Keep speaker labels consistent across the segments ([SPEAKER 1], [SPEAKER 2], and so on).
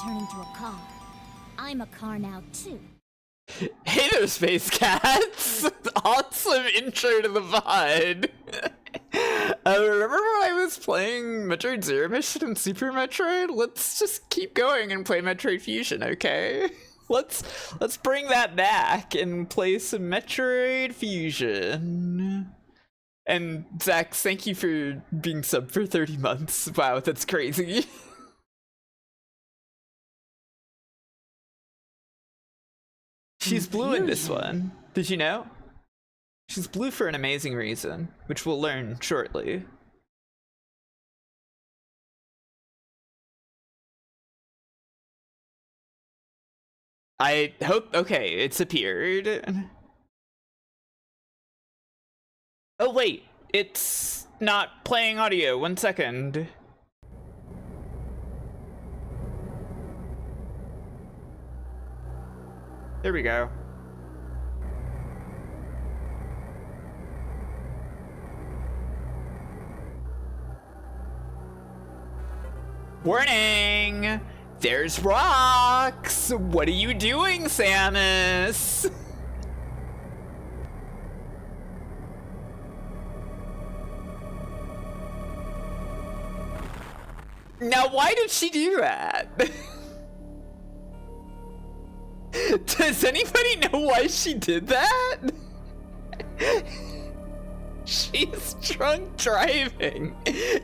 [SPEAKER 1] turn into a car. I'm a car now, too.
[SPEAKER 2] Hey there, Space Cats! Awesome intro to the VOD! Remember when I was playing Metroid Zero Mission and Super Metroid? Let's just keep going and play Metroid Fusion, okay? Let's bring that back and play some Metroid Fusion. And Zach, thank you for being sub for 30 months. Wow, that's crazy. She's blue in this one. Did you know? She's blue for an amazing reason, which we'll learn shortly. I hope, okay, it's appeared. Oh wait, it's not playing audio, 1 second. There we go. Warning! There's rocks! What are you doing, Samus? Now, why did she do that? Does anybody know why she did that? She's drunk driving.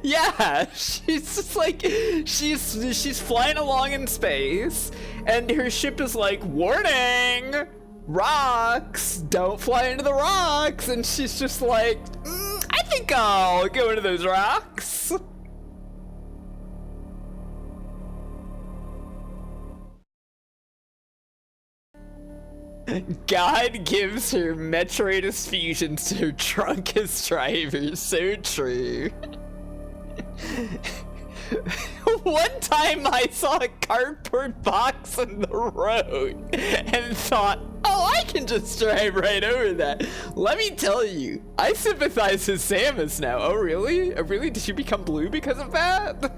[SPEAKER 2] Yeah, she's just like, she's flying along in space, and her ship is like, warning! Rocks! Don't fly into the rocks! And she's just like, I think I'll go into those rocks. God gives her Metroid Fusions to her drunkest drivers. So true. One time I saw a cardboard box in the road and thought, oh, I can just drive right over that. Let me tell you, I sympathize with Samus now. Oh, really? Oh, really? Did she become blue because of that?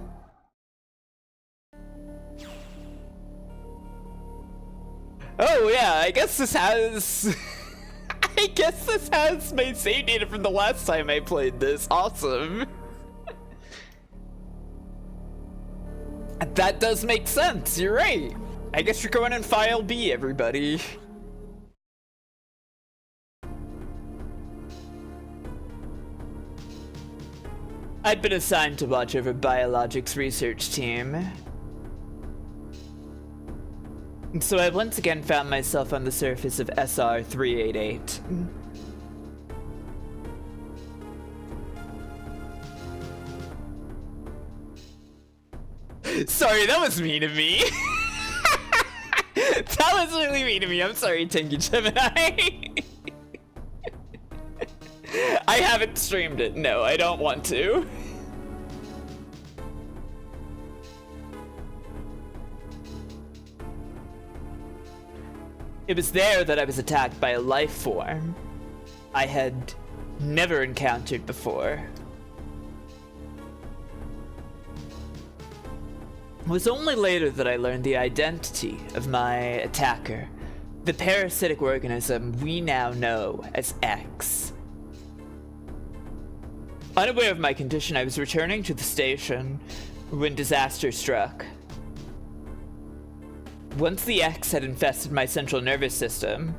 [SPEAKER 2] Oh yeah, I guess this has my save data from the last time I played this. Awesome. That does make sense, you're right. I guess you're going in file B, everybody. I'd been assigned to watch over biologics research team. And so I once again found myself on the surface of SR-388. Sorry, that was mean of me. That was really mean of me. I'm sorry, Tengu Gemini. I haven't streamed it. No, I don't want to. It was there that I was attacked by a life form I had never encountered before. It was only later that I learned the identity of my attacker, the parasitic organism we now know as X. Unaware of my condition, I was returning to the station when disaster struck. Once the X had infested my central nervous system,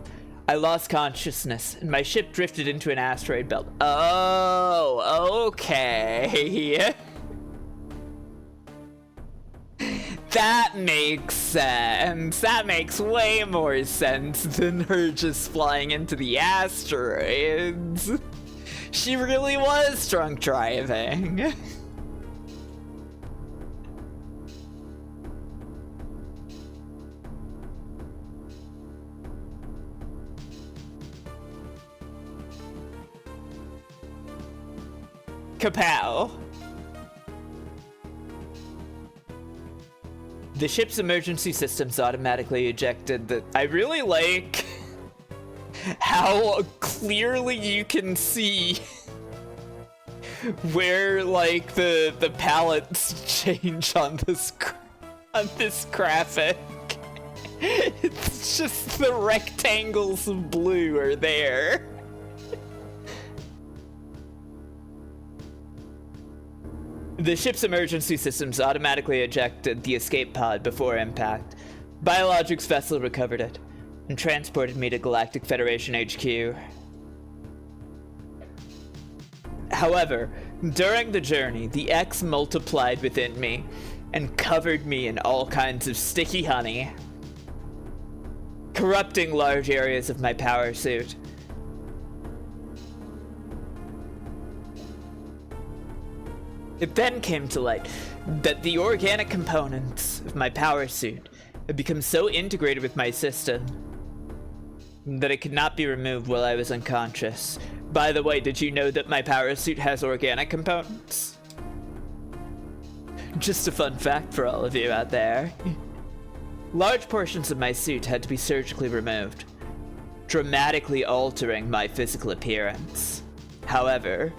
[SPEAKER 2] I lost consciousness and my ship drifted into an asteroid belt. Oh, okay. That makes sense. That makes way more sense than her just flying into the asteroids. She really was drunk driving. Kapow. The ship's emergency systems automatically ejected the... I really like how clearly you can see where, like, the palettes change on the on this graphic. It's just the rectangles of blue are there. The ship's emergency systems automatically ejected the escape pod before impact. Biologics vessel recovered it and transported me to Galactic Federation HQ. However, during the journey, the X multiplied within me and covered me in all kinds of sticky honey, corrupting large areas of my power suit. It then came to light that the organic components of my power suit had become so integrated with my system that it could not be removed while I was unconscious. By the way, did you know that my power suit has organic components? Just a fun fact for all of you out there. Large portions of my suit had to be surgically removed, dramatically altering my physical appearance. However,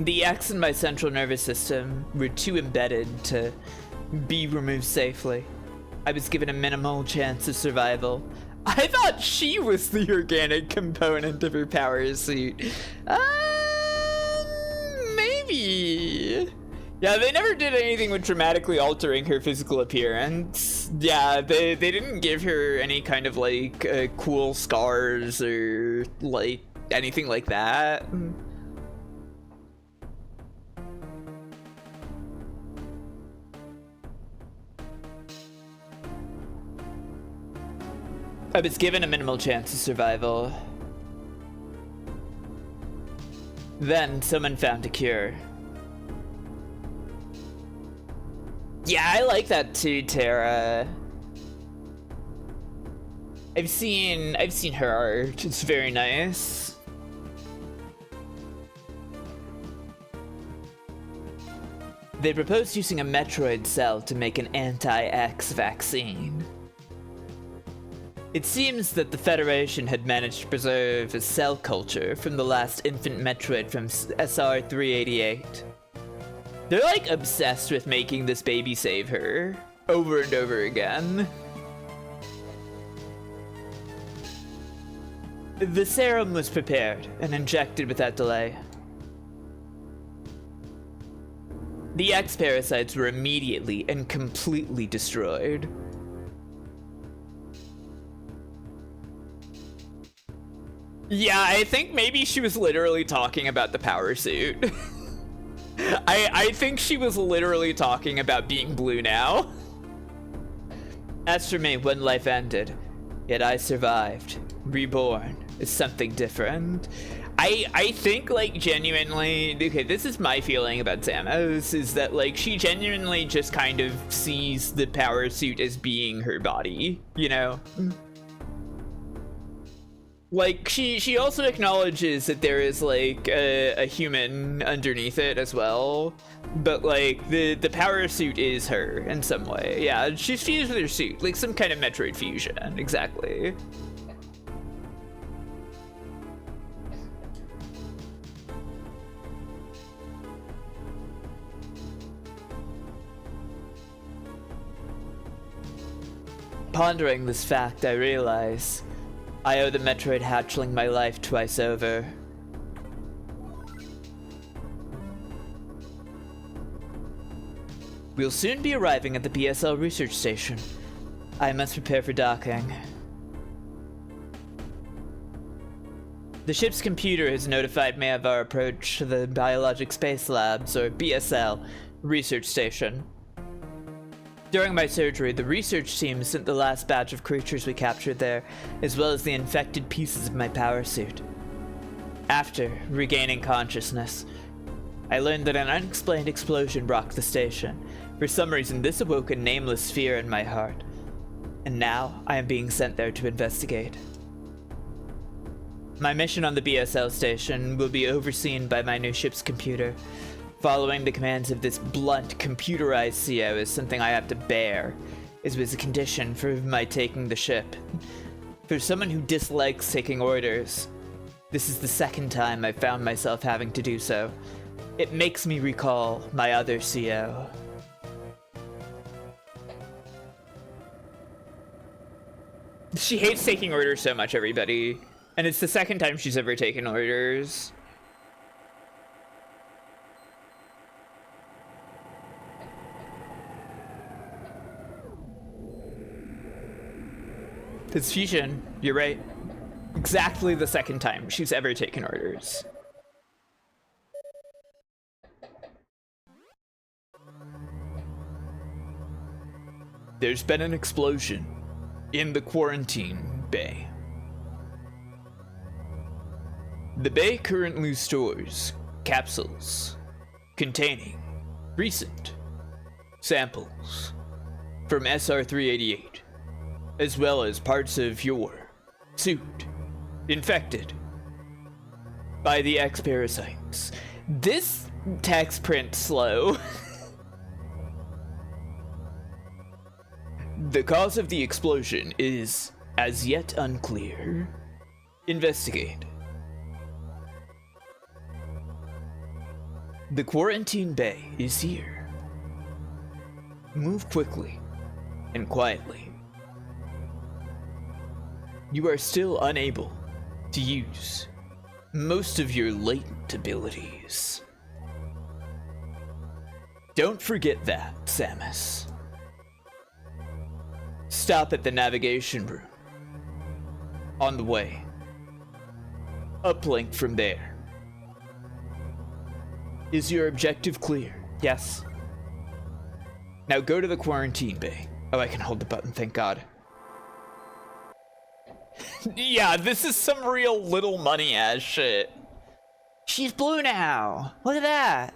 [SPEAKER 2] the X in my central nervous system were too embedded to be removed safely. I was given a minimal chance of survival. I thought she was the organic component of her power suit. Maybe. Yeah, they never did anything with dramatically altering her physical appearance. Yeah, they didn't give her any kind of like cool scars or like anything like that. I was given a minimal chance of survival. Then someone found a cure. Yeah, I like that too, Tara. I've seen her art. It's very nice. They proposed using a Metroid cell to make an anti-X vaccine. It seems that the Federation had managed to preserve a cell culture from the last infant Metroid from SR-388. They're like obsessed with making this baby save her over and over again. The serum was prepared and injected without delay. The X parasites were immediately and completely destroyed. Yeah, I think maybe she was literally talking about the power suit. I think she was literally talking about being blue now. As for me, when life ended, yet I survived, reborn as something different. I think, like, genuinely, okay, this is my feeling about Samus, is that, like, she genuinely just kind of sees the power suit as being her body, you know? Like, she also acknowledges that there is, like, a human underneath it as well. But, like, the power suit is her in some way. Yeah, she's fused with her suit. Like, some kind of Metroid Fusion. Exactly. Pondering this fact, I realize I owe the Metroid hatchling my life twice over. We'll soon be arriving at the BSL research station. I must prepare for docking. The ship's computer has notified me of our approach to the Biologic Space Labs, or BSL, research station. During my surgery, the research team sent the last batch of creatures we captured there, as well as the infected pieces of my power suit. After regaining consciousness, I learned that an unexplained explosion rocked the station. For some reason, this awoke a nameless fear in my heart, and now I am being sent there to investigate. My mission on the BSL station will be overseen by my new ship's computer. Following the commands of this blunt, computerized CO is something I have to bear, as was a condition for my taking the ship. For someone who dislikes taking orders, this is the second time I've found myself having to do so. It makes me recall my other CO. She hates taking orders so much, everybody. And it's the second time she's ever taken orders. It's Fusion, you're right. Exactly the second time she's ever taken orders. There's been an explosion in the quarantine bay. The bay currently stores capsules containing recent samples from SR-388, as well as parts of your suit infected by the X parasites. This text print slow. The cause of the explosion is as yet unclear. Investigate. The quarantine bay is here. Move quickly and quietly. You are still unable to use most of your latent abilities. Don't forget that, Samus. Stop at the navigation room. On the way. Uplink from there. Is your objective clear? Yes. Now go to the quarantine bay. Oh, I can hold the button, thank God. Yeah, this is some real little money ass shit. She's blue now. Look at that.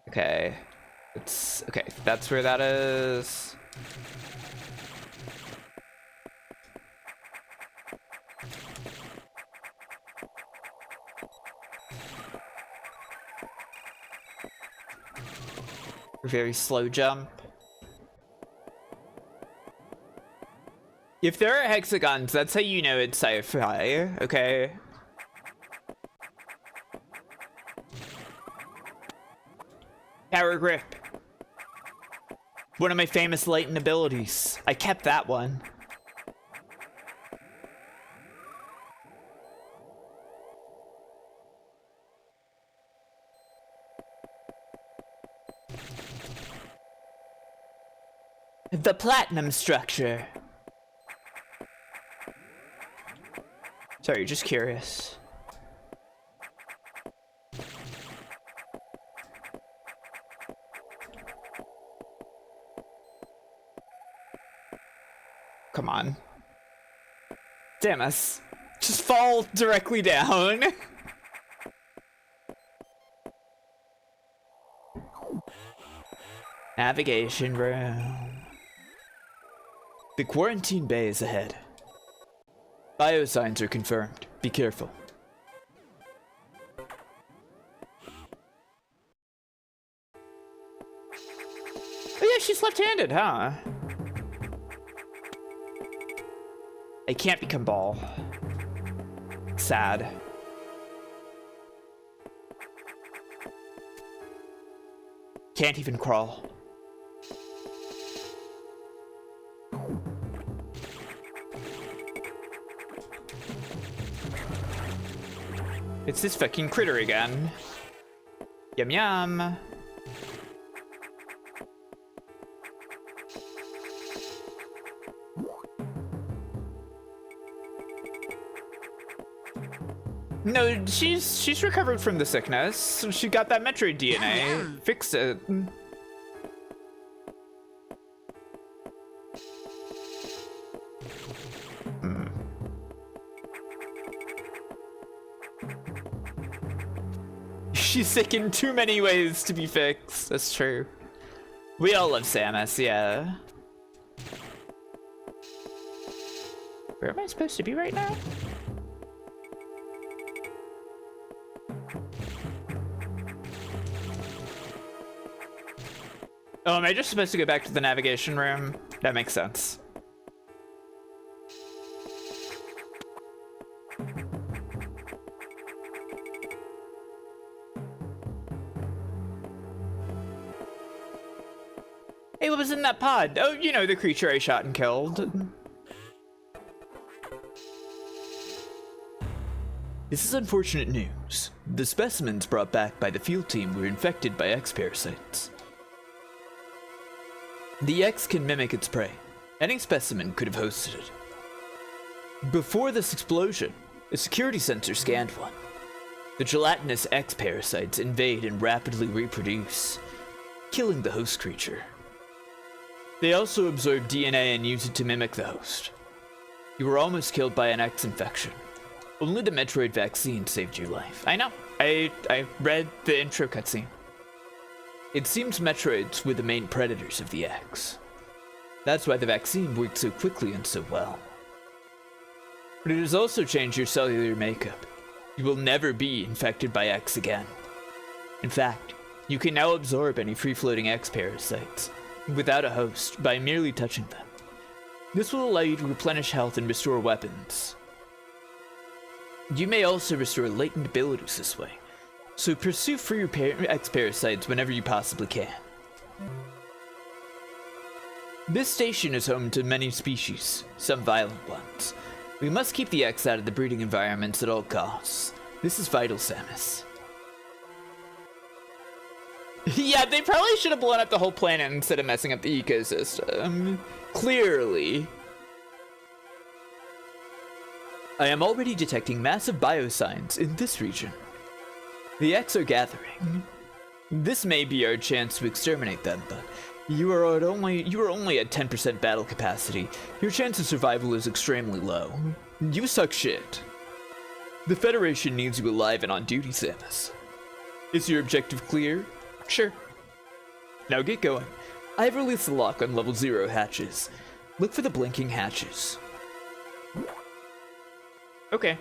[SPEAKER 2] Okay. Okay, that's where that is. Very slow jump. If there are hexagons, that's how you know it's sci-fi, okay? Power grip. One of my famous latent abilities. I kept that one. The platinum structure. Sorry, just curious. Come on. Samus. Just fall directly down. Navigation room. The quarantine bay is ahead. Biosigns are confirmed. Be careful. Oh yeah, she's left-handed, huh? I can't become ball. Sad. Can't even crawl. It's this fucking critter again. Yum yum. No, she's recovered from the sickness. She got that Metroid DNA. Fixed it. She's sick in too many ways to be fixed. That's true. We all love Samus, yeah. Where am I supposed to be right now? Oh, am I just supposed to go back to the navigation room? That makes sense. Hey, what was in that pod? Oh, you know, the creature I shot and killed. This is unfortunate news. The specimens brought back by the field team were infected by X parasites. The X can mimic its prey. Any specimen could have hosted it. Before this explosion, a security sensor scanned one. The gelatinous X parasites invade and rapidly reproduce, killing the host creature. They also absorb DNA and use it to mimic the host. You were almost killed by an X infection. Only the Metroid vaccine saved your life. I know. I read the intro cutscene. It seems Metroids were the main predators of the X. That's why the vaccine worked so quickly and so well. But it has also changed your cellular makeup. You will never be infected by X again. In fact, you can now absorb any free-floating X parasites without a host by merely touching them. This will allow you to replenish health and restore weapons. You may also restore latent abilities this way, so pursue free X parasites whenever you possibly can. This station is home to many species, some violent ones. We must keep the X out of the breeding environments at all costs. This is vital, Samus. Yeah, they probably should have blown up the whole planet instead of messing up the ecosystem. Clearly. I am already detecting massive biosigns in this region. The X are gathering. This may be our chance to exterminate them, but you are only at 10% battle capacity. Your chance of survival is extremely low. You suck shit. The Federation needs you alive and on duty, Samus. Is your objective clear? Sure. Now get going. I have released the lock on level 0 hatches. Look for the blinking hatches. Okay.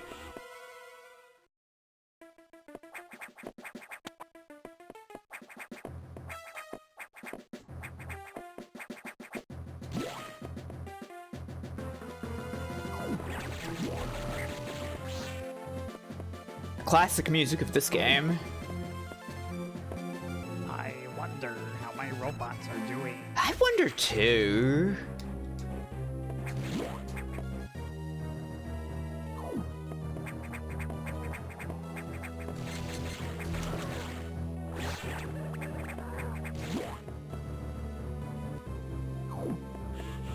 [SPEAKER 2] Classic music of this game.
[SPEAKER 3] I wonder how my robots are doing.
[SPEAKER 2] I wonder too.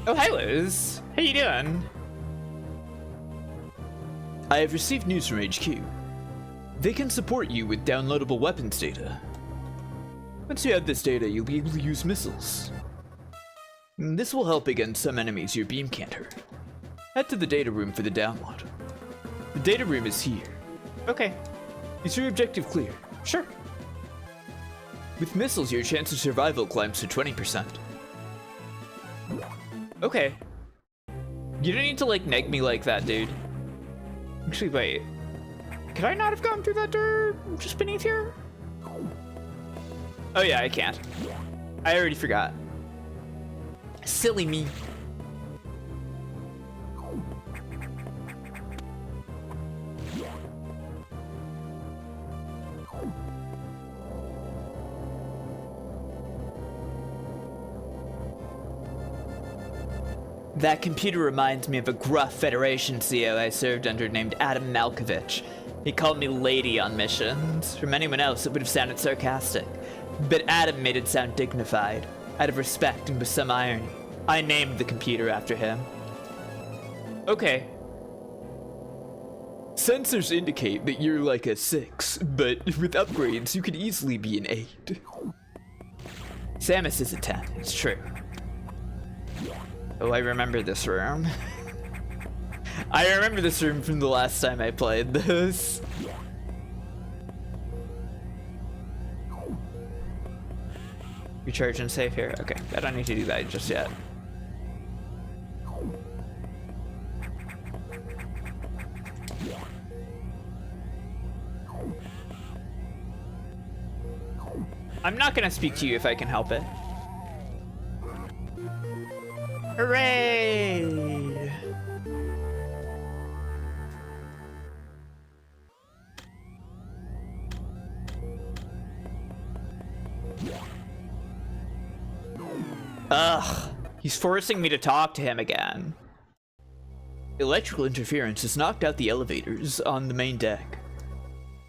[SPEAKER 2] Oh, hi Liz. How you doing? I have received news from HQ. They can support you with downloadable weapons data. Once you have this data, you'll be able to use missiles. This will help against some enemies your beam can't hurt. Head to the data room for the download. The data room is here. Okay. Is your objective clear? Sure. With missiles, your chance of survival climbs to 20%. Okay. You don't need to like neg me like that, dude. Actually, wait. Could I not have gone through that door just beneath here? Oh yeah, I can't. I already forgot. Silly me. That computer reminds me of a gruff Federation CO I served under named Adam Malkovich. He called me lady on missions. From anyone else, it would have sounded sarcastic. But Adam made it sound dignified, out of respect and with some irony. I named the computer after him. Okay. Sensors indicate that you're like a 6, but with upgrades, you could easily be an 8. Samus is a 10, it's true. Oh, I remember this room. I remember this room from the last time I played this. Recharge and save here? Okay, I don't need to do that just yet. I'm not gonna speak to you if I can help it. Hooray! Ugh, he's forcing me to talk to him again. Electrical interference has knocked out the elevators on the main deck.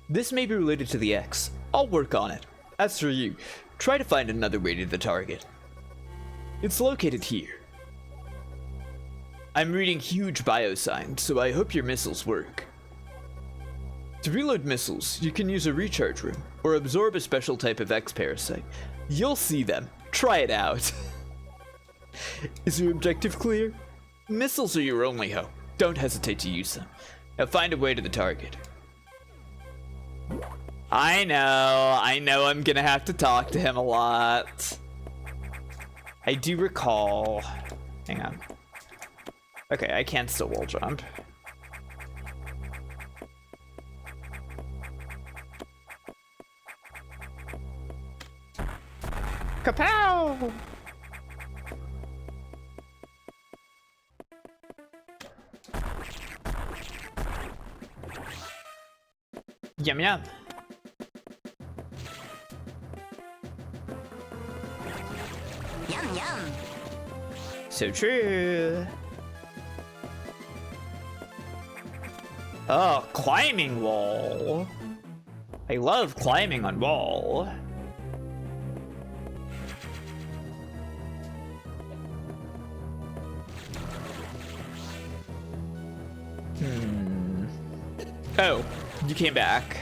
[SPEAKER 2] This may be related to the X. I'll work on it. As for you, try to find another way to the target. It's located here. I'm reading huge biosigns, so I hope your missiles work. To reload missiles, you can use a recharge room, or absorb a special type of X-parasite. You'll see them. Try it out. Is your objective clear? Missiles are your only hope. Don't hesitate to use them. Now find a way to the target. I know I'm gonna have to talk to him a lot. I do recall. Hang on. Okay, I can still wall jump. Kapow! Yum yum.
[SPEAKER 1] Yum yum.
[SPEAKER 2] So true. Oh, climbing wall. I love climbing on wall. Oh, you came back.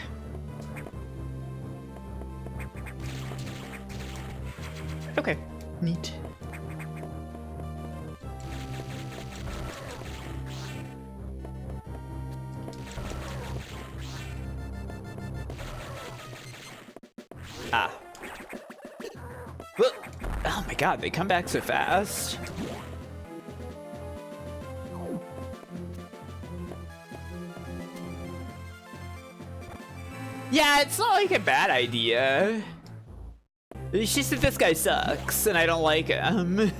[SPEAKER 2] Okay, neat. Ah. Well, oh my god, they come back so fast. Yeah, it's not like a bad idea. It's just that this guy sucks and I don't like him.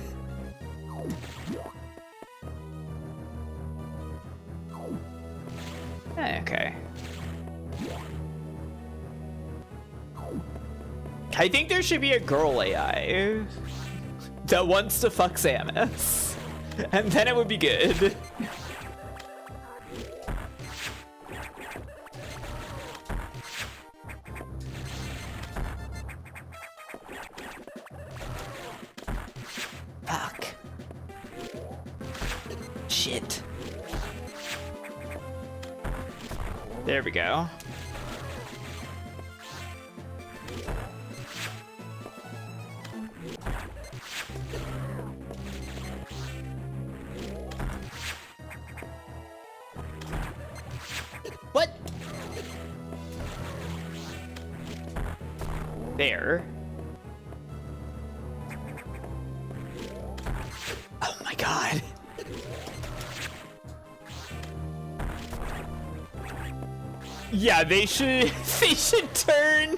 [SPEAKER 2] Okay. I think there should be a girl AI that wants to fuck Samus, and then it would be good. Fuck. Shit. There we go. What? There. Oh my god. Yeah, they should turn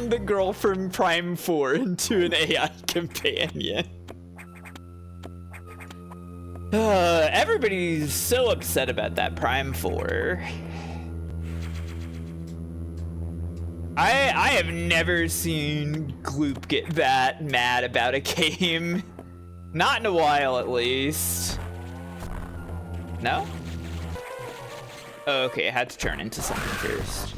[SPEAKER 2] the girl from Prime 4 into an AI companion. Everybody's so upset about that Prime 4. I have never seen Gloop get that mad about a game. Not in a while, at least. No? Oh, okay, I had to turn into something first.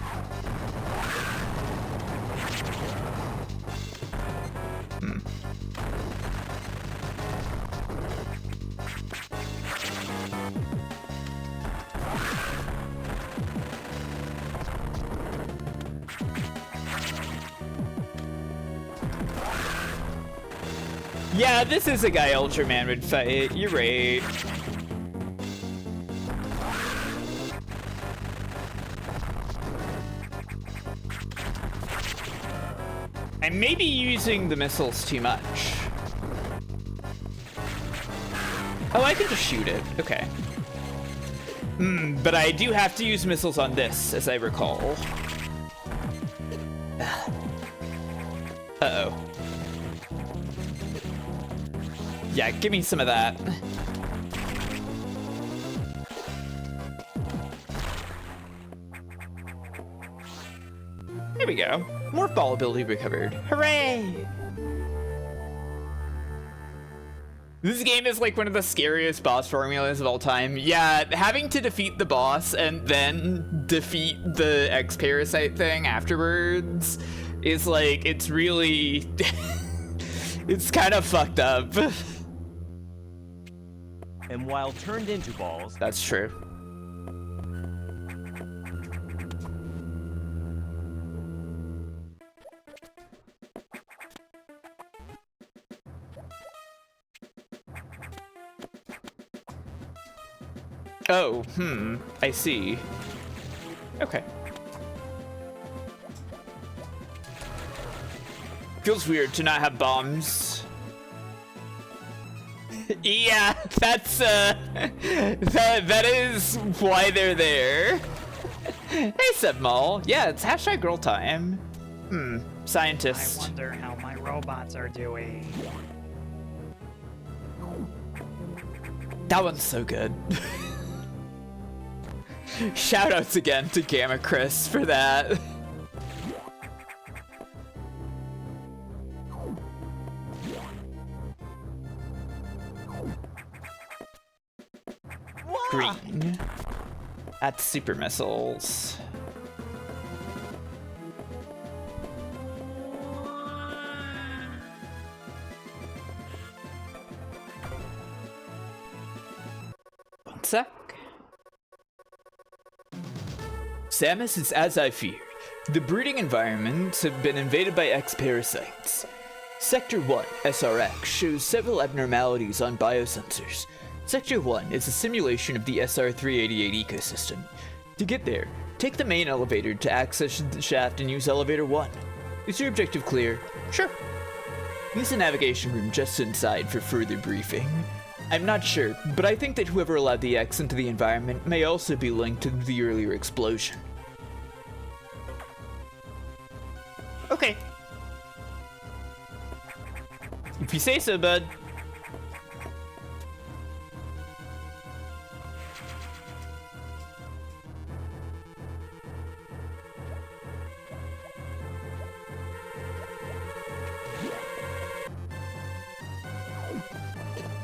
[SPEAKER 2] Yeah, this is a guy Ultraman would fight. You're right. I may be using the missiles too much. Oh, I can just shoot it. Okay. But I do have to use missiles on this, as I recall. Uh-oh. Yeah, give me some of that. There we go. Morph ball ability recovered. Hooray! This game is like one of the scariest boss formulas of all time. Yeah, having to defeat the boss and then defeat the X-Parasite thing afterwards is like, it's really... it's kind of fucked up.
[SPEAKER 4] And while turned into balls...
[SPEAKER 2] That's true. Oh, I see. Okay. Feels weird to not have bombs. Yeah, that's, that is why they're there. Hey, Submall. Yeah, it's hashtag girl time. Scientist.
[SPEAKER 3] I wonder how my robots are doing.
[SPEAKER 2] That one's so good. Shoutouts again to Gamma Chris for that. Green. That's super missiles. One sec. Samus is as I feared. The breeding environments have been invaded by X-Parasites. Sector 1, SRX, shows several abnormalities on biosensors. Sector 1 is a simulation of the SR-388 ecosystem. To get there, take the main elevator to access the shaft and use elevator 1. Is your objective clear? Sure. Use the navigation room just inside for further briefing. I'm not sure, but I think that whoever allowed the X into the environment may also be linked to the earlier explosion. Okay. If you say so, bud.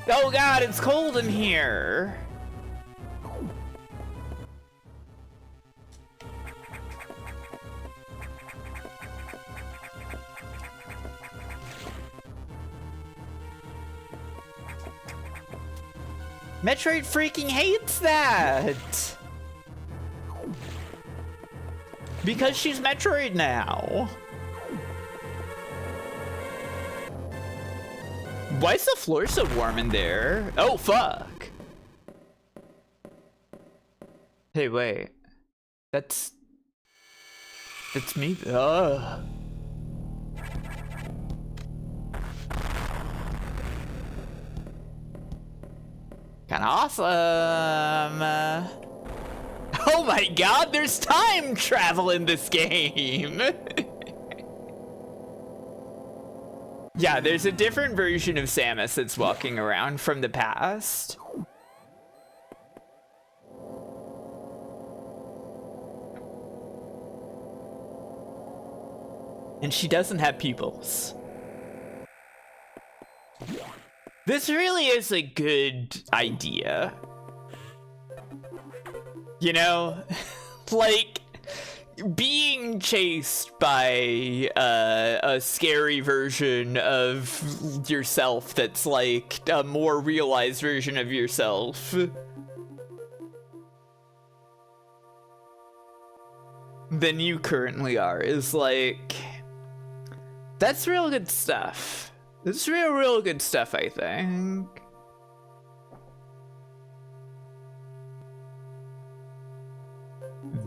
[SPEAKER 2] Oh god, it's cold in here. Metroid freaking hates that. Because she's Metroid now. Why is the floor so warm in there? Oh, fuck. Hey, wait. That's me. Ugh. Kinda awesome. Oh my god, there's time travel in this game. Yeah, there's a different version of Samus that's walking around from the past. And she doesn't have pupils. This really is a good idea. You know, like, being chased by a scary version of yourself that's like a more realized version of yourself than you currently are is like, that's real good stuff. It's real good stuff, I think.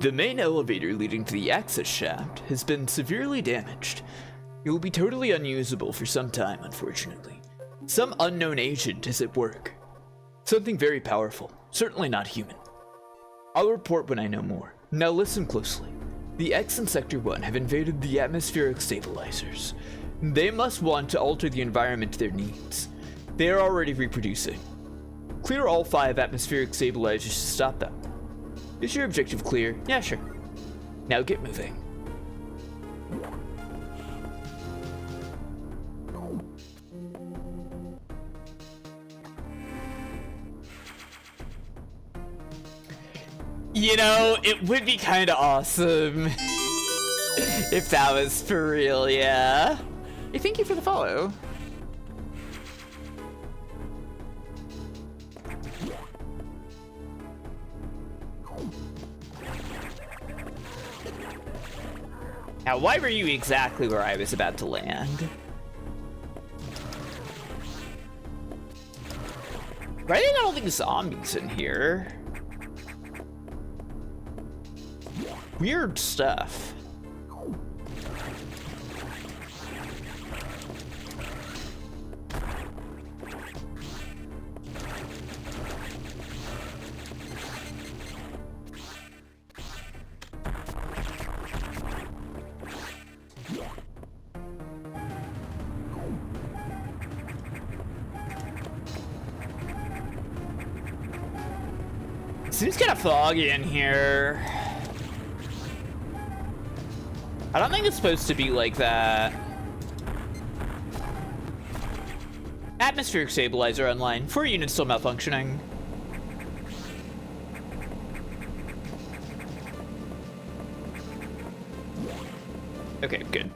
[SPEAKER 2] The main elevator leading to the access shaft has been severely damaged. It will be totally unusable for some time, unfortunately. Some unknown agent is at work. Something very powerful, certainly not human. I'll report when I know more. Now listen closely. The X and Sector 1 have invaded the atmospheric stabilizers. They must want to alter the environment to their needs. They are already reproducing. Clear all 5 atmospheric stabilizers to stop them. Is your objective clear? Yeah, sure. Now get moving. You know, it would be kind of awesome if that was for real, yeah. Hey, thank you for the follow. Now, why were you exactly where I was about to land? Why are they got all these zombies in here? Weird stuff. Seems kind of foggy in here. I don't think it's supposed to be like that. Atmospheric stabilizer online. 4 units still malfunctioning. Okay, good.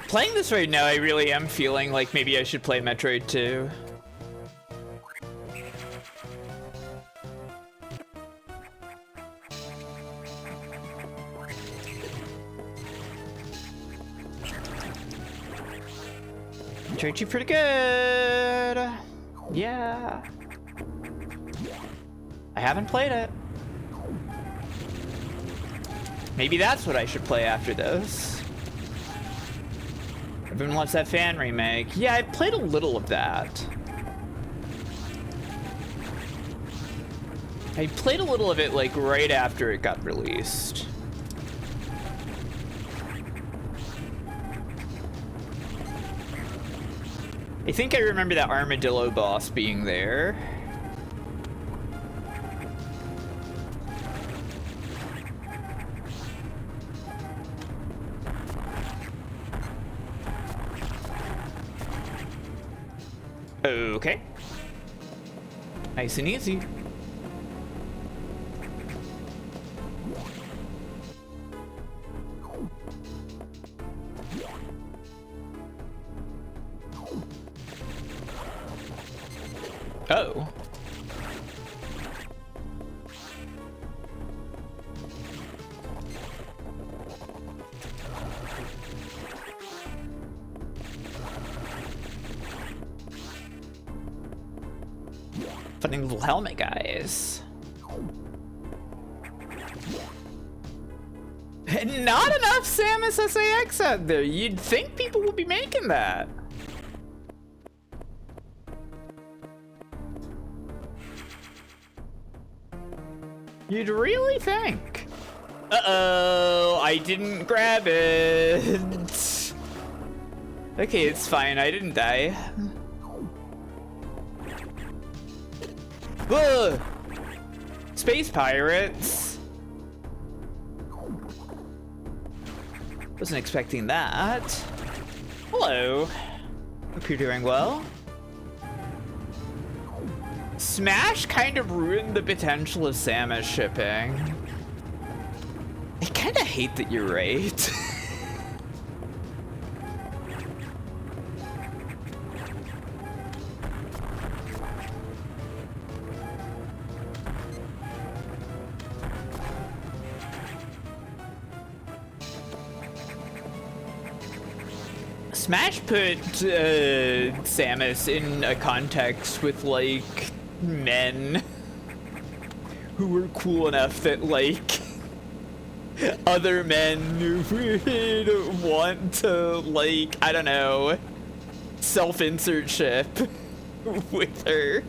[SPEAKER 2] Playing this right now, I really am feeling like maybe I should play Metroid 2. Metroid 2 pretty good. Yeah. I haven't played it. Maybe that's what I should play after this. Everyone wants that fan remake. Yeah, I played a little of that. I played a little of it like right after it got released. I think I remember that armadillo boss being there. Okay. Nice and easy. Oh. Funny little helmet guys. Not enough Samus SAX out there. You'd think people would be making that. You'd really think. Uh-oh, I didn't grab it. Okay, it's fine. I didn't die. Ugh. Space pirates. Wasn't expecting that. Hello. Hope you're doing well. Smash kind of ruined the potential of Samus shipping. I kind of hate that you're right. Smash put Samus in a context with, like, men who were cool enough that, like, other men would want to, like, I don't know, self-insert ship with her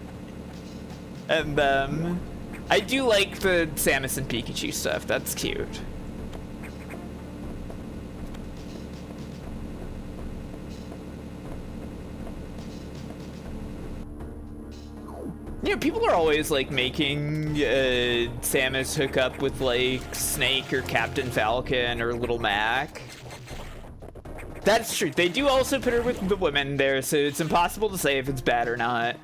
[SPEAKER 2] and them. I do like the Samus and Pikachu stuff. That's cute. You know, people are always, like, making Samus hook up with, like, Snake or Captain Falcon or Little Mac. That's true. They do also put her with the women there, so it's impossible to say if it's bad or not.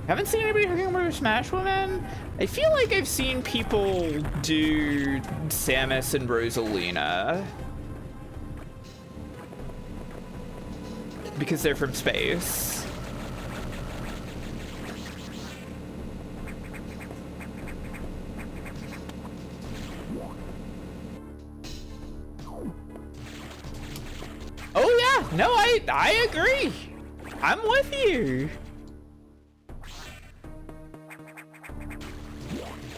[SPEAKER 2] Haven't seen anybody hooking with Smash Women? I feel like I've seen people do Samus and Rosalina. Because they're from space. Oh yeah, no, I agree. I'm with you.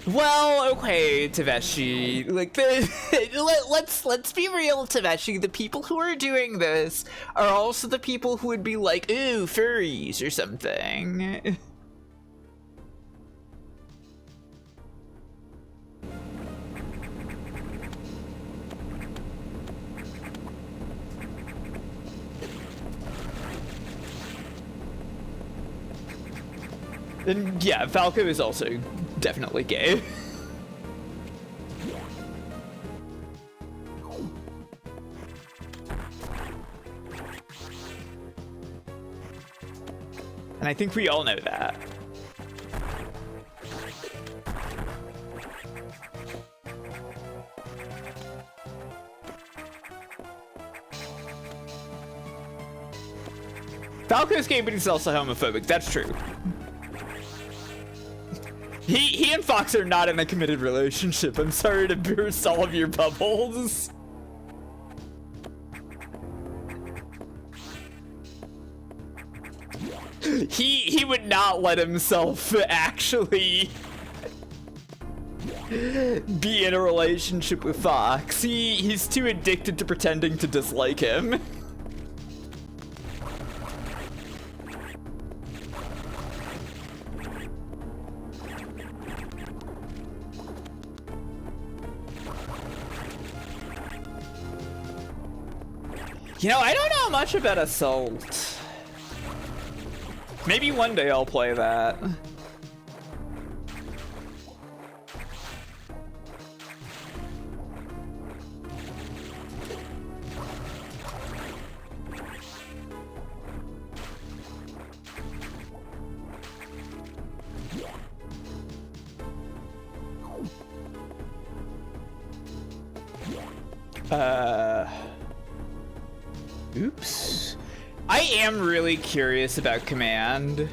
[SPEAKER 2] Well, okay, Taveshi, like let's be real, Taveshi. The people who are doing this are also the people who would be like, ooh, furries or something. And yeah, Falco is also definitely gay. And I think we all know that. Falco's gay, but he's also homophobic. That's true. He and Fox are not in a committed relationship. I'm sorry to burst all of your bubbles. He would not let himself actually be in a relationship with Fox. He's too addicted to pretending to dislike him. You know, I don't know much about Assault. Maybe one day I'll play that. Oops. I am really curious about Command.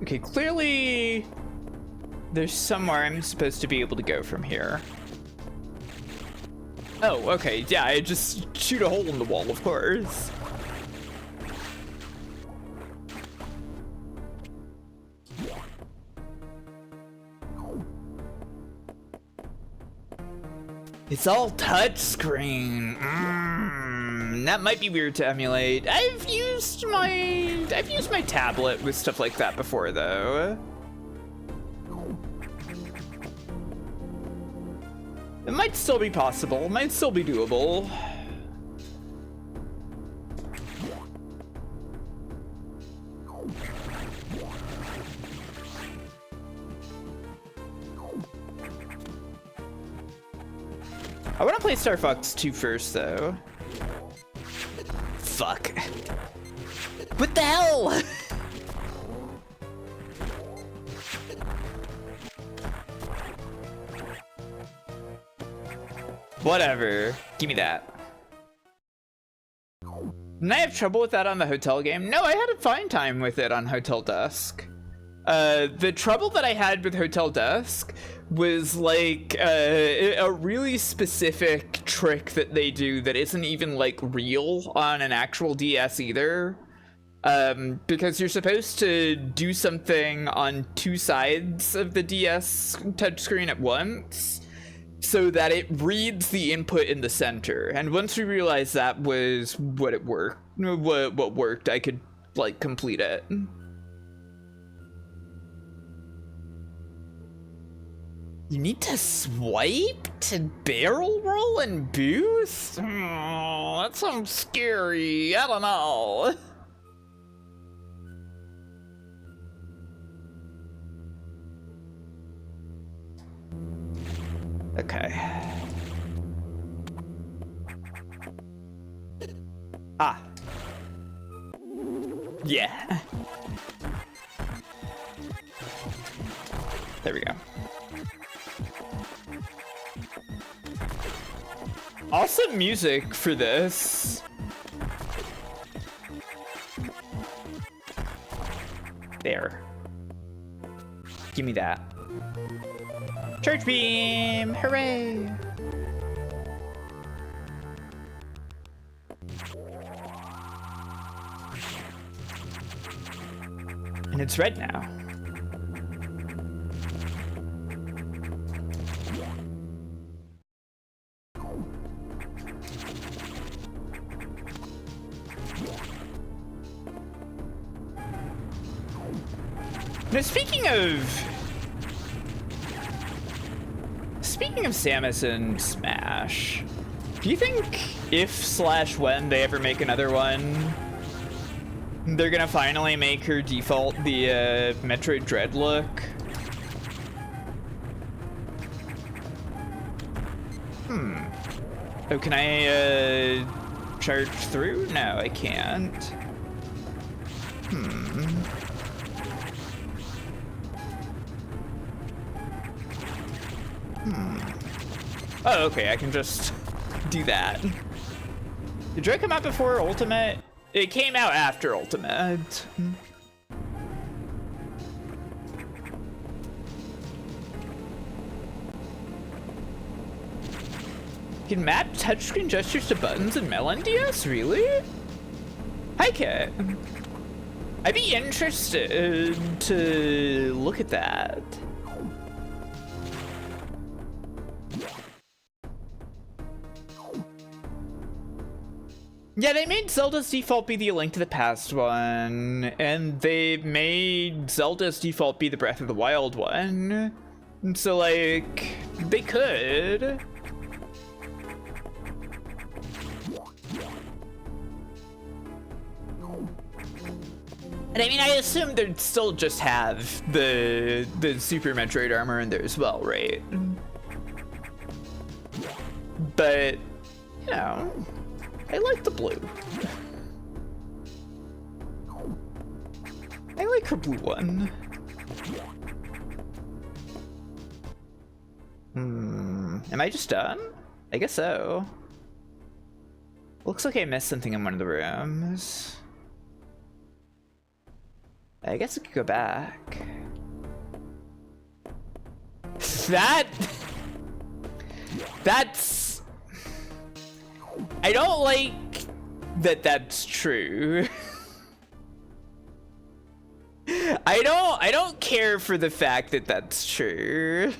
[SPEAKER 2] Okay, clearly there's somewhere I'm supposed to be able to go from here. Oh, okay, yeah, I just shoot a hole in the wall, of course. It's all touchscreen. That might be weird to emulate. I've used my tablet with stuff like that before, though. It might still be possible. It might still be doable. I want to play Star Fox 2 first, though. Fuck. What the hell? Whatever. Give me that. Didn't I have trouble with that on the hotel game? No, I had a fine time with it on Hotel Dusk. The trouble that I had with Hotel Dusk was like a really specific trick that they do that isn't even like real on an actual DS either. Because you're supposed to do something on two sides of the DS touchscreen at once so that it reads the input in the center. And once we realized that was what worked, I could like complete it. You need to swipe to barrel roll and boost? That sounds scary. I don't know. Okay. Ah. Yeah. There we go. Awesome music for this. There. Give me that. Charge beam! Hooray! And it's red now. Now, speaking of Samus and Smash, do you think if/when they ever make another one, they're gonna finally make her default the Metroid Dread look? Oh, can I charge through? No, I can't. Oh, okay, I can just do that. Did Dread come out before Ultimate? It came out after Ultimate. Can map touchscreen gestures to buttons in Melon DS? Really? Hi, Kit. I'd be interested to look at that. Yeah, they made Zelda's default be the Link to the Past one, and they made Zelda's default be the Breath of the Wild one. And so, like, they could. And I mean, I assume they'd still just have the Super Metroid armor in there as well, right? But, you know, I like the blue. I like her blue one. Am I just done? I guess so. Looks like I missed something in one of the rooms. I guess I could go back. That's... I don't like that that's true. I don't care for the fact that that's true.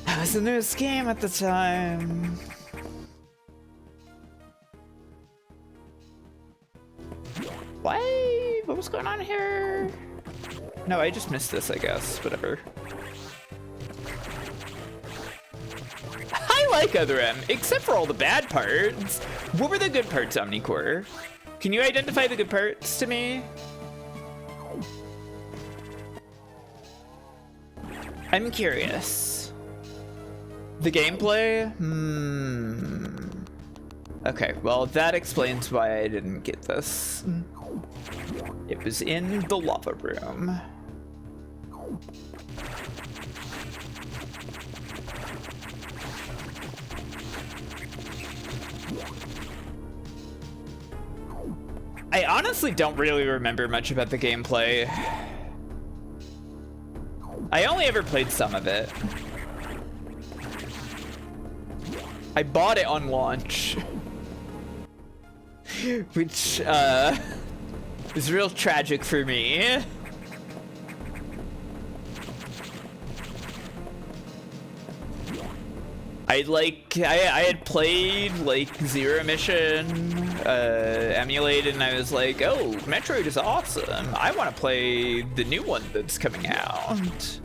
[SPEAKER 2] That was the newest game at the time. Why? What was going on here? No, I just missed this, I guess. Whatever. I like Other M, except for all the bad parts. What were the good parts, Omnicore? Can you identify the good parts to me? I'm curious. The gameplay? Okay, well, that explains why I didn't get this. It was in the lava room. I honestly don't really remember much about the gameplay. I only ever played some of it. I bought it on launch. Which, is real tragic for me. I had played like Zero Mission emulated, and I was like, oh, Metroid is awesome. I want to play the new one that's coming out.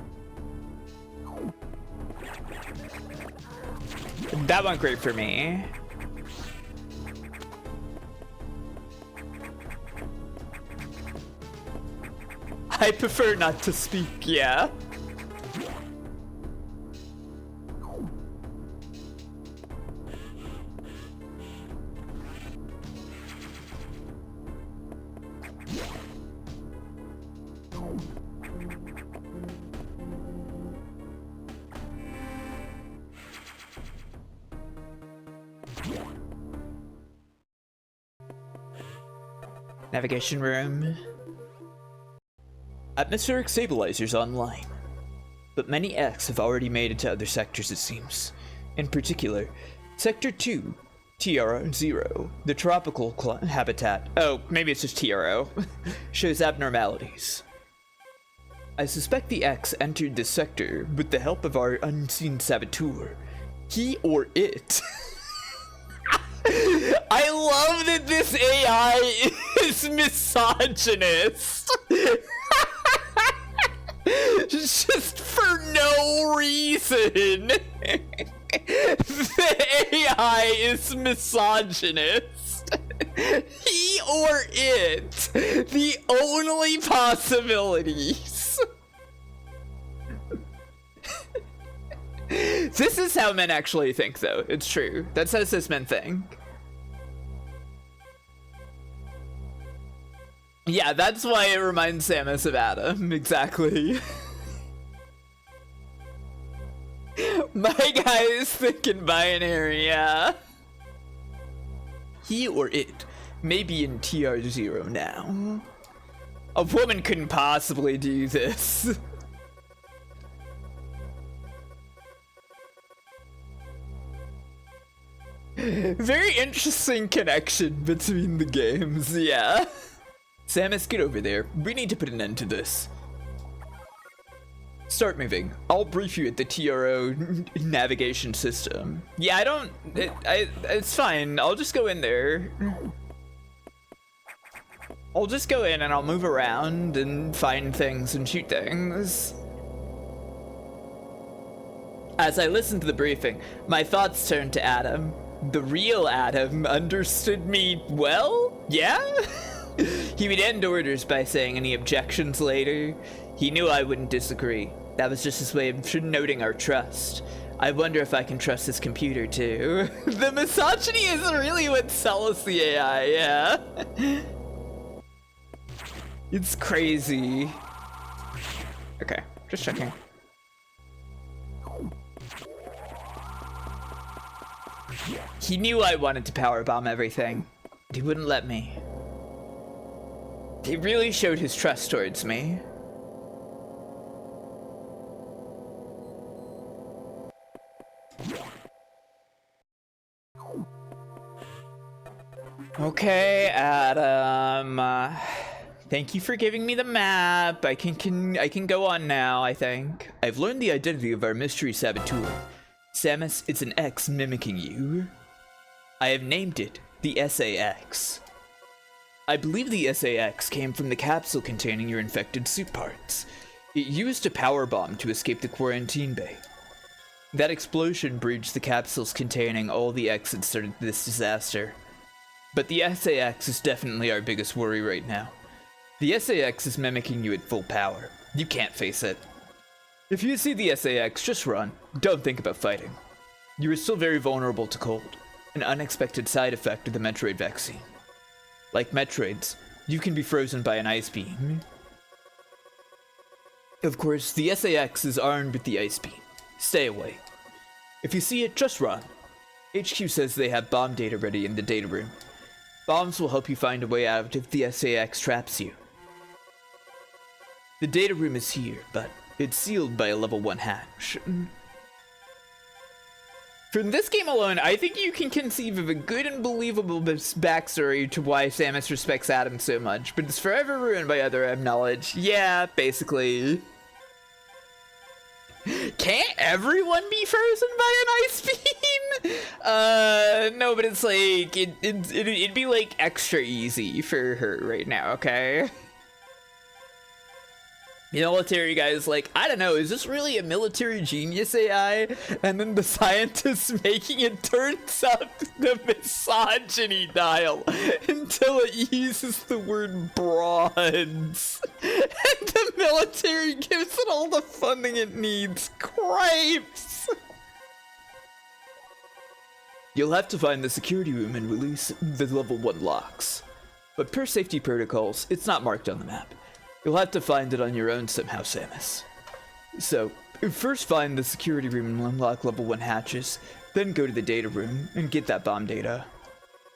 [SPEAKER 2] That went great for me. I prefer not to speak, yeah. Navigation room. Atmospheric stabilizers online. But many X have already made it to other sectors, it seems. In particular, Sector 2, TRO0, the tropical habitat. Oh, maybe it's just TRO. Shows abnormalities. I suspect the X entered this sector with the help of our unseen saboteur. He or it. I love that this AI is misogynist. Just for no reason. The AI is misogynist. He or it. The only possibilities. This is how men actually think, though. It's true. That's how cis men think. Yeah, that's why it reminds Samus of Adam. Exactly. My guy is thinking binary, yeah. He or it may be in TR0 now. A woman couldn't possibly do this. Very interesting connection between the games, yeah. Samus, get over there. We need to put an end to this. Start moving. I'll brief you at the TRO navigation system. Yeah, it's fine. I'll just go in there. I'll just go in and I'll move around and find things and shoot things. As I listened to the briefing, my thoughts turned to Adam. The real Adam understood me well? Yeah? He would end orders by saying any objections later. He knew I wouldn't disagree. That was just his way of noting our trust. I wonder if I can trust this computer too. The misogyny is really what sells the AI, yeah? It's crazy. Okay, just checking. He knew I wanted to powerbomb everything. He wouldn't let me. He really showed his trust towards me. Okay, Adam. Thank you for giving me the map. I can go on now, I think. I've learned the identity of our mystery saboteur. Samus, it's an X mimicking you. I have named it the SAX. I believe the SAX came from the capsule containing your infected suit parts. It used a power bomb to escape the quarantine bay. That explosion breached the capsules containing all the X that started this disaster. But the SAX is definitely our biggest worry right now. The SAX is mimicking you at full power. You can't face it. If you see the SAX, just run. Don't think about fighting. You are still very vulnerable to cold, an unexpected side effect of the Metroid vaccine. Like Metroids, you can be frozen by an ice beam. Of course, the SAX is armed with the ice beam. Stay away. If you see it, just run. HQ says they have bomb data ready in the data room. Bombs will help you find a way out if the SAX traps you. The data room is here, but it's sealed by a level 1 hatch. From this game alone, I think you can conceive of a good and believable backstory to why Samus respects Adam so much, but it's forever ruined by other knowledge. Yeah, basically. Can't everyone be frozen by an ice beam? No, but it's like, it'd be like extra easy for her right now, okay? The military guy's like, I don't know, is this really a military genius AI? And then the scientist making it turns up the misogyny dial until it uses the word bronze. And the military gives it all the funding it needs. Cripes! You'll have to find the security room and release the level 1 locks. But per safety protocols, it's not marked on the map. You'll have to find it on your own somehow, Samus. So, first find the security room and unlock level 1 hatches, then go to the data room and get that bomb data.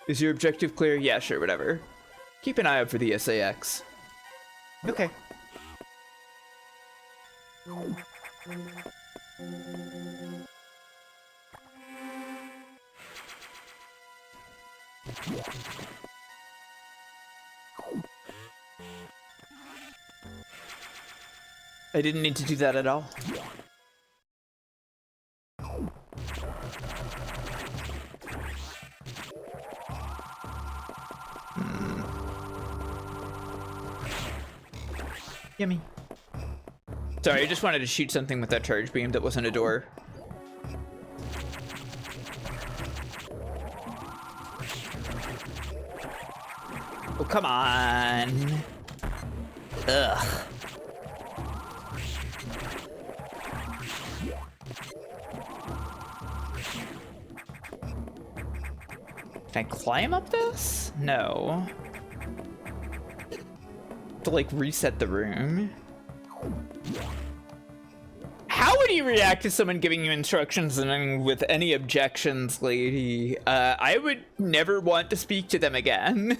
[SPEAKER 2] Is your objective clear? Yeah, sure, whatever. Keep an eye out for the SAX. Okay. I didn't need to do that at all. Yummy. Sorry, I just wanted to shoot something with that charge beam that wasn't a door. Oh, come on. Ugh. Can I climb up this? No. To like reset the room. How would you react to someone giving you instructions and with any objections, lady? I would never want to speak to them again.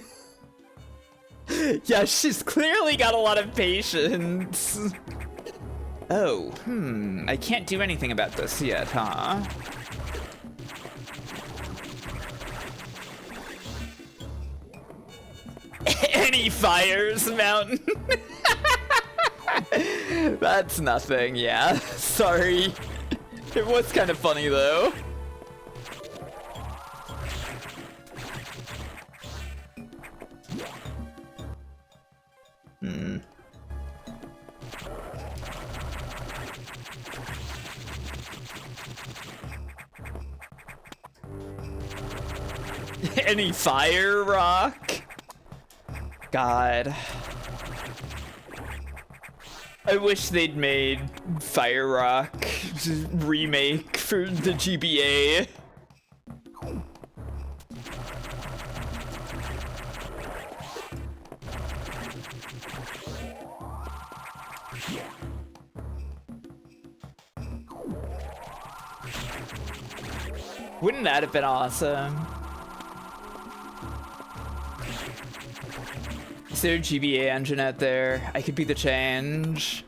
[SPEAKER 2] Yeah, she's clearly got a lot of patience. Oh, I can't do anything about this yet, huh? Any fires, mountain? That's nothing, yeah. Sorry. It was kind of funny, though. Any fire rock? God. I wish they'd made Fire Rock remake for the GBA. Wouldn't that have been awesome? Is there a GBA engine out there? I could be the change.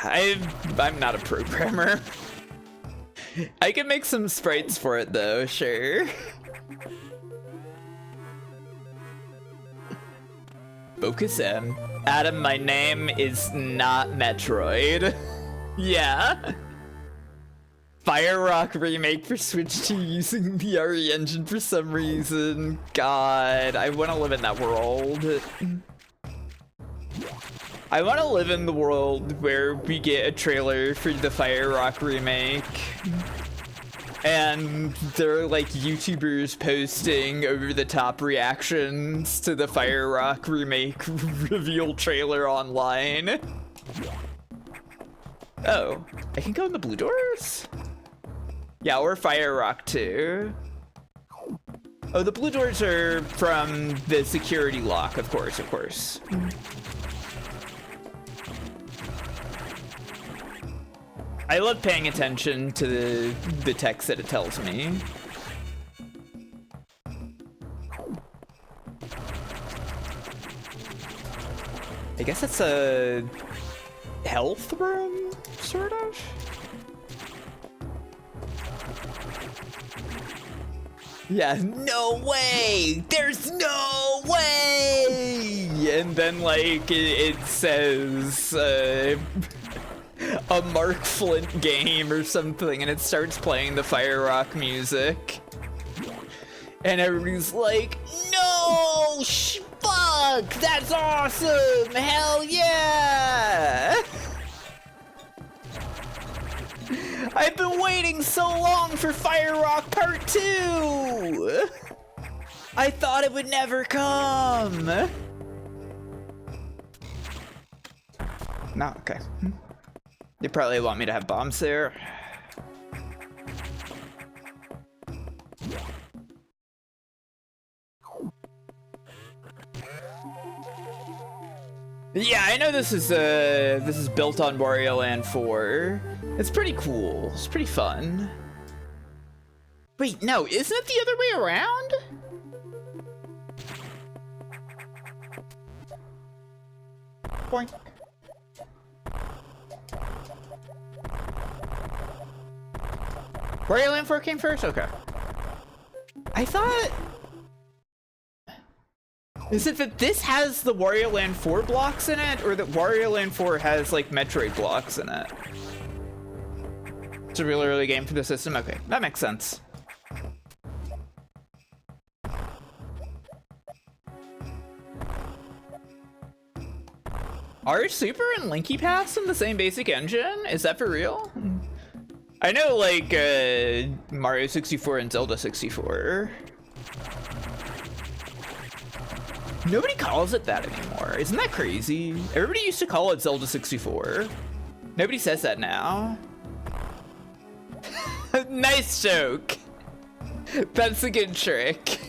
[SPEAKER 2] I'm not a programmer. I could make some sprites for it though, sure. Focus M. Adam, my name is not Metroid. Yeah. Fire Rock remake for Switch 2 using the RE engine for some reason. God, I want to live in that world. I want to live in the world where we get a trailer for the Fire Rock remake. And there are like YouTubers posting over-the-top reactions to the Fire Rock remake reveal trailer online. Oh, I can go in the blue doors? Yeah, or Fire Rock too. Oh, the blue doors are from the security lock, of course, of course. I love paying attention to the text that it tells me. I guess it's a health room, sort of? Yeah, no way! There's no way! And then, like, it says, a Mark Flint game or something, and it starts playing the Fire Rock music. And everybody's like, no, fuck, that's awesome, hell yeah! I've been waiting so long for Fire Rock Part 2! I thought it would never come! No, okay. They probably want me to have bombs there. Yeah, I know this is built on Wario Land 4. It's pretty cool. It's pretty fun. Wait, no, isn't it the other way around? Boink. Wario Land 4 came first? Okay. I thought... Is it that this has the Wario Land 4 blocks in it, or that Wario Land 4 has, like, Metroid blocks in it? It's a real early game for the system? Okay, that makes sense. Are Super and Linky Pass in the same basic engine? Is that for real? I know, like, Mario 64 and Zelda 64. Nobody calls it that anymore. Isn't that crazy? Everybody used to call it Zelda 64. Nobody says that now. Nice joke. That's a good trick.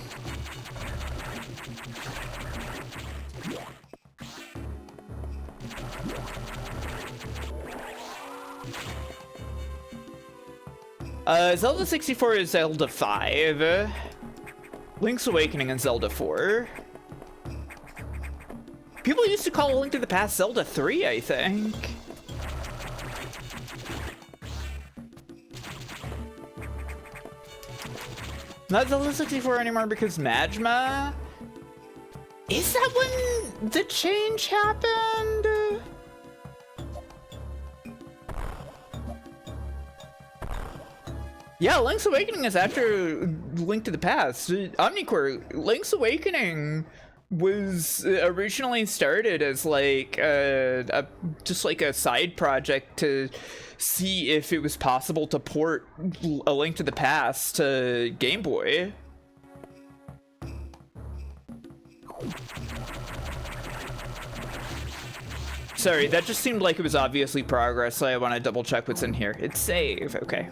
[SPEAKER 2] Zelda 64 is Zelda 5. Link's Awakening and Zelda 4. People used to call A Link to the Past Zelda 3, I think. Not Zelda 64 anymore because Majma? Is that when the change happened? Yeah, Link's Awakening is after Link to the Past. Omnicore, Link's Awakening was originally started as like just like a side project to see if it was possible to port A Link to the Past to Game Boy. Sorry, that just seemed like it was obviously progress, so I want to double check what's in here. It's save, okay.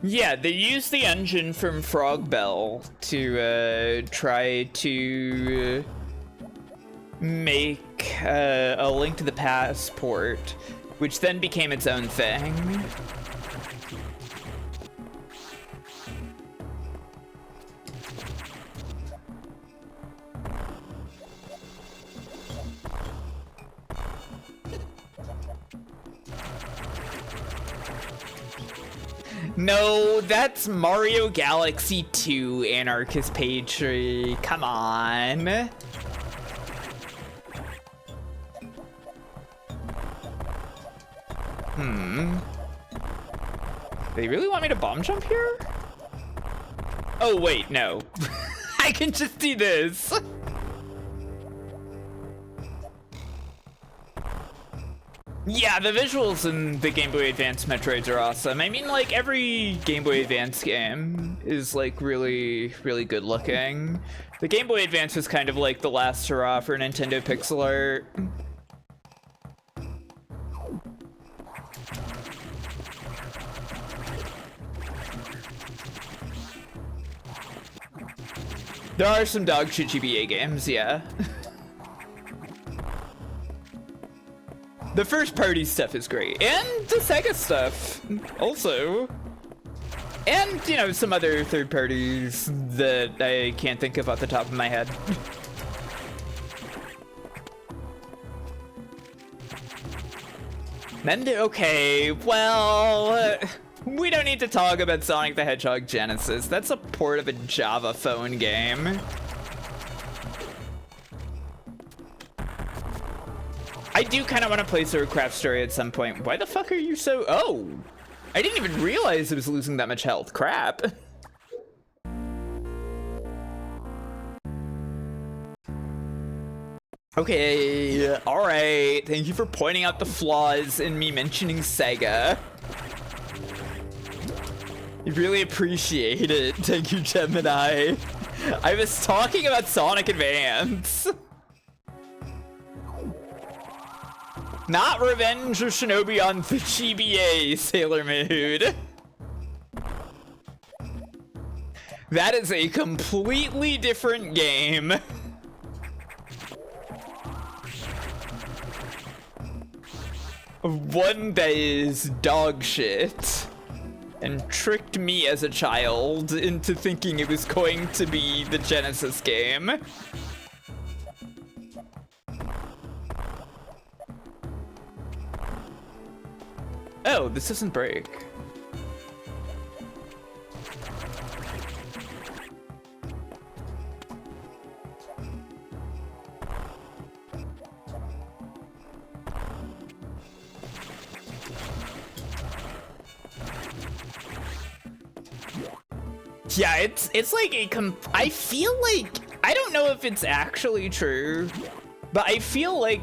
[SPEAKER 2] Yeah, they used the engine from Frog Bell to try to make A Link to the Past port, which then became its own thing. No, that's Mario Galaxy 2 Anarchist Patriot. Come on. They really want me to bomb jump here? Oh, wait, no. I can just do this. Yeah, the visuals in the Game Boy Advance Metroids are awesome. I mean, like, every Game Boy Advance game is, like, really, really good looking. The Game Boy Advance was kind of like the last hurrah for Nintendo pixel art. There are some dog shit GBA games, yeah. The first party stuff is great, and the Sega stuff also. And, you know, some other third parties that I can't think of off the top of my head. Okay, well, we don't need to talk about Sonic the Hedgehog Genesis. That's a port of a Java phone game. I do kind of want to play Swordcraft Story at some point. Why the fuck are you so... Oh! I didn't even realize it was losing that much health. Crap. Okay, alright. Thank you for pointing out the flaws in me mentioning Sega. I really appreciate it. Thank you, Gemini. I was talking about Sonic Advance. Not Revenge of Shinobi on the GBA, Sailor Mood. That is a completely different game. One that is dog shit and tricked me as a child into thinking it was going to be the Genesis game. Oh, this doesn't break. Yeah, it's like I feel like, I don't know if it's actually true, but I feel like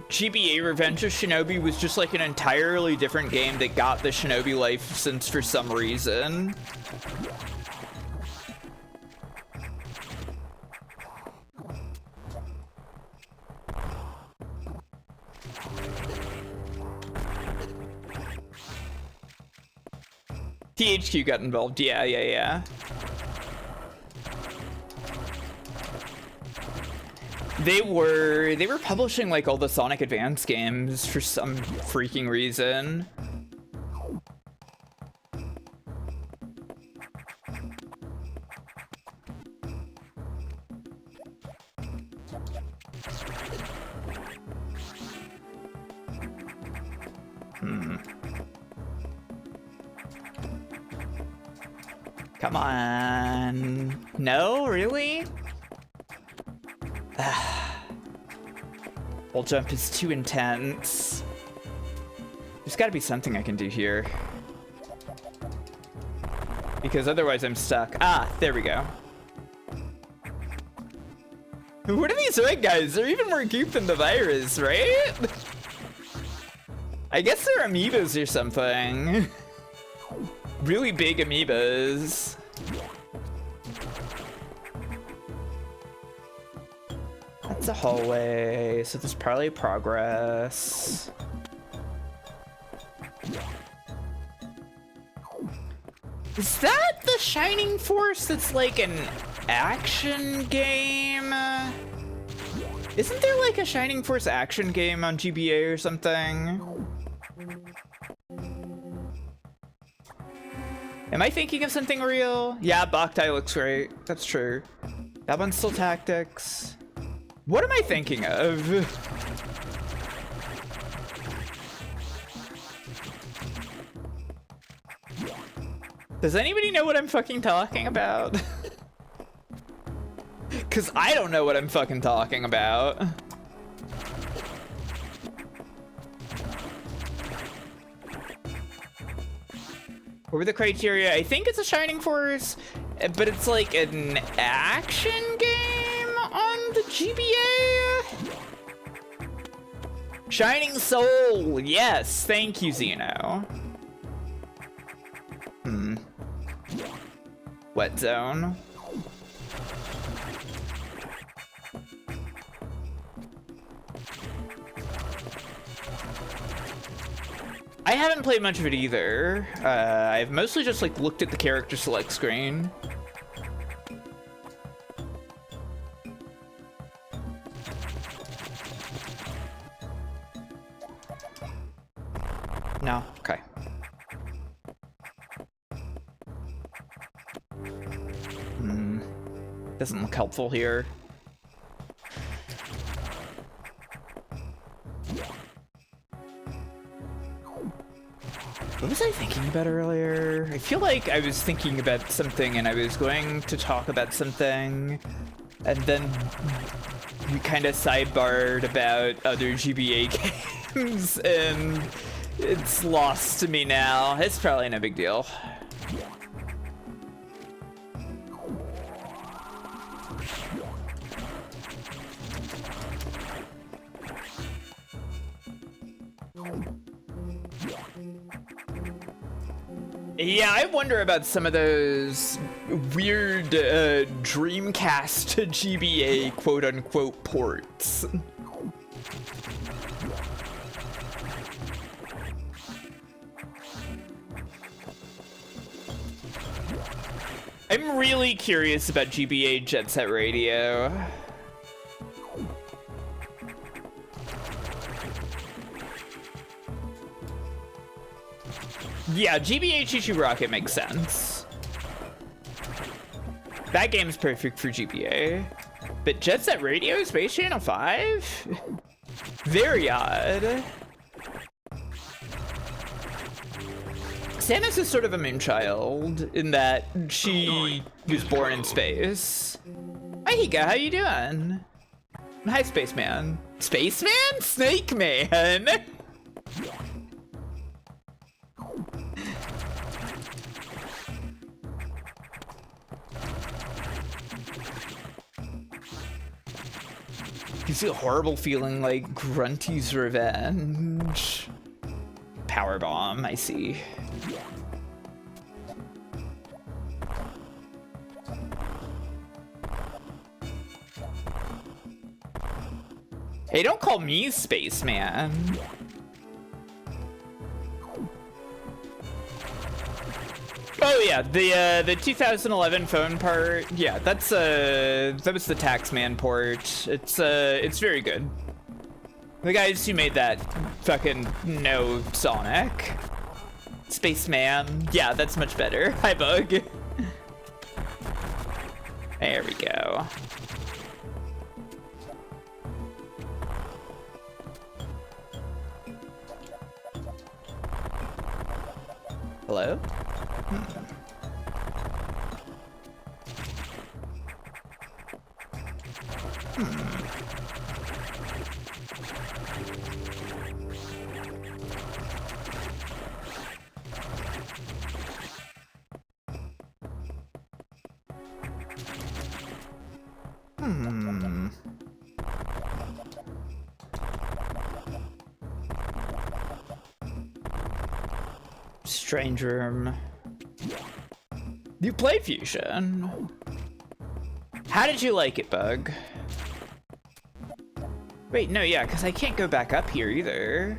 [SPEAKER 2] GBA Revenge of Shinobi was just like an entirely different game that got the Shinobi license for some reason. THQ got involved, yeah. They were publishing like all the Sonic Advance games for some freaking reason. Come on. No, really? Wall jump is too intense. There's gotta be something I can do here. Because otherwise I'm stuck. Ah, there we go. What are these red guys? They're even more cute than the virus, right? I guess they're amoebas or something. Really big amoebas. That's a hallway, so there's probably progress. Is that the Shining Force that's like an action game? Isn't there like a Shining Force action game on GBA or something? Am I thinking of something real? Yeah, Boktai looks great. That's true. That one's still tactics. What am I thinking of? Does anybody know what I'm fucking talking about? Cause I don't know what I'm fucking talking about. What were the criteria? I think it's a Shining Force, but it's like an action game on the GBA? Shining Soul, yes, thank you, Xeno. Wet Zone. I haven't played much of it either. I've mostly just like looked at the character select screen. No, okay. Doesn't look helpful here. What was I thinking about earlier? I feel like I was thinking about something and I was going to talk about something, and then we kind of sidebarred about other GBA games, and it's lost to me now. It's probably no big deal. Yeah, I wonder about some of those weird Dreamcast to GBA quote-unquote ports. I'm really curious about GBA Jet Set Radio. Yeah, GBA Choo Choo Rocket makes sense. That game's perfect for GBA. But Jet Set Radio, Space Channel 5? Very odd. Samus is sort of a moonchild in that she was born in space. Hi Hika, how you doing? Hi Spaceman. Spaceman? Snake Man! You see a horrible feeling like Grunty's revenge. Powerbomb, I see. Hey, don't call me Spaceman. Oh yeah, the 2011 phone part. Yeah, that's that was the Taxman port. It's very good. The guys who made that fucking know Sonic. Spaceman. Yeah, that's much better. Hi, Bug. There we go. Hello? Strange room. You played Fusion. How did you like it, Bug? Wait, no, yeah, because I can't go back up here either.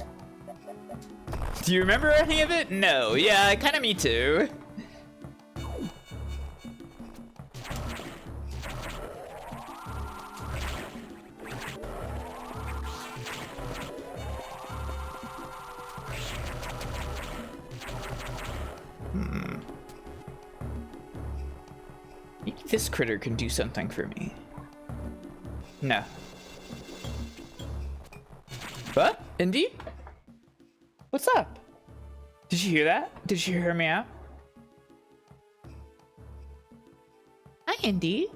[SPEAKER 2] Do you remember any of it? No, yeah, kind of me too. This critter can do something for me. No. What? Indy? What's up? Did you hear that? Did you hear me out? Hi, Indy.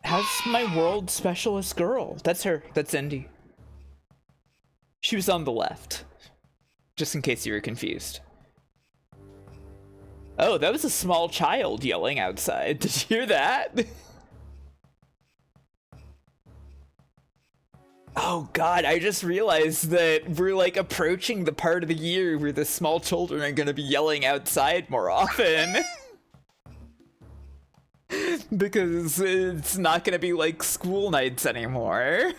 [SPEAKER 2] How's my world specialist girl? That's her. That's Indy. She was on the left. Just in case you were confused. Oh, that was a small child yelling outside. Did you hear that? Oh god, I just realized that we're like approaching the part of the year where the small children are gonna be yelling outside more often. Because it's not gonna be like school nights anymore.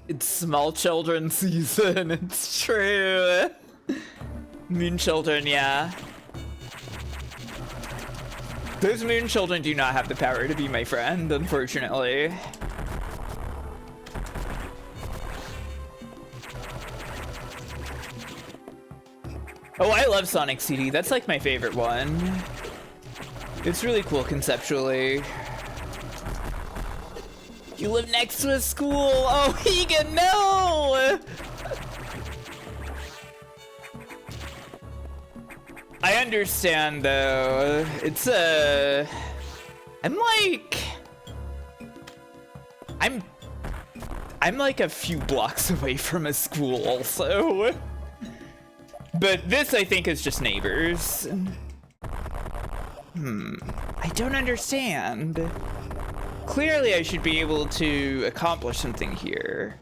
[SPEAKER 2] It's small children season, it's true. Moon children, yeah. Those moon children do not have the power to be my friend, unfortunately. Oh, I love Sonic CD. That's like my favorite one. It's really cool conceptually. You live next to a school. Oh, Egan, no! I understand though. It's I'm like a few blocks away from a school also. But this I think is just neighbors. I don't understand. Clearly I should be able to accomplish something here.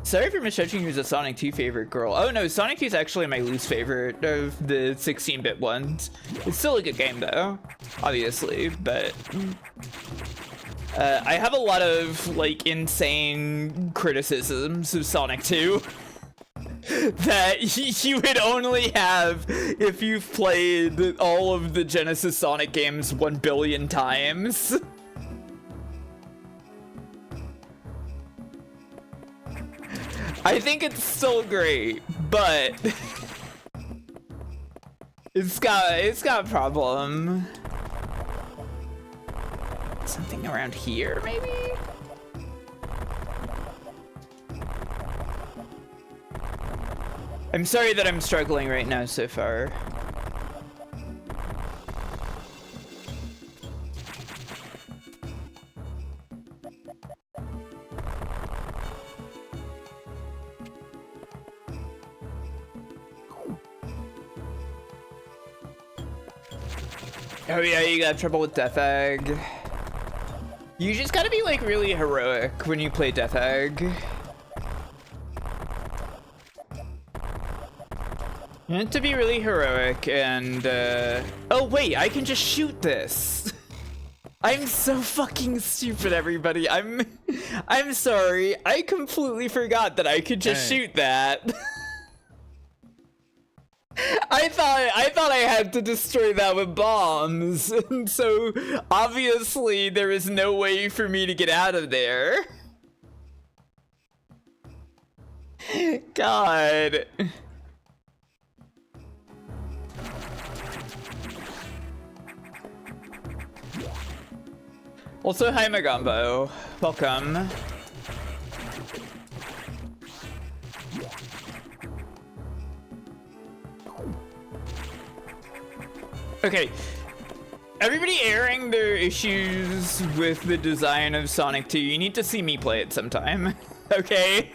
[SPEAKER 2] Sorry for misjudging who's a Sonic 2 favorite girl. Oh no, Sonic 2 is actually my least favorite of the 16-bit ones. It's still a good game though, obviously, but I have a lot of like insane criticisms of Sonic 2 that you would only have if you've played all of the Genesis Sonic games 1 billion times. I think it's still great, but it's got a problem. Something around here, maybe? I'm sorry that I'm struggling right now so far. Oh yeah, you got trouble with Death Egg. You just gotta be like really heroic when you play Death Egg. You have to be really heroic and oh wait, I can just shoot this. I'm so fucking stupid, everybody. I'm sorry. I completely forgot that I could just shoot that. I thought I had to destroy that with bombs, and so obviously there is no way for me to get out of there. God. Also, hi Magumbo. Welcome. Okay, everybody airing their issues with the design of Sonic 2, you need to see me play it sometime, okay?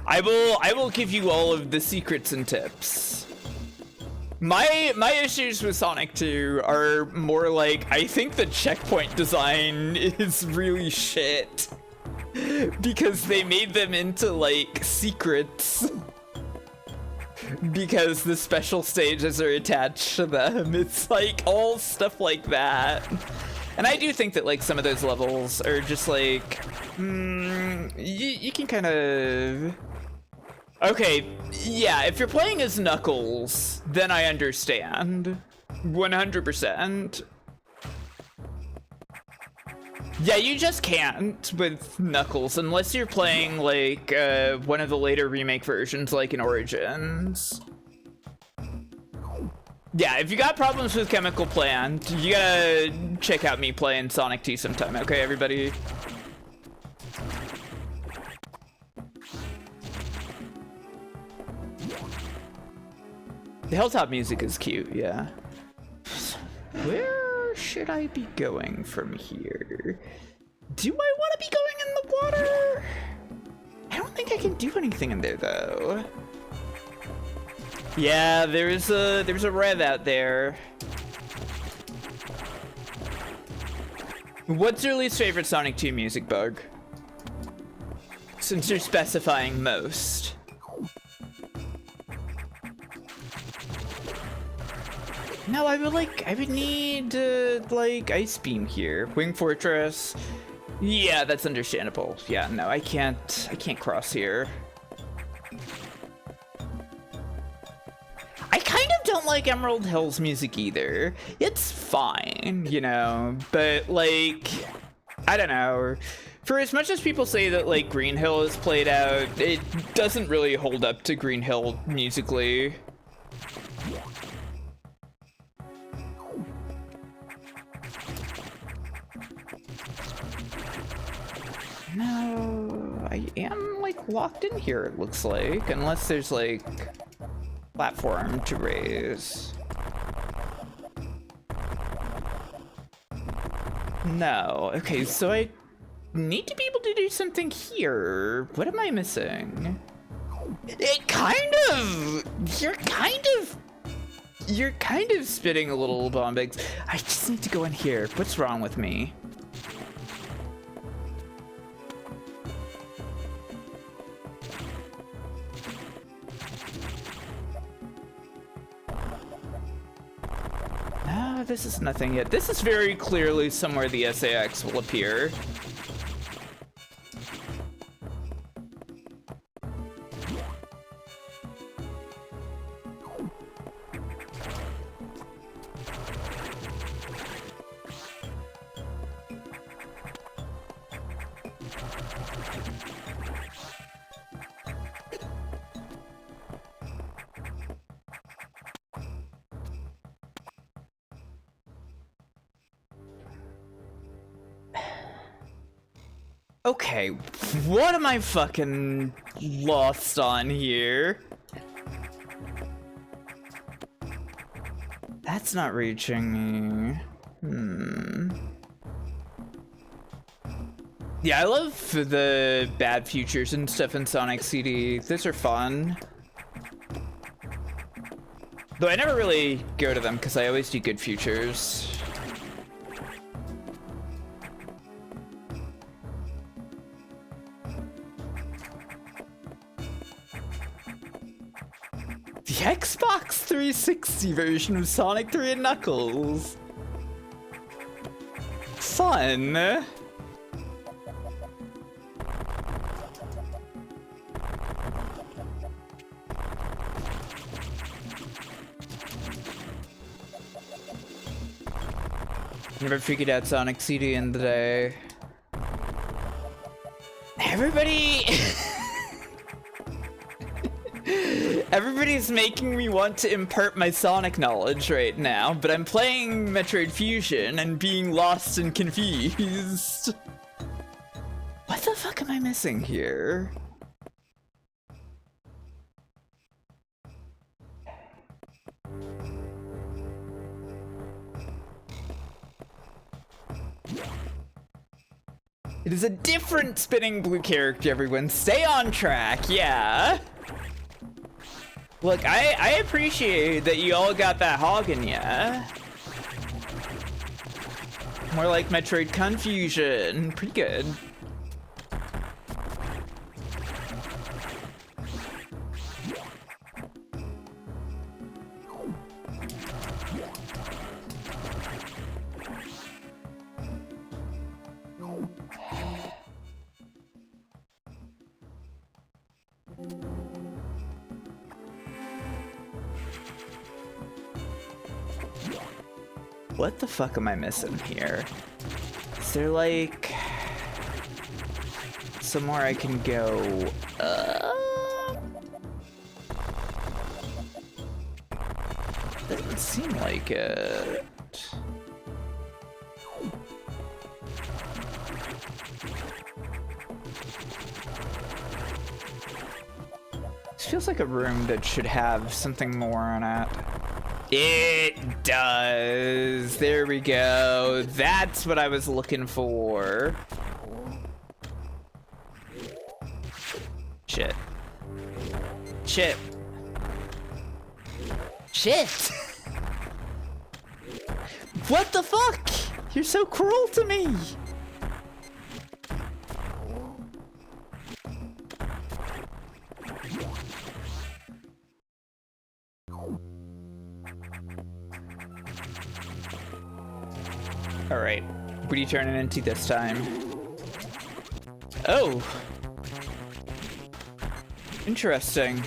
[SPEAKER 2] I will give you all of the secrets and tips. My issues with Sonic 2 are more like, I think the checkpoint design is really shit. Because they made them into like secrets. Because the special stages are attached to them. It's like all stuff like that. And I do think that like some of those levels are just like, you can kind of... Okay, yeah, if you're playing as Knuckles, then I understand. 100%. Yeah, you just can't with Knuckles unless you're playing like one of the later remake versions like in Origins. Yeah, if you got problems with Chemical Plant, you gotta check out me playing Sonic 2 sometime, okay everybody? The Hilltop music is cute, yeah. Where should I be going from here? Do I want to be going in the water? I don't think I can do anything in there though. Yeah, there's a Rev out there. What's your least favorite Sonic 2 music bug? Since you're specifying most. No, I would need, like, Ice Beam here. Wing Fortress. Yeah, that's understandable. Yeah, no, I can't cross here. I kind of don't like Emerald Hill's music either. It's fine, you know, but, like, I don't know. For as much as people say that, like, Green Hill is played out, it doesn't really hold up to Green Hill musically. No, I am like locked in here, it looks like, unless there's like platform to raise. No, okay, so I need to be able to do something here. What am I missing? You're kind of spitting a little bomb eggs. I just need to go in here. What's wrong with me? No, this is nothing yet. This is very clearly somewhere the SAX will appear. Okay, what am I fucking lost on here? That's not reaching me. Yeah, I love the bad futures and stuff in Sonic CD. Those are fun. Though I never really go to them because I always do good futures. The Xbox 360 version of Sonic 3 and Knuckles. Fun. Never figured out Sonic CD in the day. Everybody... Everybody's making me want to impart my Sonic knowledge right now, but I'm playing Metroid Fusion and being lost and confused. What the fuck am I missing here? It is a different spinning blue character, everyone. Stay on track, yeah. Look, I appreciate that you all got that hog in ya. More like Metroid Confusion. Pretty good. What the fuck am I missing here? Is there like somewhere I can go Doesn't seem like it. This feels like a room that should have something more on it. It does. There we go. That's what I was looking for. Shit. Shit. Shit. What the fuck? You're so cruel to me. Alright, what are you turning into this time? Oh! Interesting.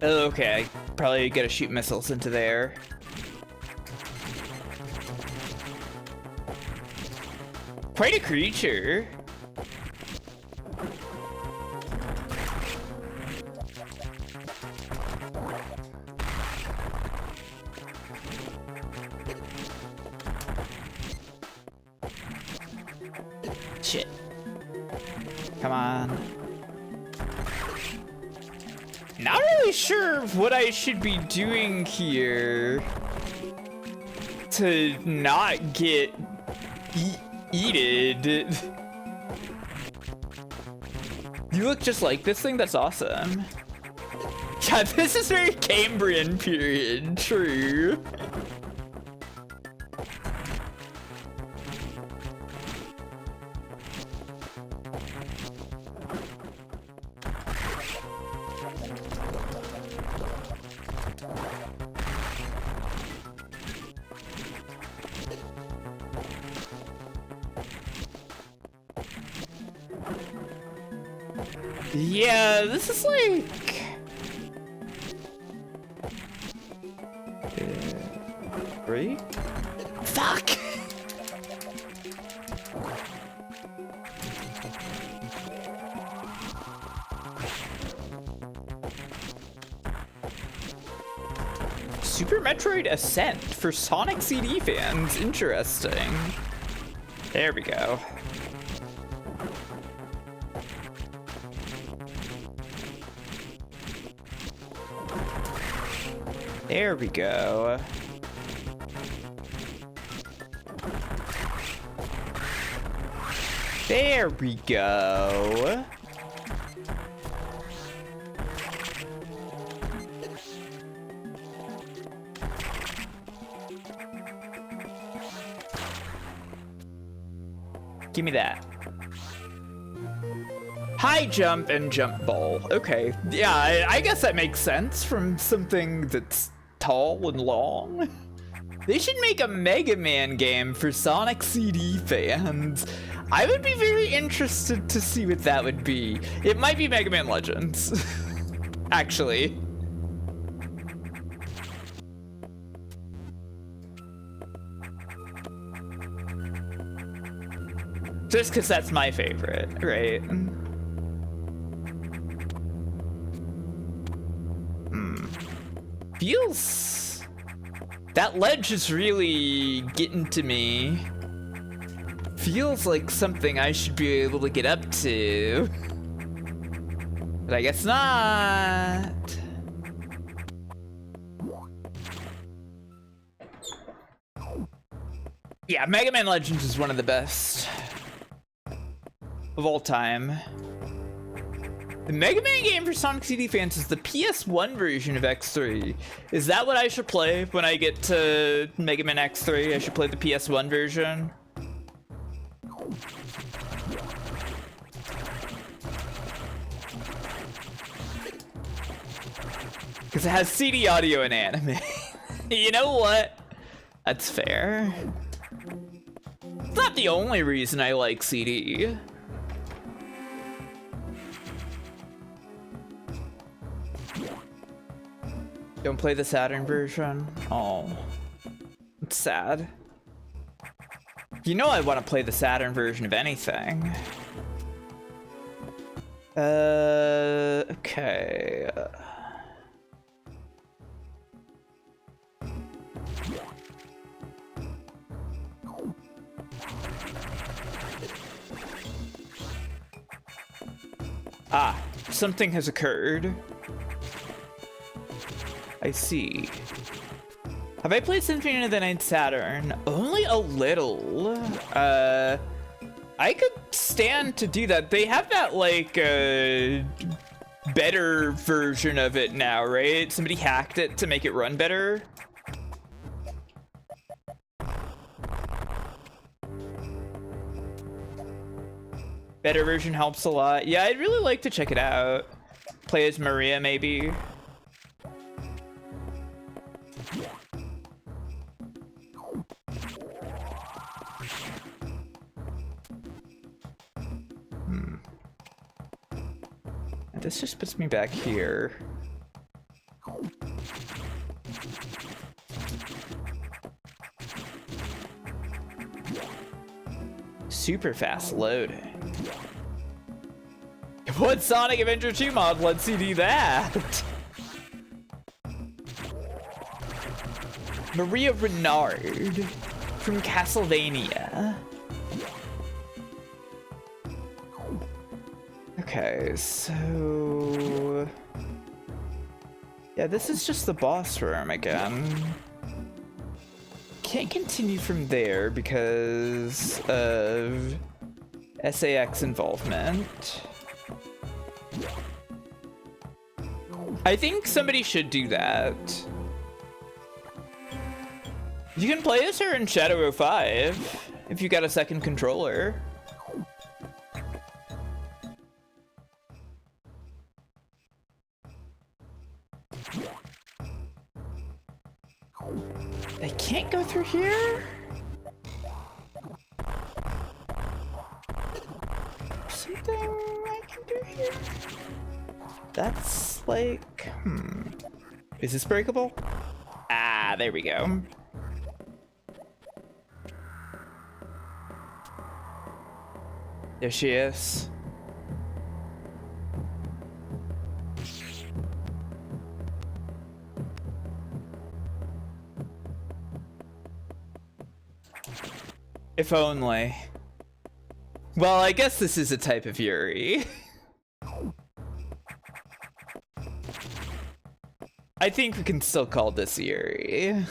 [SPEAKER 2] Oh, okay, probably gotta shoot missiles into there. Quite a creature. Shit. Come on. Not really sure what I should be doing here to not get eated. You look just like this thing? That's awesome. Yeah, this is very Cambrian period, true. Yeah, this is like... Right? Fuck! Super Metroid Ascent for Sonic CD fans. Interesting. There we go. There we go. There we go. Give me that. High jump and jump ball. Okay. Yeah, I guess that makes sense from something that's tall and long. They should make a Mega Man game for Sonic CD fans. I would be very interested to see what that would be. It might be Mega Man Legends. Actually. Just because that's my favorite, right? Feels... That ledge is really getting to me. Feels like something I should be able to get up to. But I guess not. Yeah, Mega Man Legends is one of the best of all time. The Mega Man game for Sonic CD fans is the PS1 version of X3. Is that what I should play when I get to Mega Man X3? I should play the PS1 version? Because it has CD audio and anime. You know what? That's fair. It's not the only reason I like CD. Don't play the Saturn version? Oh, it's sad. You know I want to play the Saturn version of anything. Okay. Ah, something has occurred. I see. Have I played Symphony of the Night Saturn? Only a little. I could stand to do that. They have that, like, better version of it now, right? Somebody hacked it to make it run better. Better version helps a lot. Yeah, I'd really like to check it out. Play as Maria, maybe. This just puts me back here. Super fast loading. What Sonic Adventure 2 mod lets you do that? Maria Renard from Castlevania. Okay, so... yeah, this is just the boss room again. Can't continue from there because of SAX involvement. I think somebody should do that. You can play as her in Shadow 05 if you got a second controller. I can't go through here? Something I can do here? That's like, Is this breakable? Ah, there we go. There she is. If only. Well, I guess this is a type of Yuri. I think we can still call this Yuri.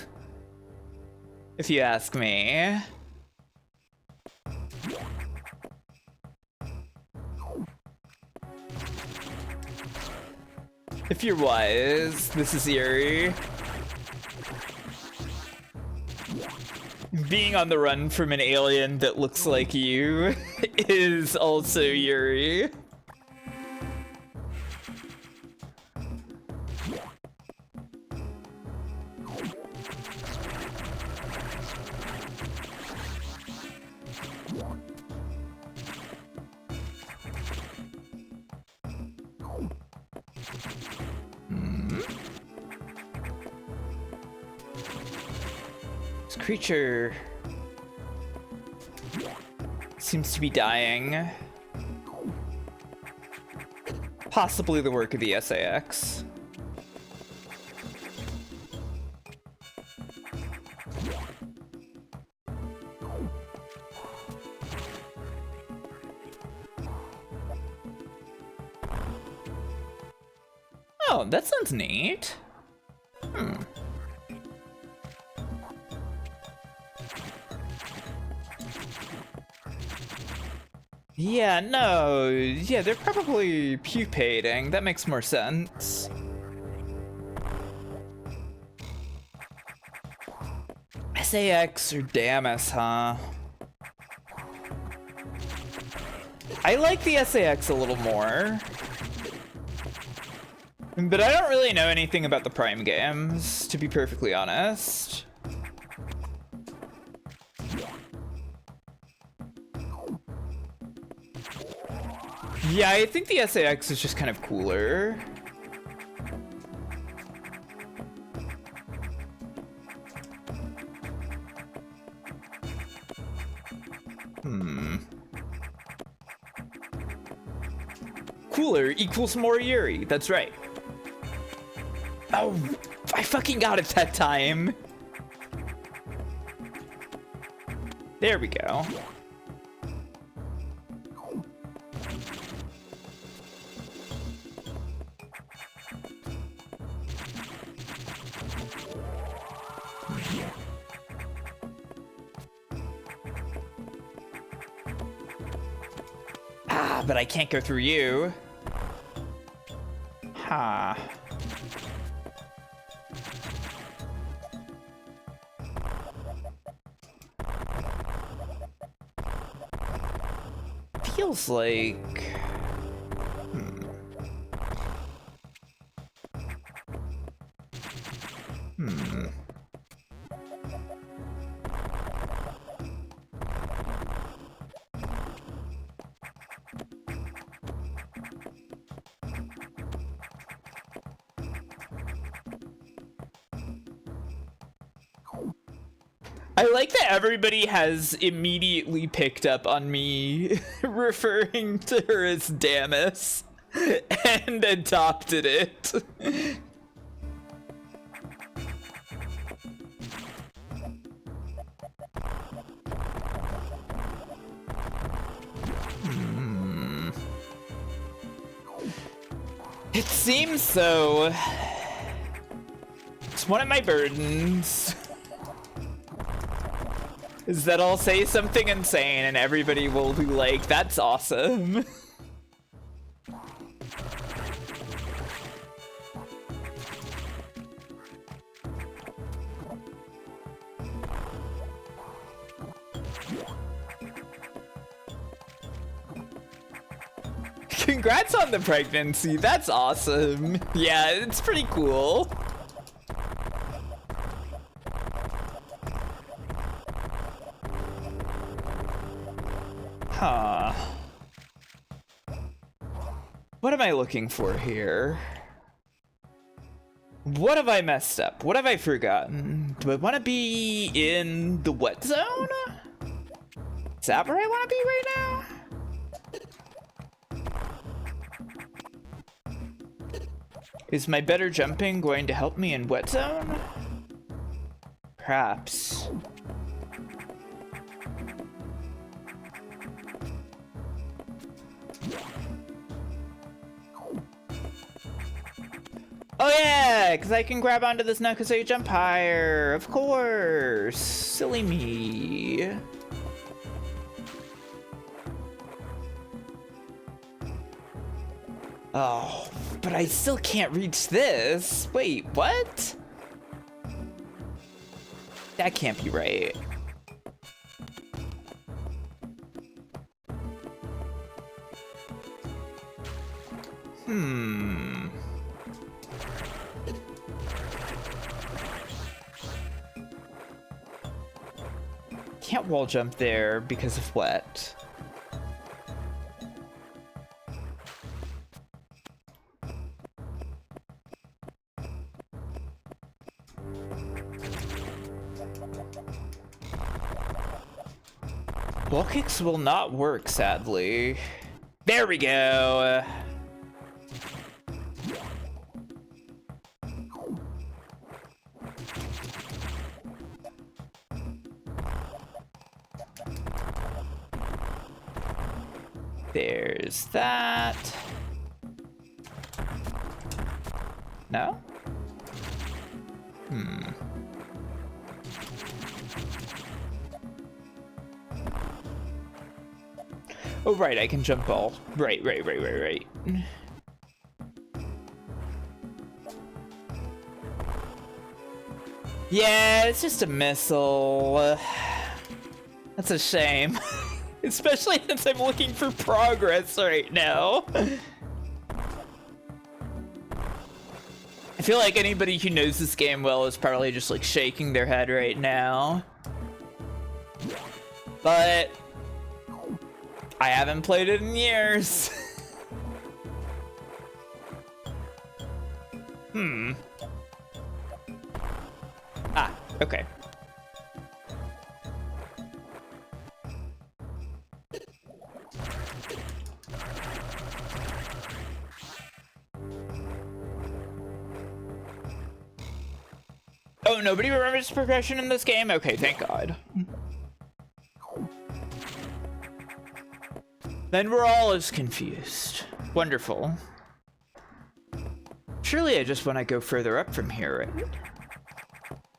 [SPEAKER 2] If you ask me. If you're wise, this is Yuri. Being on the run from an alien that looks like you is also Yuri. Creature seems to be dying. Possibly the work of the SAX. Oh, that sounds neat. Yeah, no, yeah, they're probably pupating. That makes more sense. SAX or Damus, huh? I like the SAX a little more. But I don't really know anything about the Prime games, to be perfectly honest. Yeah, I think the SAX is just kind of cooler. Cooler equals more Yuri, that's right. Oh, I fucking got it that time. There we go. Ah, but I can't go through you. Ha. Huh. Feels like... I like that everybody has immediately picked up on me referring to her as Damus and adopted it. It seems so. It's one of my burdens. Is that I'll say something insane and everybody will be like, that's awesome. Congrats on the pregnancy, that's awesome. Yeah, it's pretty cool. Huh. What am I looking for here? What have I messed up? What have I forgotten? Do I want to be in the wet zone? Is that where I want to be right now? Is my better jumping going to help me in wet zone? Perhaps. Oh yeah, because I can grab onto this now because I jump higher. Of course. Silly me. Oh, but I still can't reach this. Wait, what? That can't be right. Can't wall jump there because of wet. Wall kicks will not work, sadly. There we go. There's that. No? Oh, right, I can jump all. Right. Yeah, it's just a missile. That's a shame. Especially since I'm looking for progress right now. I feel like anybody who knows this game well is probably just like shaking their head right now. But I haven't played it in years. Ah, okay. Oh, nobody remembers progression in this game? Okay, thank God. Then we're all as confused. Wonderful. Surely I just want to go further up from here,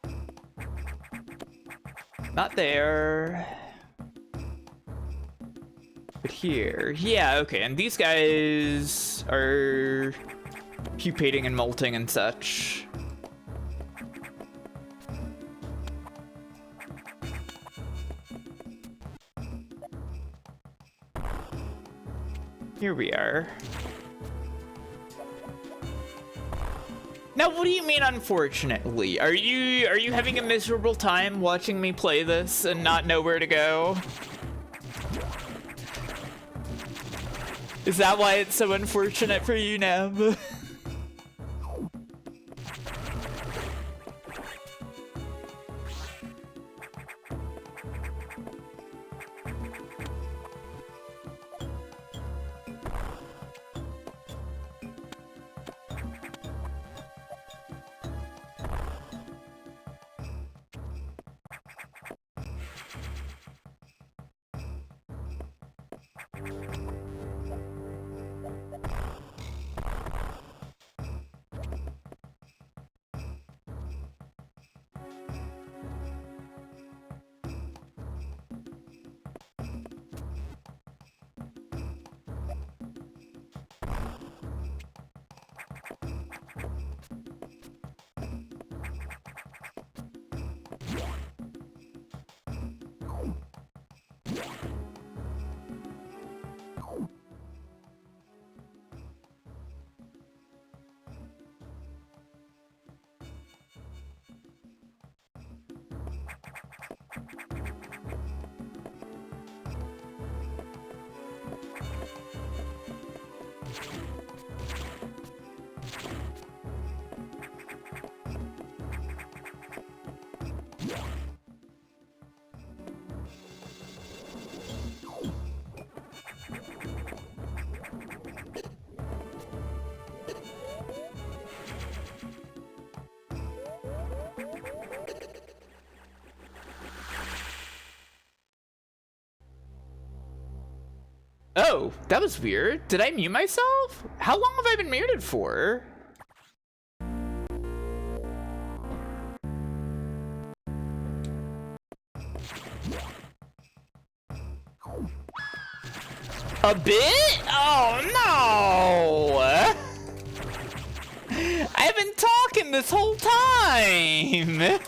[SPEAKER 2] right? Not there. But here. Yeah, okay, and these guys are pupating and molting and such. Here we are. Now, what do you mean, unfortunately? Are you having a miserable time watching me play this and not know where to go? Is that why it's so unfortunate for you now? Oh, that was weird. Did I mute myself? How long have I been muted for? A bit? Oh no! I've been talking this whole time!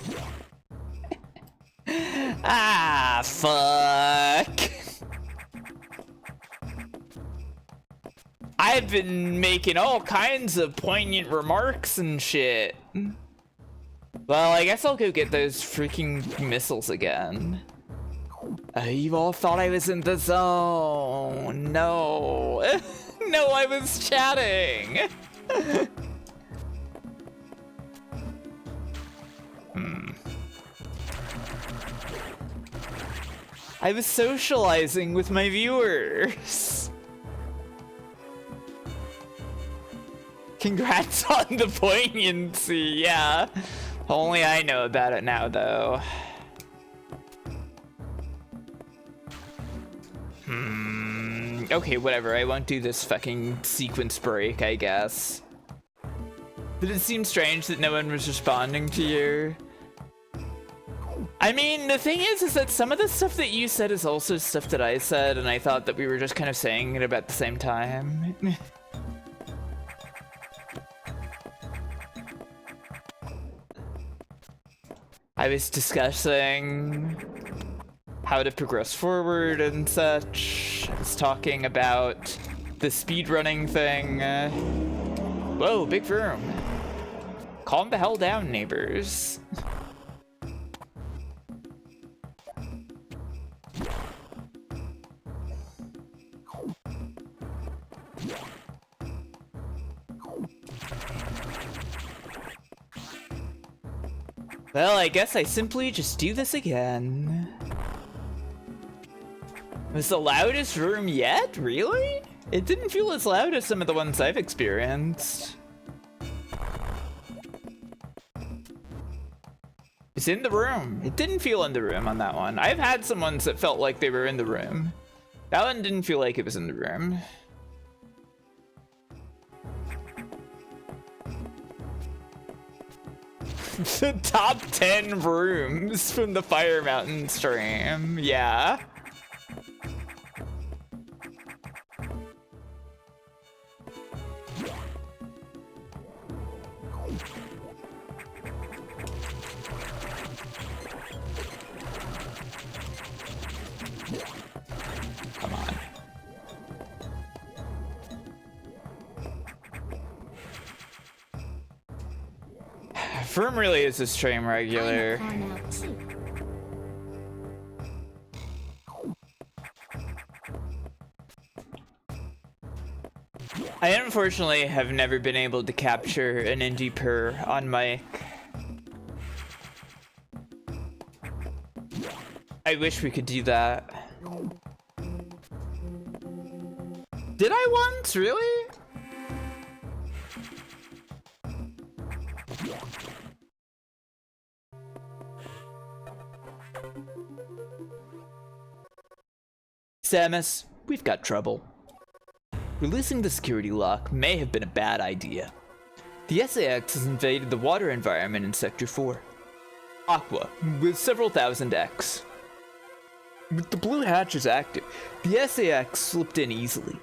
[SPEAKER 2] Ah, fuck. I've been making all kinds of poignant remarks and shit. Well, I guess I'll go get those freaking missiles again. You all thought I was in the zone. No. No, I was chatting. I was socializing with my viewers. Congrats on the poignancy, yeah. Only I know about it now, though. Okay, whatever. I won't do this fucking sequence break, I guess. Did it seem strange that no one was responding to you? I mean, the thing is that some of the stuff that you said is also stuff that I said, and I thought that we were just kind of saying it about the same time. I was discussing how to progress forward and such. I was talking about the speedrunning thing. Whoa, big room. Calm the hell down, neighbors. Well, I guess I simply just do this again. It was the loudest room yet? Really? It didn't feel as loud as some of the ones I've experienced. It's in the room. It didn't feel in the room on that one. I've had some ones that felt like they were in the room. That one didn't feel like it was in the room. The top 10 rooms from the Fire Mountain stream. Yeah. Come on. Firm really is a stream regular. I unfortunately have never been able to capture an indie purr on mic. I wish we could do that. Did I once? Really? Samus, we've got trouble. Releasing the security lock may have been a bad idea. The SAX has invaded the water environment in Sector 4. Aqua, with several thousand X. With the blue hatches active, the SAX slipped in easily.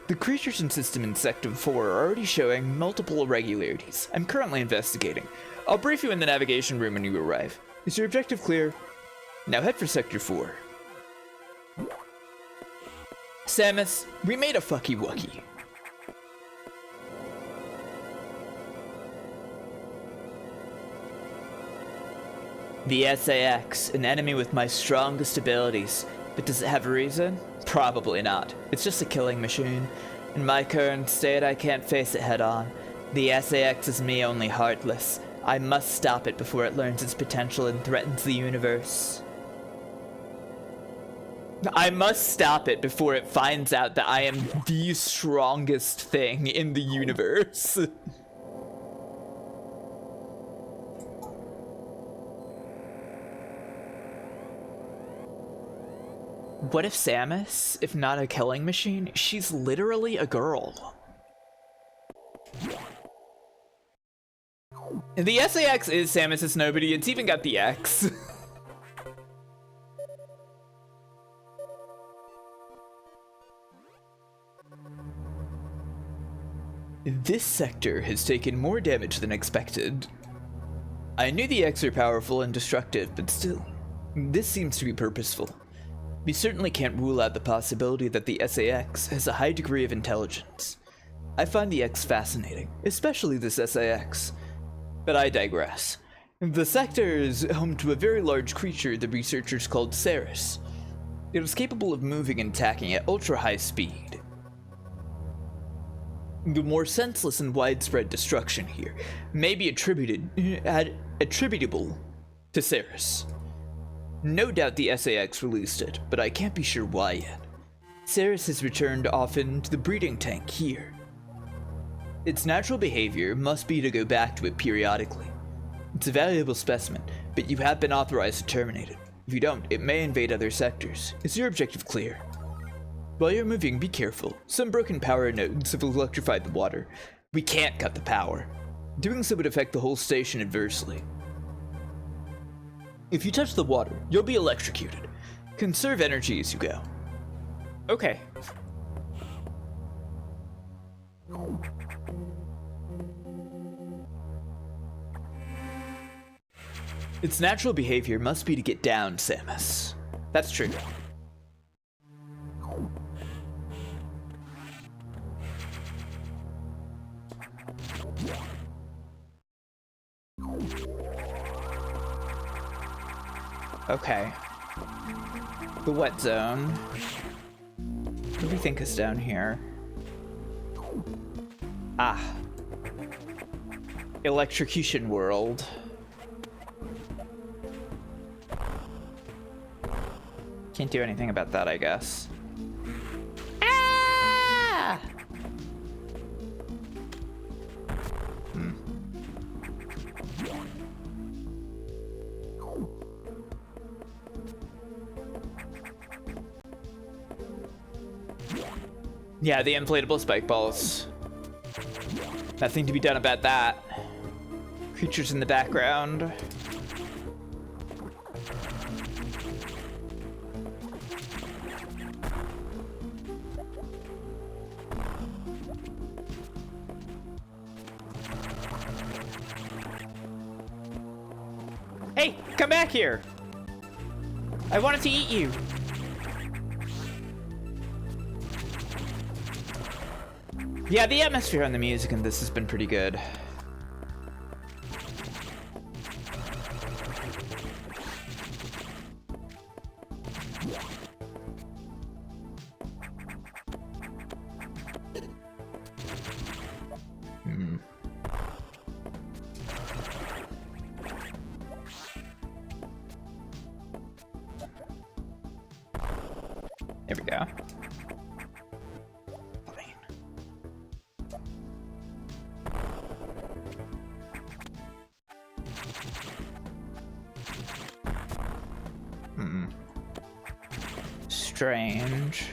[SPEAKER 2] The creatures and system in Sector 4 are already showing multiple irregularities. I'm currently investigating. I'll brief you in the navigation room when you arrive. Is your objective clear? Now head for Sector 4. Samus, we made a fucky wucky. The SAX, an enemy with my strongest abilities. But does it have a reason? Probably not. It's just a killing machine. In my current state, I can't face it head on. The SAX is me only heartless. I must stop it before it learns its potential and threatens the universe. I must stop it before it finds out that I am the strongest thing in the universe. What if Samus, if not a killing machine, she's literally a girl? The SAX is Samus's nobody, it's even got the X. This sector has taken more damage than expected. I knew the X are powerful and destructive, but still, this seems to be purposeful. We certainly can't rule out the possibility that the SAX has a high degree of intelligence. I find the X fascinating, especially this SAX. But I digress. The sector is home to a very large creature the researchers called Samus. It was capable of moving and attacking at ultra-high speed. The more senseless and widespread destruction here may be attributable to Samus. No doubt the SAX released it, but I can't be sure why yet. Samus has returned often to the breeding tank here. Its natural behavior must be to go back to it periodically. It's a valuable specimen, but you have been authorized to terminate it. If you don't, it may invade other sectors. Is your objective clear? While you're moving, be careful. Some broken power nodes have electrified the water. We can't cut the power. Doing so would affect the whole station adversely. If you touch the water, you'll be electrocuted. Conserve energy as you go. Okay. Its natural behavior must be to get down, Samus. That's true. Okay. The wet zone. What do we think is down here? Ah. Electrocution world. Can't do anything about that, I guess. Ah! Yeah, the inflatable spike balls. Nothing to be done about that. Creatures in the background. Hey, come back here! I wanted to eat you! Yeah, the atmosphere and the music in this has been pretty good. There we go. Strange.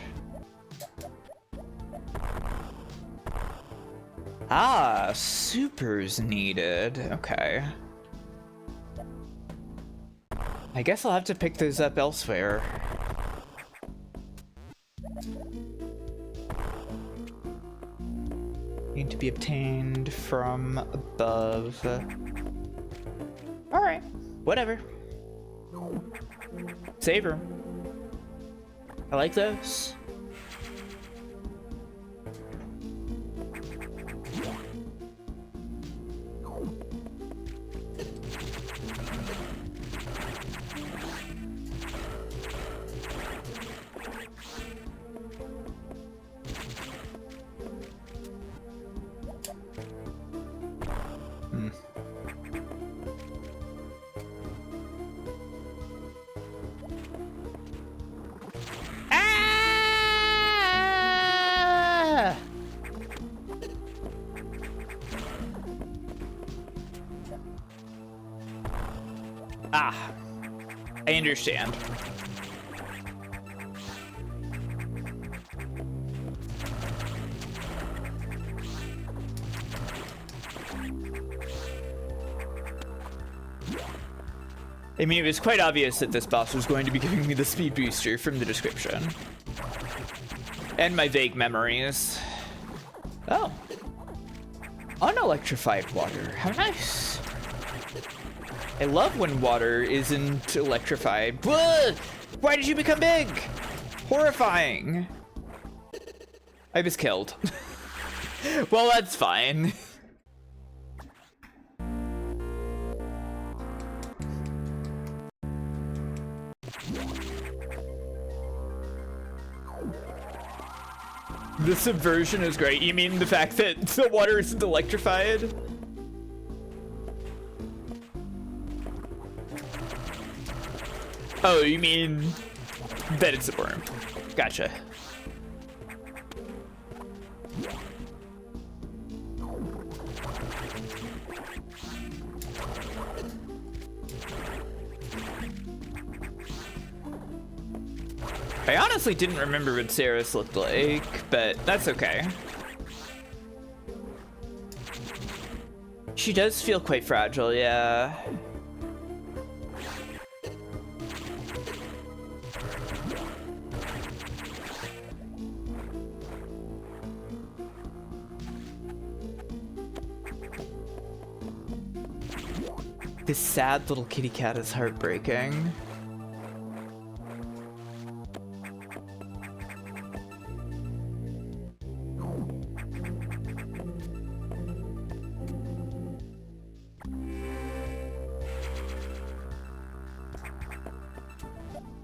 [SPEAKER 2] Ah, supers needed. Okay. I guess I'll have to pick those up elsewhere. Need to be obtained from above. Alright, whatever. Save room. I like those. Ah, I understand. I mean, it was quite obvious that this boss was going to be giving me the speed booster from the description. And my vague memories. Oh. Unelectrified water. How nice. I love when water isn't electrified. Whoa! Why did you become big? Horrifying. I was killed. Well, that's fine. The subversion is great. You mean the fact that the water isn't electrified? Oh, you mean that it's a worm. Gotcha. I honestly didn't remember what Samus looked like, but that's okay. She does feel quite fragile, yeah. This sad little kitty cat is heartbreaking.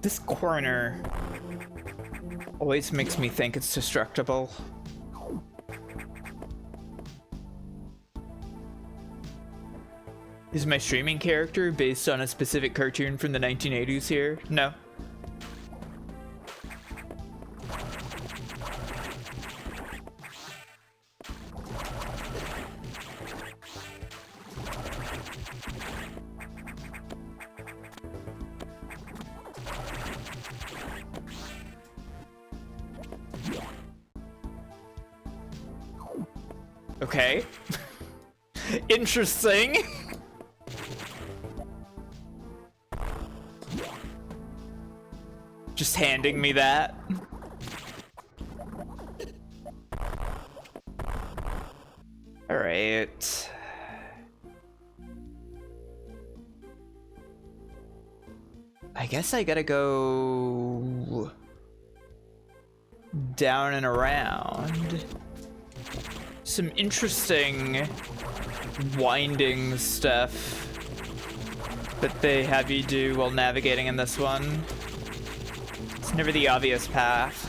[SPEAKER 2] This corner always makes me think it's destructible. Is my streaming character based on a specific cartoon from the 1980s here? No. Okay. Interesting. Just handing me that. All right. I guess I gotta go down and around. Some interesting winding stuff that they have you do while navigating in this one. It's never the obvious path.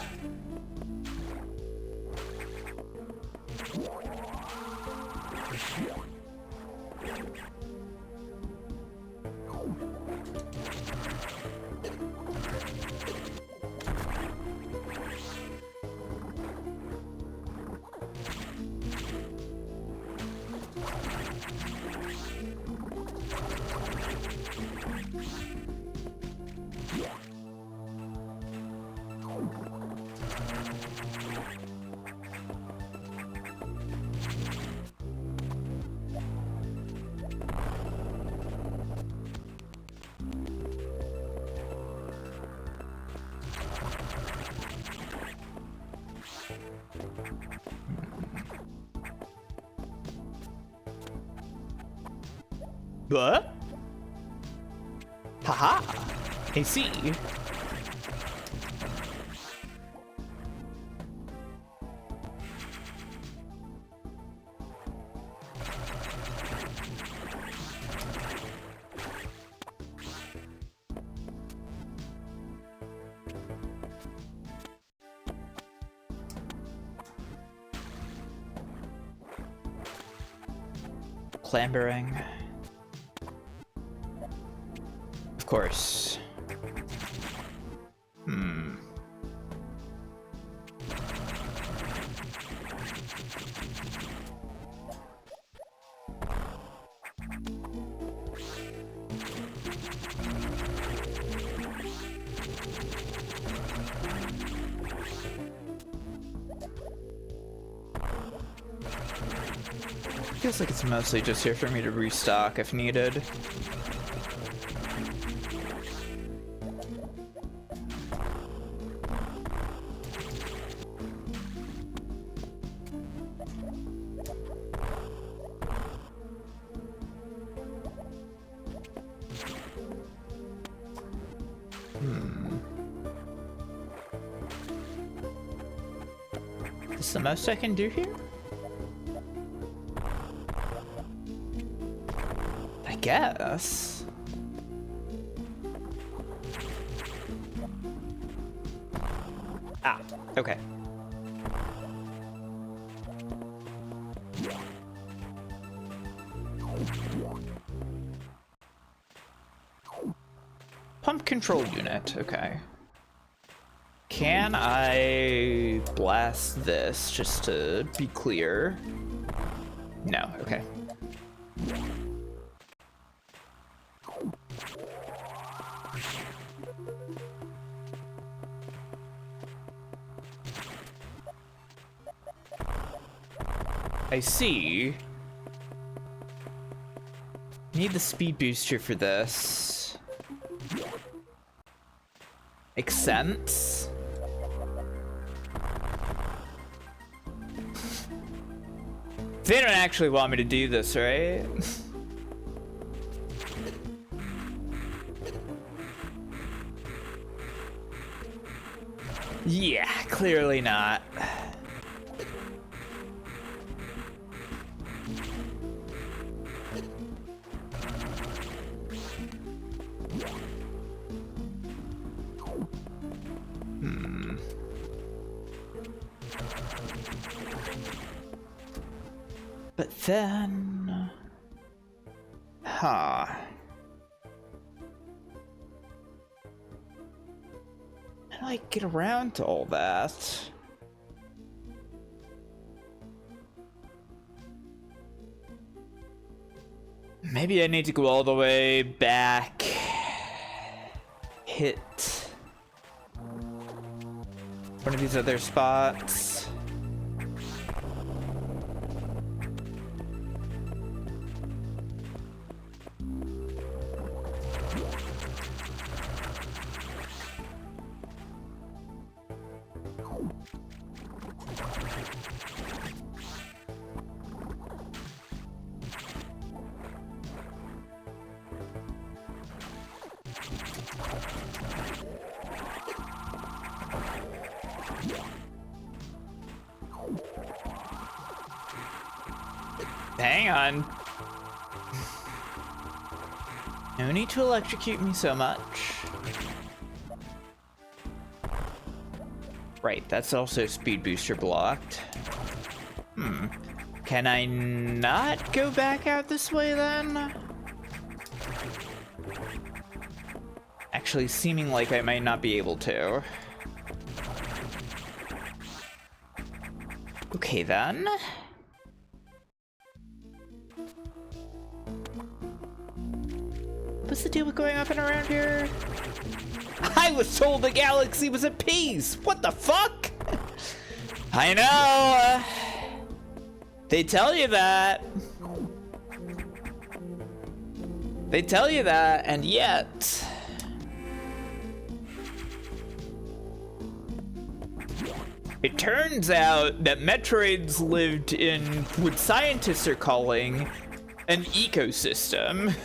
[SPEAKER 2] What? Haha! I see. Clambering. Of course. Feels like it's mostly just here for me to restock if needed. Is this the most I can do here? I guess. Ah, okay. Pump control unit, okay. Can I blast this just to be clear? No, okay. I see. Need the speed booster for this. Makes sense. They don't actually want me to do this, right? Yeah, clearly not. But then... Huh. How do I get around to all that? Maybe I need to go all the way back. Hit one of these other spots. Hang on. No need to electrocute me so much. Right, that's also speed booster blocked. Can I not go back out this way then? Actually, seeming like I might not be able to. Okay then. What's the deal with going up and around here? I was told the galaxy was at peace! What the fuck? I know! They tell you that. They tell you that, and yet... It turns out that Metroids lived in what scientists are calling an ecosystem.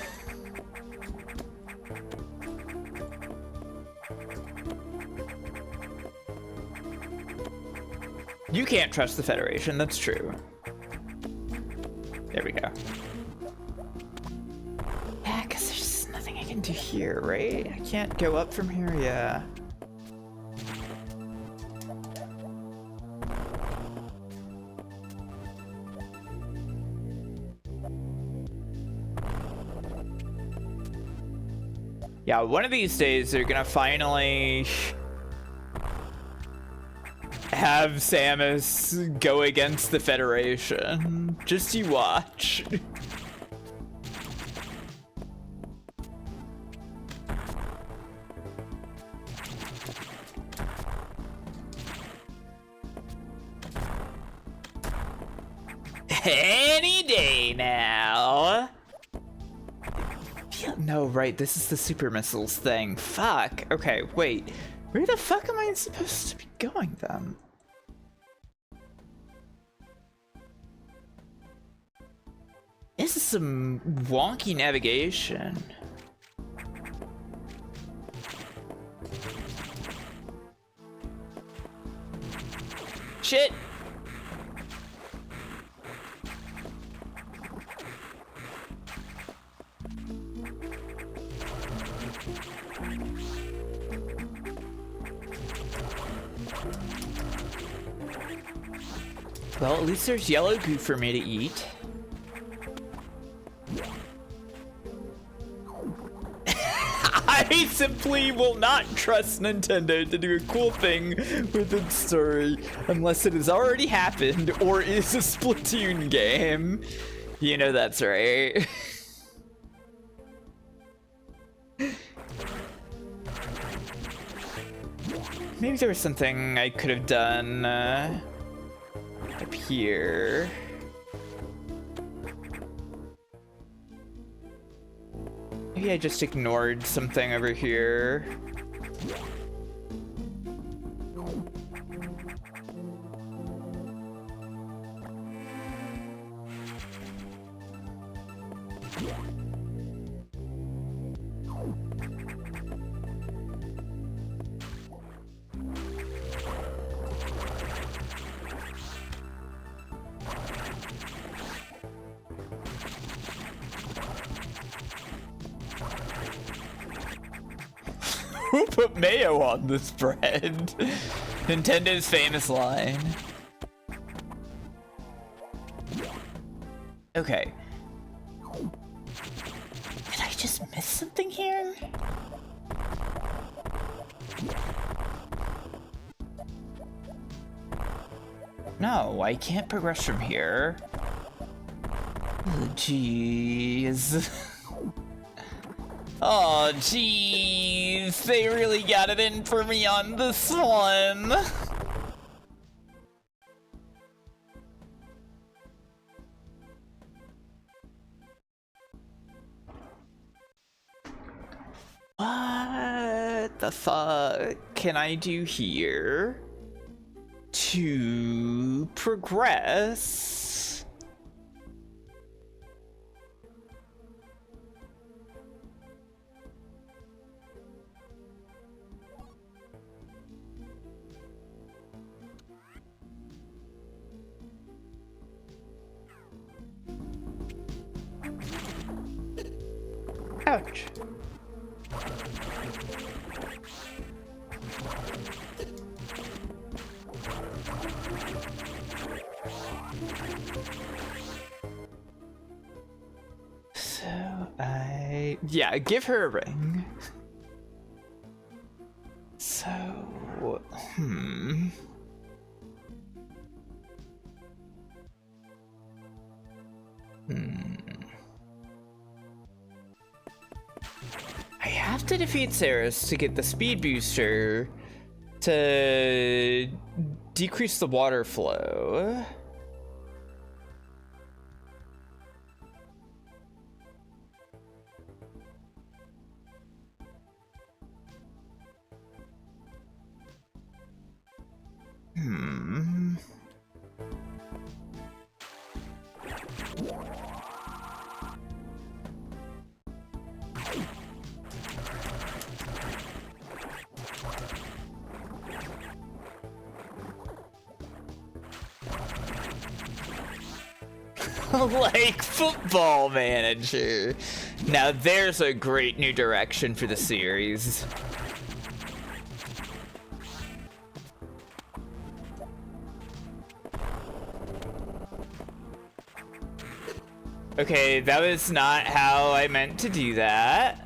[SPEAKER 2] You can't trust the Federation, that's true. There we go. Yeah, because there's nothing I can do here, right? I can't go up from here, yeah. Yeah, one of these days they're gonna finally have Samus go against the Federation. Just you watch. Any day now. No, right, this is the super missiles thing. Fuck. Okay, wait. Where the fuck am I supposed to be going then? This is some wonky navigation. watch it. Well, at least there's yellow goo for me to eat. I simply will not trust Nintendo to do a cool thing with its story unless it has already happened or is a Splatoon game. You know that's right. Maybe there was something I could have done up here. Maybe I just ignored something over here. Who put mayo on this bread? Nintendo's famous line. Okay. Did I just miss something here? No, I can't progress from here. Oh, jeez. Oh, jeez. They really got it in for me on this one. What the fuck can I do here to progress? Ouch. Yeah, give her a ring. So, I have to defeat Samus to get the speed booster to decrease the water flow. Like Football Manager. Now there's a great new direction for the series. Okay, that was not how I meant to do that.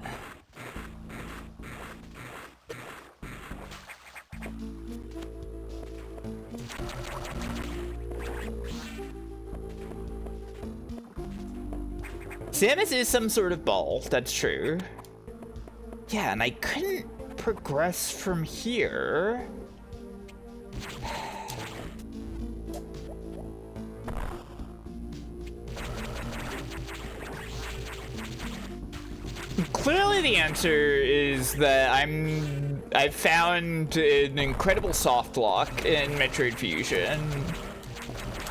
[SPEAKER 2] Samus is some sort of ball, that's true. Yeah, and I couldn't progress from here. Clearly the answer is that I've found an incredible soft lock in Metroid Fusion.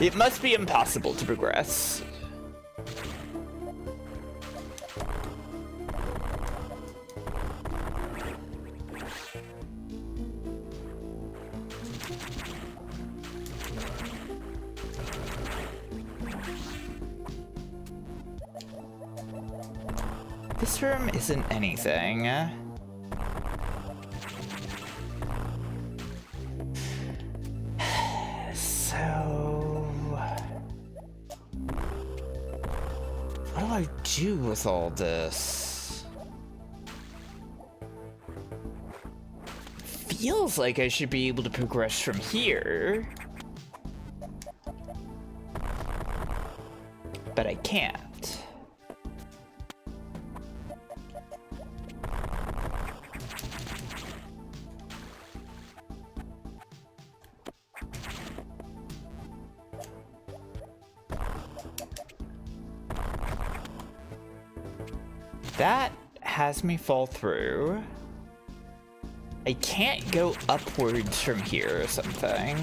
[SPEAKER 2] It must be impossible to progress. This room isn't anything. So... what do I do with all this? Feels like I should be able to progress from here. But I can't. That has me fall through. I can't go upwards from here or something.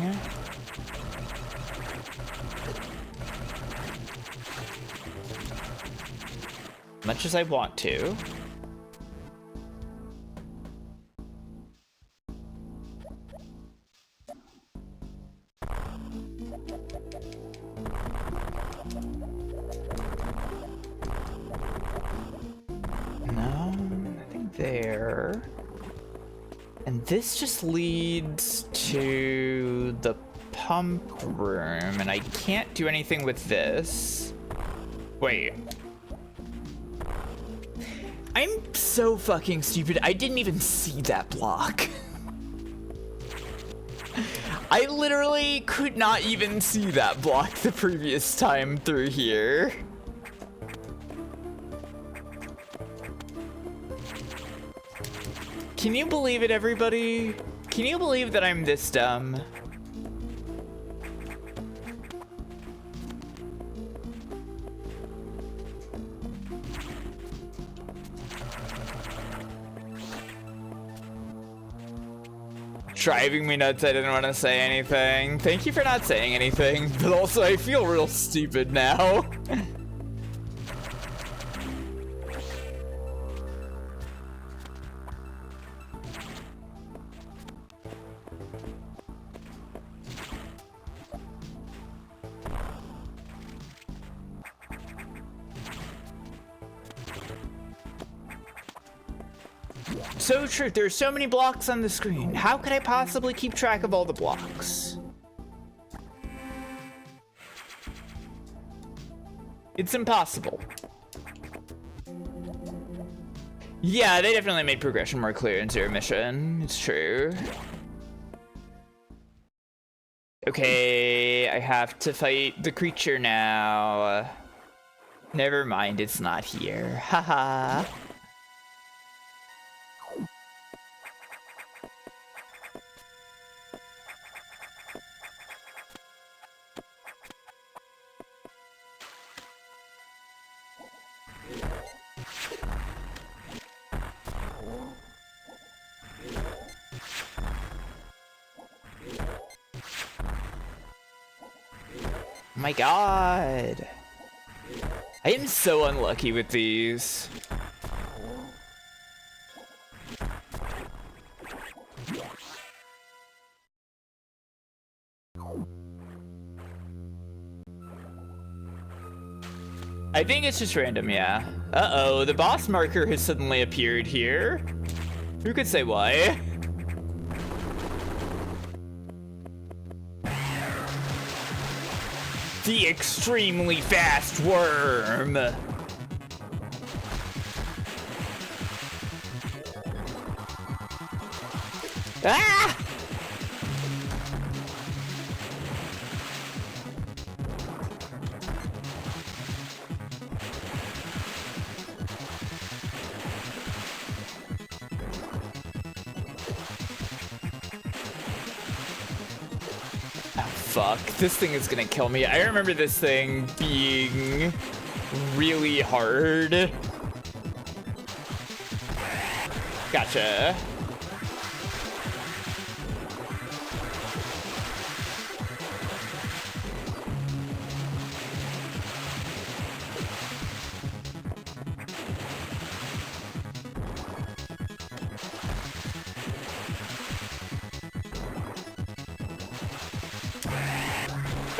[SPEAKER 2] Much as I want to. No, nothing there. And this just leads to the pump room, and I can't do anything with this. Wait. I'm so fucking stupid. I didn't even see that block. I literally could not even see that block the previous time through here. Can you believe it, everybody? Can you believe that I'm this dumb? Driving me nuts. I didn't want to say anything. Thank you for not saying anything, but also I feel real stupid now. So true, there's so many blocks on the screen. How could I possibly keep track of all the blocks? It's impossible. Yeah, they definitely made progression more clear in Zero Mission. It's true. Okay, I have to fight the creature now. Never mind, it's not here. Haha. My god. I am so unlucky with these. I think it's just random, yeah. Uh-oh, the boss marker has suddenly appeared here. Who could say why? The extremely fast worm. Ah! Fuck, this thing is gonna kill me. I remember this thing being really hard. Gotcha.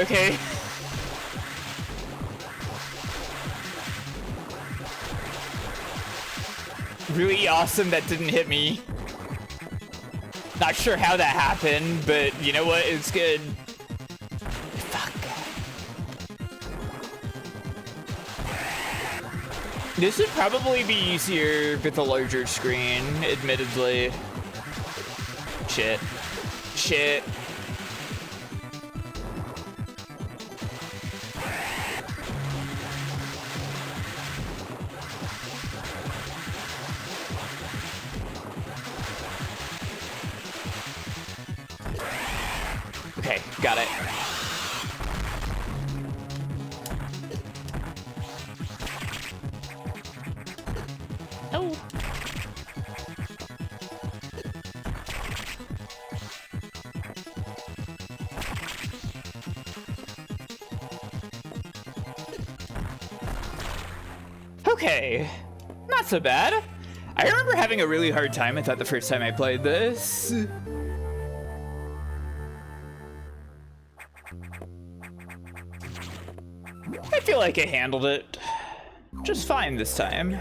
[SPEAKER 2] Okay. Really awesome that didn't hit me. Not sure how that happened, but you know what? It's good. Fuck. This would probably be easier with a larger screen, admittedly. Shit. Shit. Okay, got it. Oh. Okay, not so bad. I remember having a really hard time with that the first time I played this. I feel like I handled it just fine this time.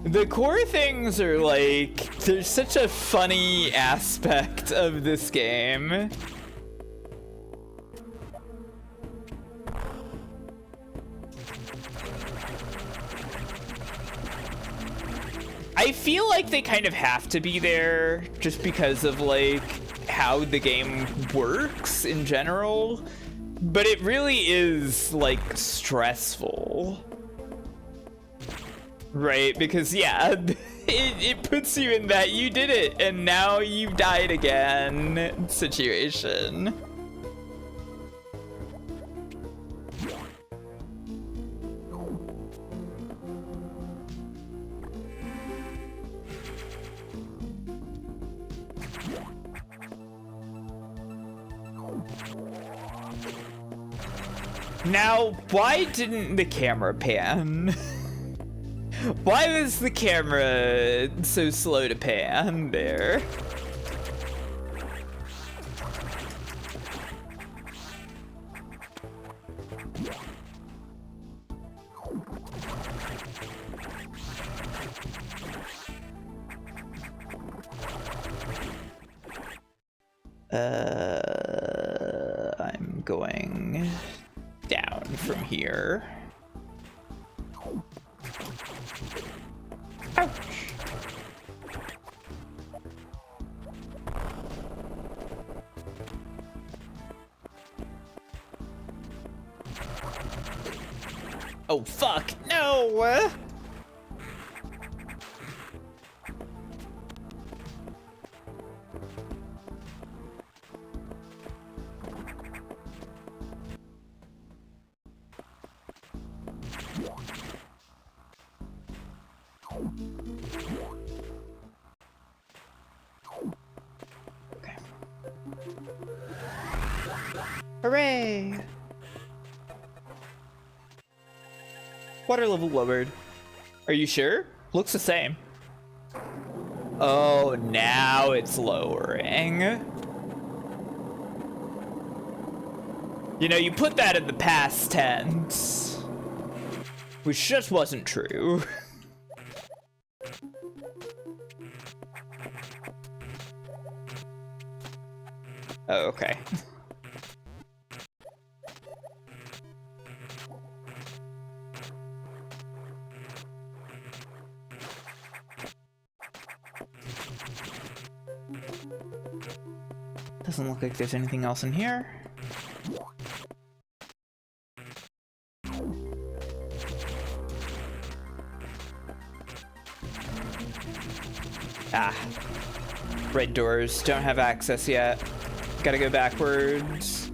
[SPEAKER 2] The core things are like, there's such a funny aspect of this game. I feel like they kind of have to be there just because of like how the game works in general, but it really is like stressful, right? Because yeah, it puts you in that you did it and now you died again situation. Now, why didn't the camera pan? Why was the camera so slow to pan there? I'm going down from here. Ouch. Oh fuck, no! Okay. Hooray! Water level lowered. Are you sure? Looks the same. Oh, now it's lowering. You know, you put that in the past tense, which just wasn't true. Oh, okay. Doesn't look like there's anything else in here. Ah. Red doors, don't have access yet. Gotta go backwards.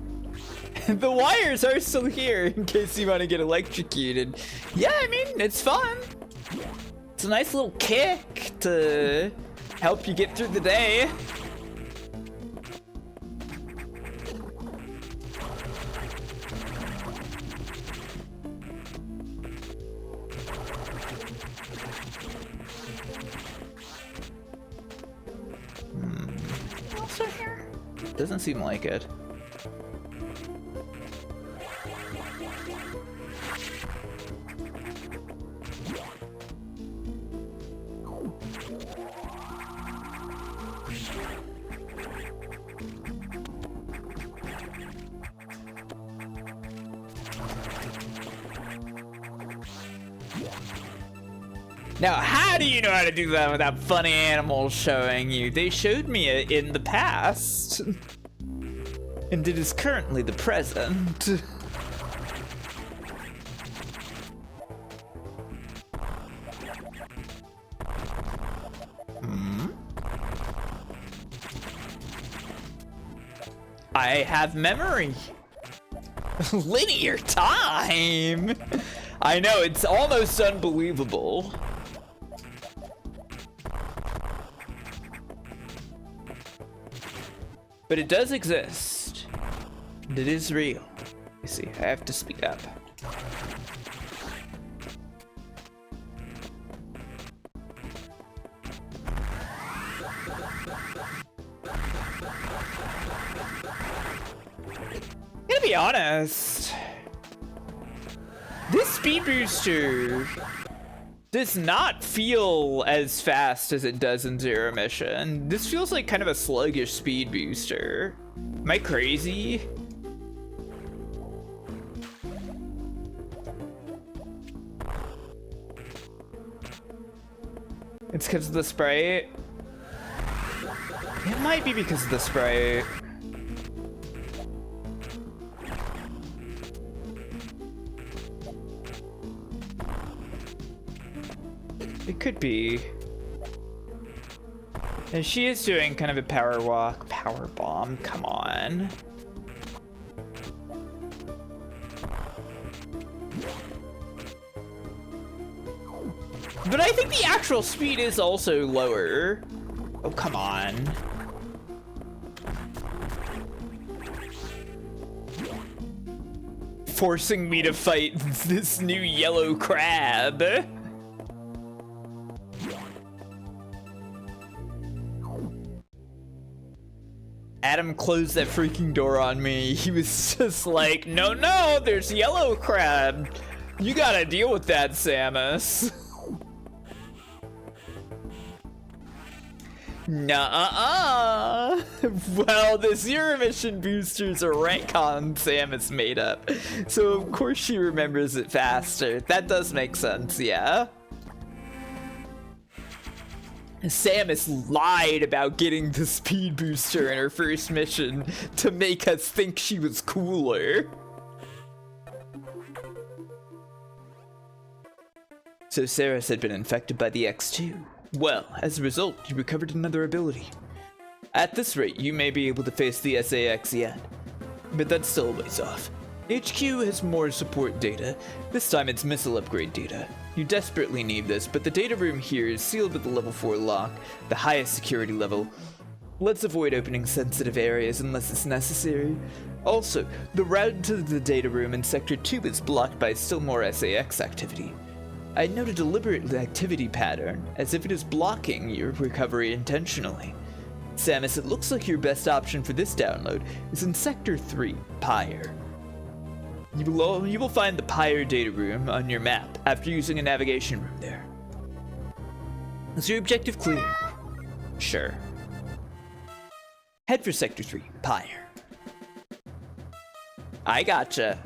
[SPEAKER 2] The wires are still here in case you want to get electrocuted. Yeah, I mean, it's fun. It's a nice little kick to help you get through the day. Also here? Doesn't seem like it. Now, how do you know how to do that without funny animals showing you? They showed me it in the past. And it is currently the present. I have memory. Linear time. I know, it's almost unbelievable. But it does exist. And it is real. You see, I have to speak up. To be honest, this speed booster does not feel as fast as it does in Zero Mission. This feels like kind of a sluggish speed booster. Am I crazy? It's because of the sprite. It might be because of the sprite. It could be. And she is doing kind of a power walk, power bomb. Come on. But I think the actual speed is also lower. Oh, come on. Forcing me to fight this new yellow crab. Adam closed that freaking door on me. He was just like, no, no, there's yellow crab. You gotta deal with that, Samus. Nuh-uh. Well, the Zero Mission boosters are retcon Samus made up. So of course she remembers it faster. That does make sense, yeah. Samus lied about getting the speed booster in her first mission to make us think she was cooler. So Samus had been infected by the X2. Well, as a result, you recovered another ability. At this rate, you may be able to face the SAX yet. But that's still a ways off. HQ has more support data. This time it's missile upgrade data. You desperately need this, but the data room here is sealed with the level 4 lock, the highest security level. Let's avoid opening sensitive areas unless it's necessary. Also, the route to the data room in Sector 2 is blocked by still more SAX activity. I note a deliberate activity pattern, as if it is blocking your recovery intentionally. Samus, it looks like your best option for this download is in Sector 3, Pyre. You will find the Pyre data room on your map after using a navigation room there. Is your objective clear? Sure. Head for Sector 3, Pyre. I gotcha.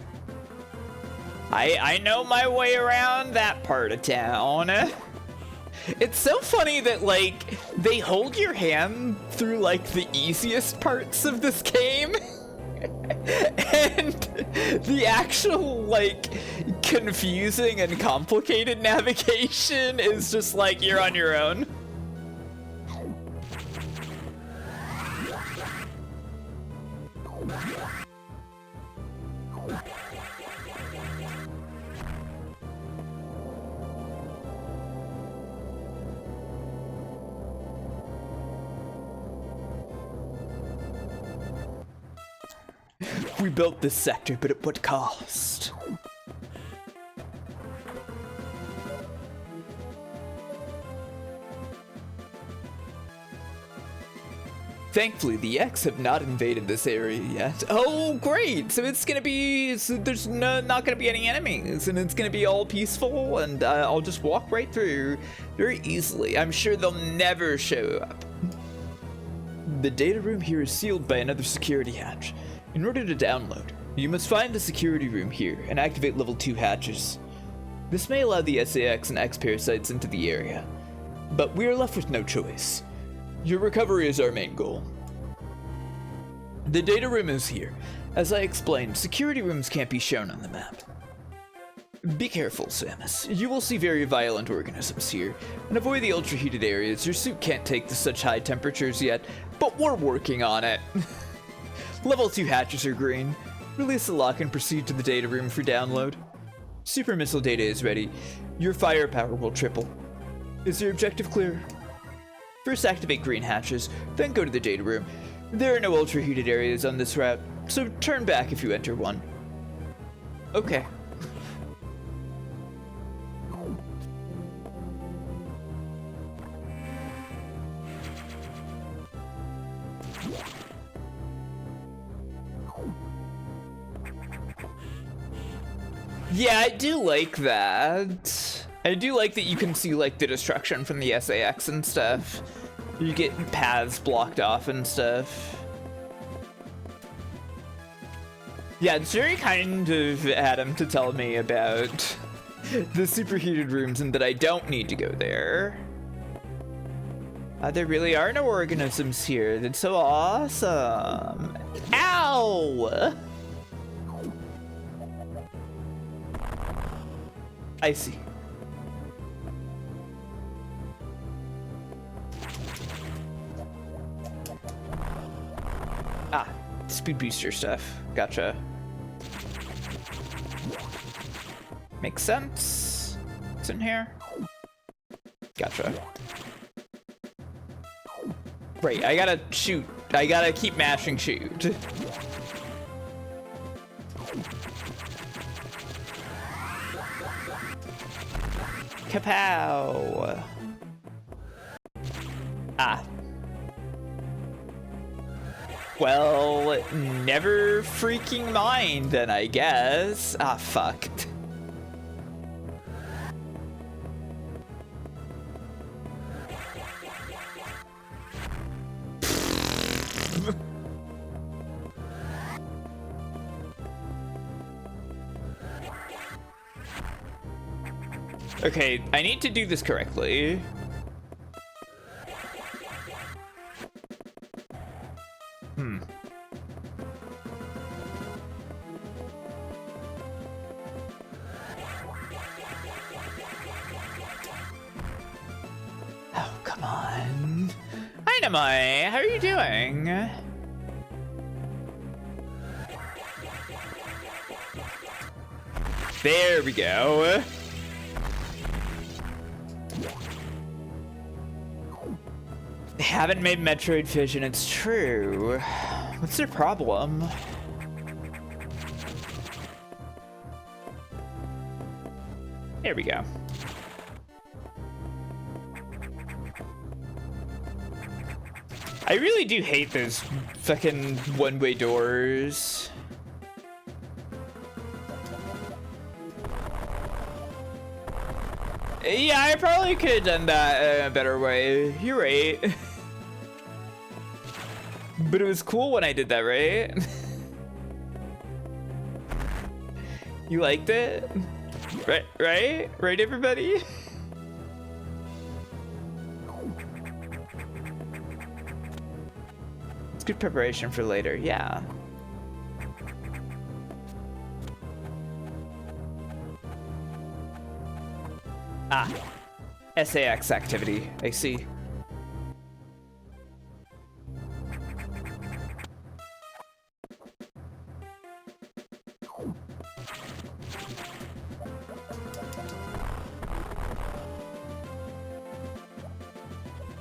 [SPEAKER 2] I know my way around that part of town. It's so funny that, like, they hold your hand through, like, the easiest parts of this game. And the actual, like, confusing and complicated navigation is just like, you're on your own. We built this sector, but at what cost? Thankfully, the X have not invaded this area yet. Oh, great! So it's gonna be, there's not gonna be any enemies, and it's gonna be all peaceful, and I'll just walk right through very easily. I'm sure they'll never show up. The data room here is sealed by another security hatch. In order to download, you must find the security room here and activate level 2 hatches. This may allow the SAX and X parasites into the area, but we are left with no choice. Your recovery is our main goal. The data room is here. As I explained, security rooms can't be shown on the map. Be careful, Samus. You will see very violent organisms here, and avoid the ultra-heated areas. Your suit can't take to such high temperatures yet, but we're working on it. Level 2 hatches are green. Release the lock and proceed to the data room for download. Super missile data is ready. Your firepower will triple. Is your objective clear? First activate green hatches, then go to the data room. There are no ultra-heated areas on this route, so turn back if you enter one. Okay. Yeah, I do like that. I do like that you can see like the destruction from the SAX and stuff. You get paths blocked off and stuff. Yeah, it's very kind of Adam to tell me about the superheated rooms and that I don't need to go there. There really are no organisms here. That's so awesome. Ow! I see. Ah, speed booster stuff. Gotcha. Makes sense. What's in here? Gotcha. Right, I gotta shoot. I gotta keep mashing shoot. Kapow! Ah. Well, never freaking mind then, I guess. Ah, fuck. Okay, I need to do this correctly. Oh, come on. Hi, Namai. How are you doing? There we go. They haven't made Metroid Fusion, it's true. What's their problem? There we go. I really do hate those fucking one-way doors. Yeah, I probably could have done that a better way. You're right. But it was cool when I did that, right? You liked it? Right, everybody? It's good preparation for later, yeah. Ah, SAX activity, I see.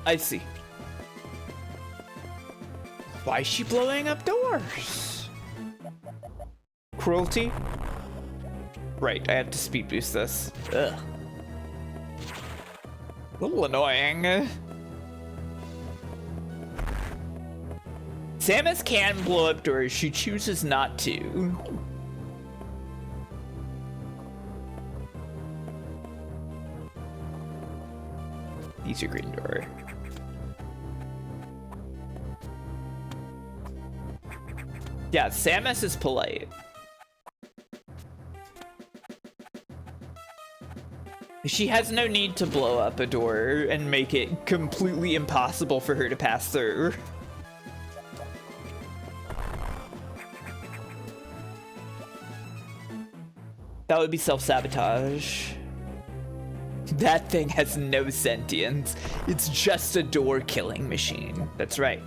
[SPEAKER 2] I see. Why is she blowing up doors? Cruelty? Right, I have to speed boost this. Ugh. A little annoying. Samus can blow up doors, she chooses not to. These are green door. Yeah, Samus is polite. She has no need to blow up a door and make it completely impossible for her to pass through. That would be self-sabotage. That thing has no sentience. It's just a door-killing machine. That's right.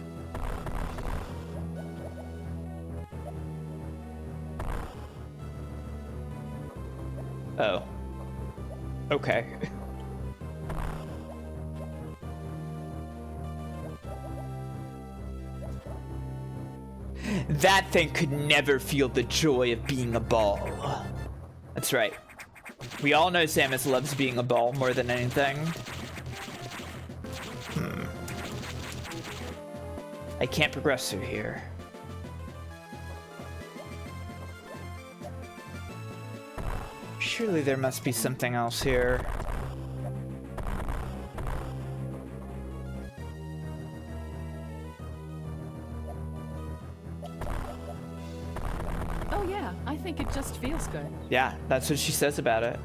[SPEAKER 2] Oh. Okay. That thing could never feel the joy of being a ball. That's right. We all know Samus loves being a ball more than anything. I can't progress through here. Surely there must be something else here.
[SPEAKER 5] Oh yeah, I think it just feels good.
[SPEAKER 2] Yeah, that's what she says about it.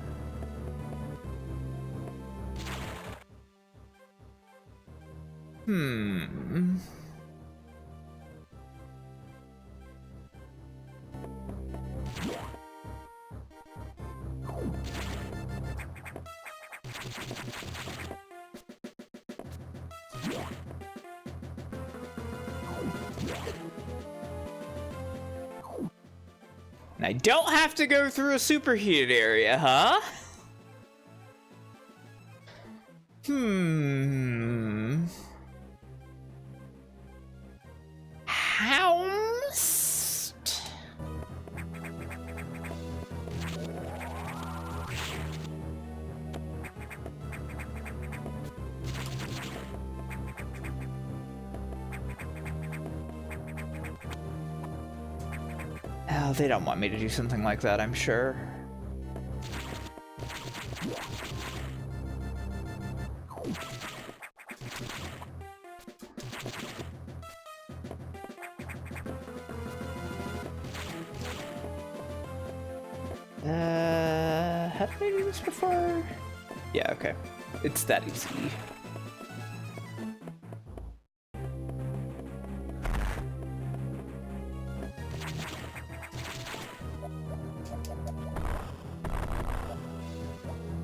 [SPEAKER 2] And I don't have to go through a superheated area, huh? Housed? Oh, they don't want me to do something like that, I'm sure. How did I do this before? Yeah, okay. It's that easy.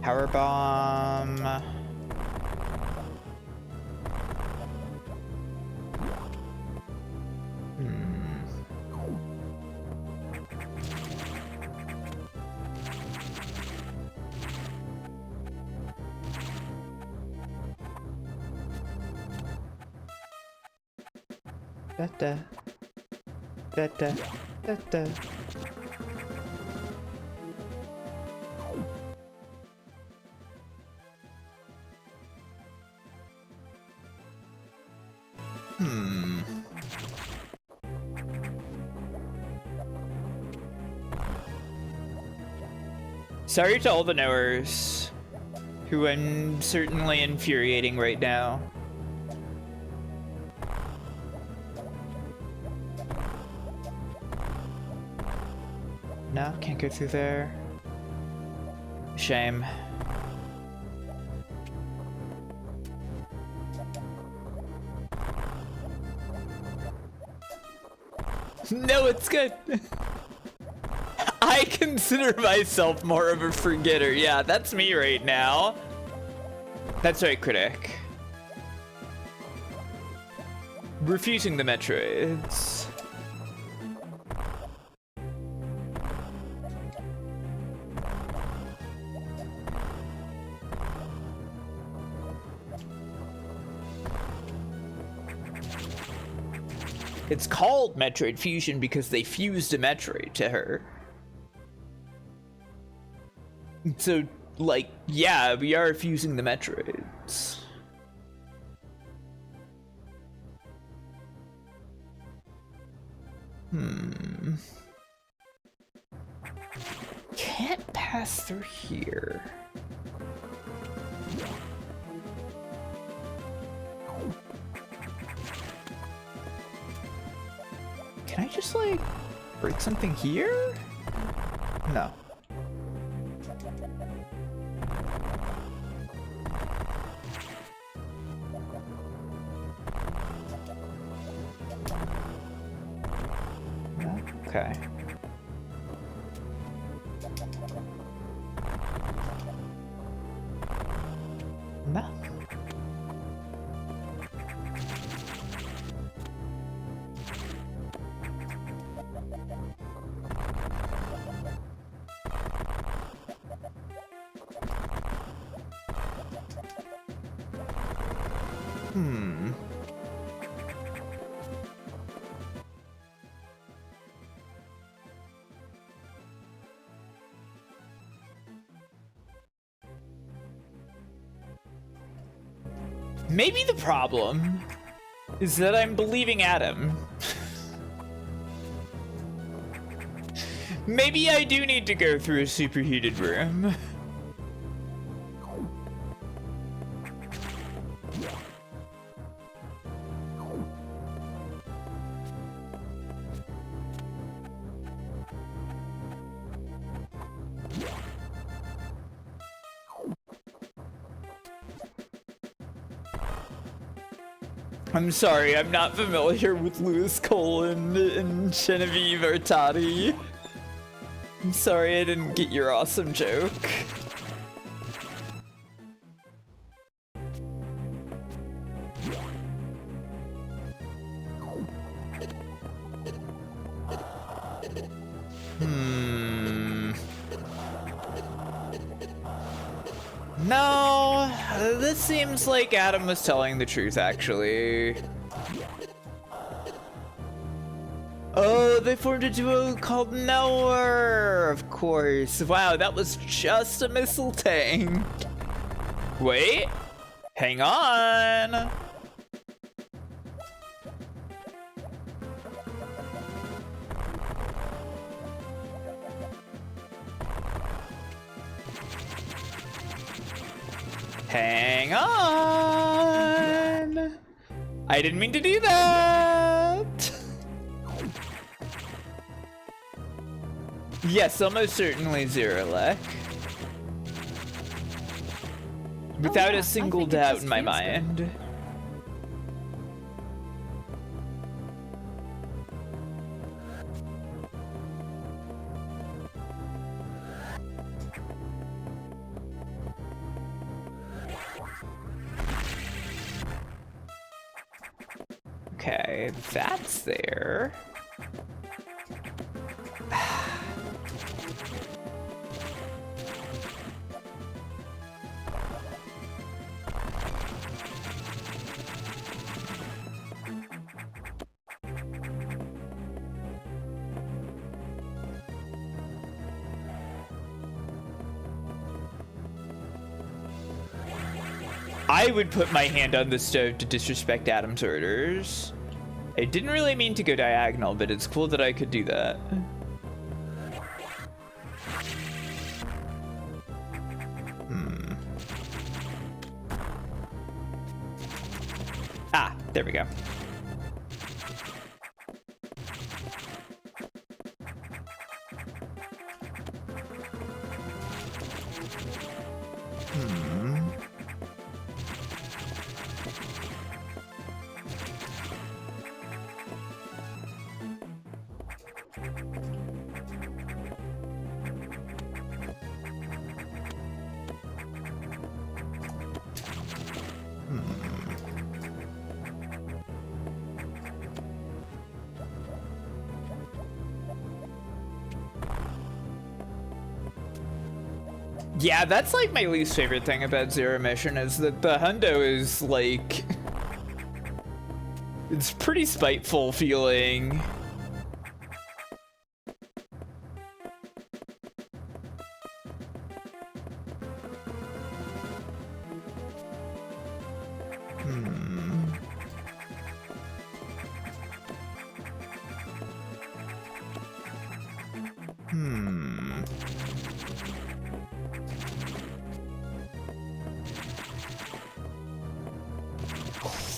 [SPEAKER 2] Power bomb. Da-da. Da-da. Da-da. Sorry to all the knowers, who I'm certainly infuriating right now. No, can't go through there. Shame. No, it's good. I consider myself more of a forgetter. Yeah, that's me right now. That's right, critic. Refusing the Metroids. It's called Metroid Fusion because they fused a Metroid to her. So, like, yeah, we are fusing the Metroids. Can't pass through here. Can I just, like, break something here? No. Okay. No. Maybe the problem is that I'm believing Adam. Maybe I do need to go through a superheated room. I'm sorry, I'm not familiar with Louis Colin and Genevieve Artadi. I'm sorry I didn't get your awesome joke. No, this seems like Adam was telling the truth, actually. Oh, they formed a duo called Nowhere, of course. Wow, that was just a missile tank. Wait, hang on. Hang on. I didn't mean to do that. Yes, almost certainly Zeralek. Without a single doubt in my mind. Okay, that's there. I would put my hand on the stove to disrespect Adam's orders. I didn't really mean to go diagonal, but it's cool that I could do that. Ah, there we go. Yeah, that's like my least favorite thing about Zero Mission is that the hundo is like... It's pretty spiteful feeling.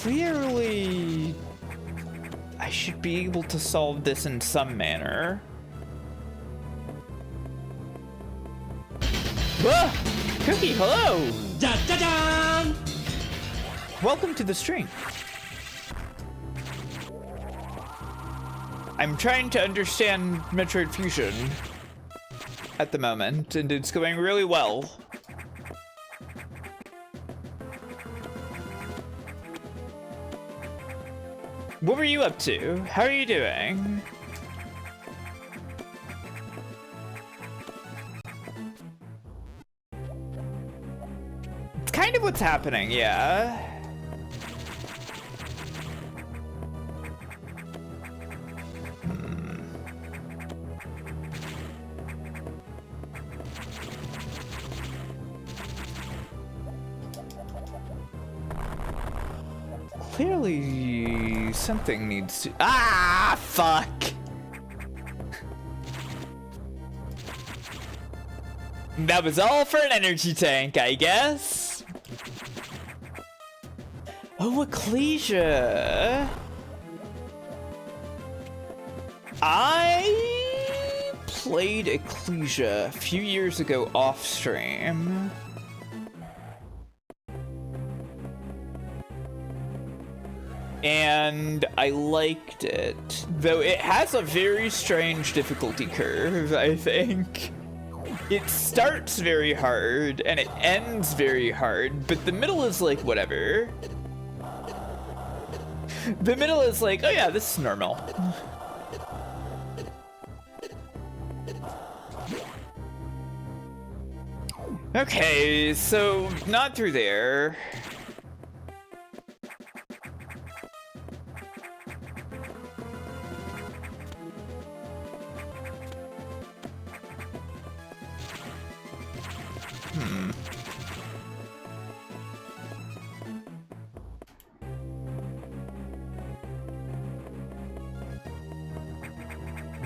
[SPEAKER 2] Clearly, I should be able to solve this in some manner. Ah! Cookie, hello!
[SPEAKER 6] Da da da!
[SPEAKER 2] Welcome to the stream. I'm trying to understand Metroid Fusion at the moment, and it's going really well. What were you up to? How are you doing? It's kind of what's happening, yeah. Clearly, something needs to. Ah, fuck! That was all for an energy tank, I guess. Oh, Ecclesia. I played Ecclesia a few years ago off stream. And I liked it, though it has a very strange difficulty curve, I think. It starts very hard and it ends very hard, but the middle is like whatever. The middle is like, oh yeah, this is normal. Okay, so not through there.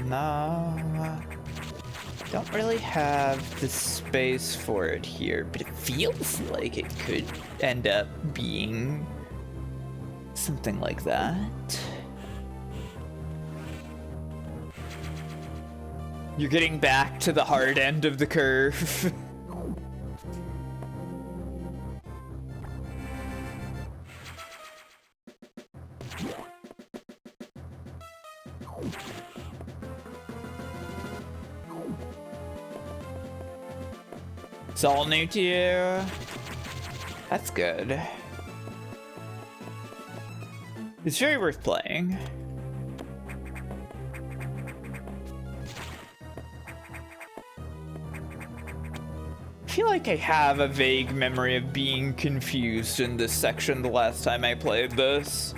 [SPEAKER 2] Nah, don't really have the space for it here, but it feels like it could end up being something like that. You're getting back to the hard end of the curve. It's all new to you. That's good. It's very worth playing. I feel like I have a vague memory of being confused in this section the last time I played this.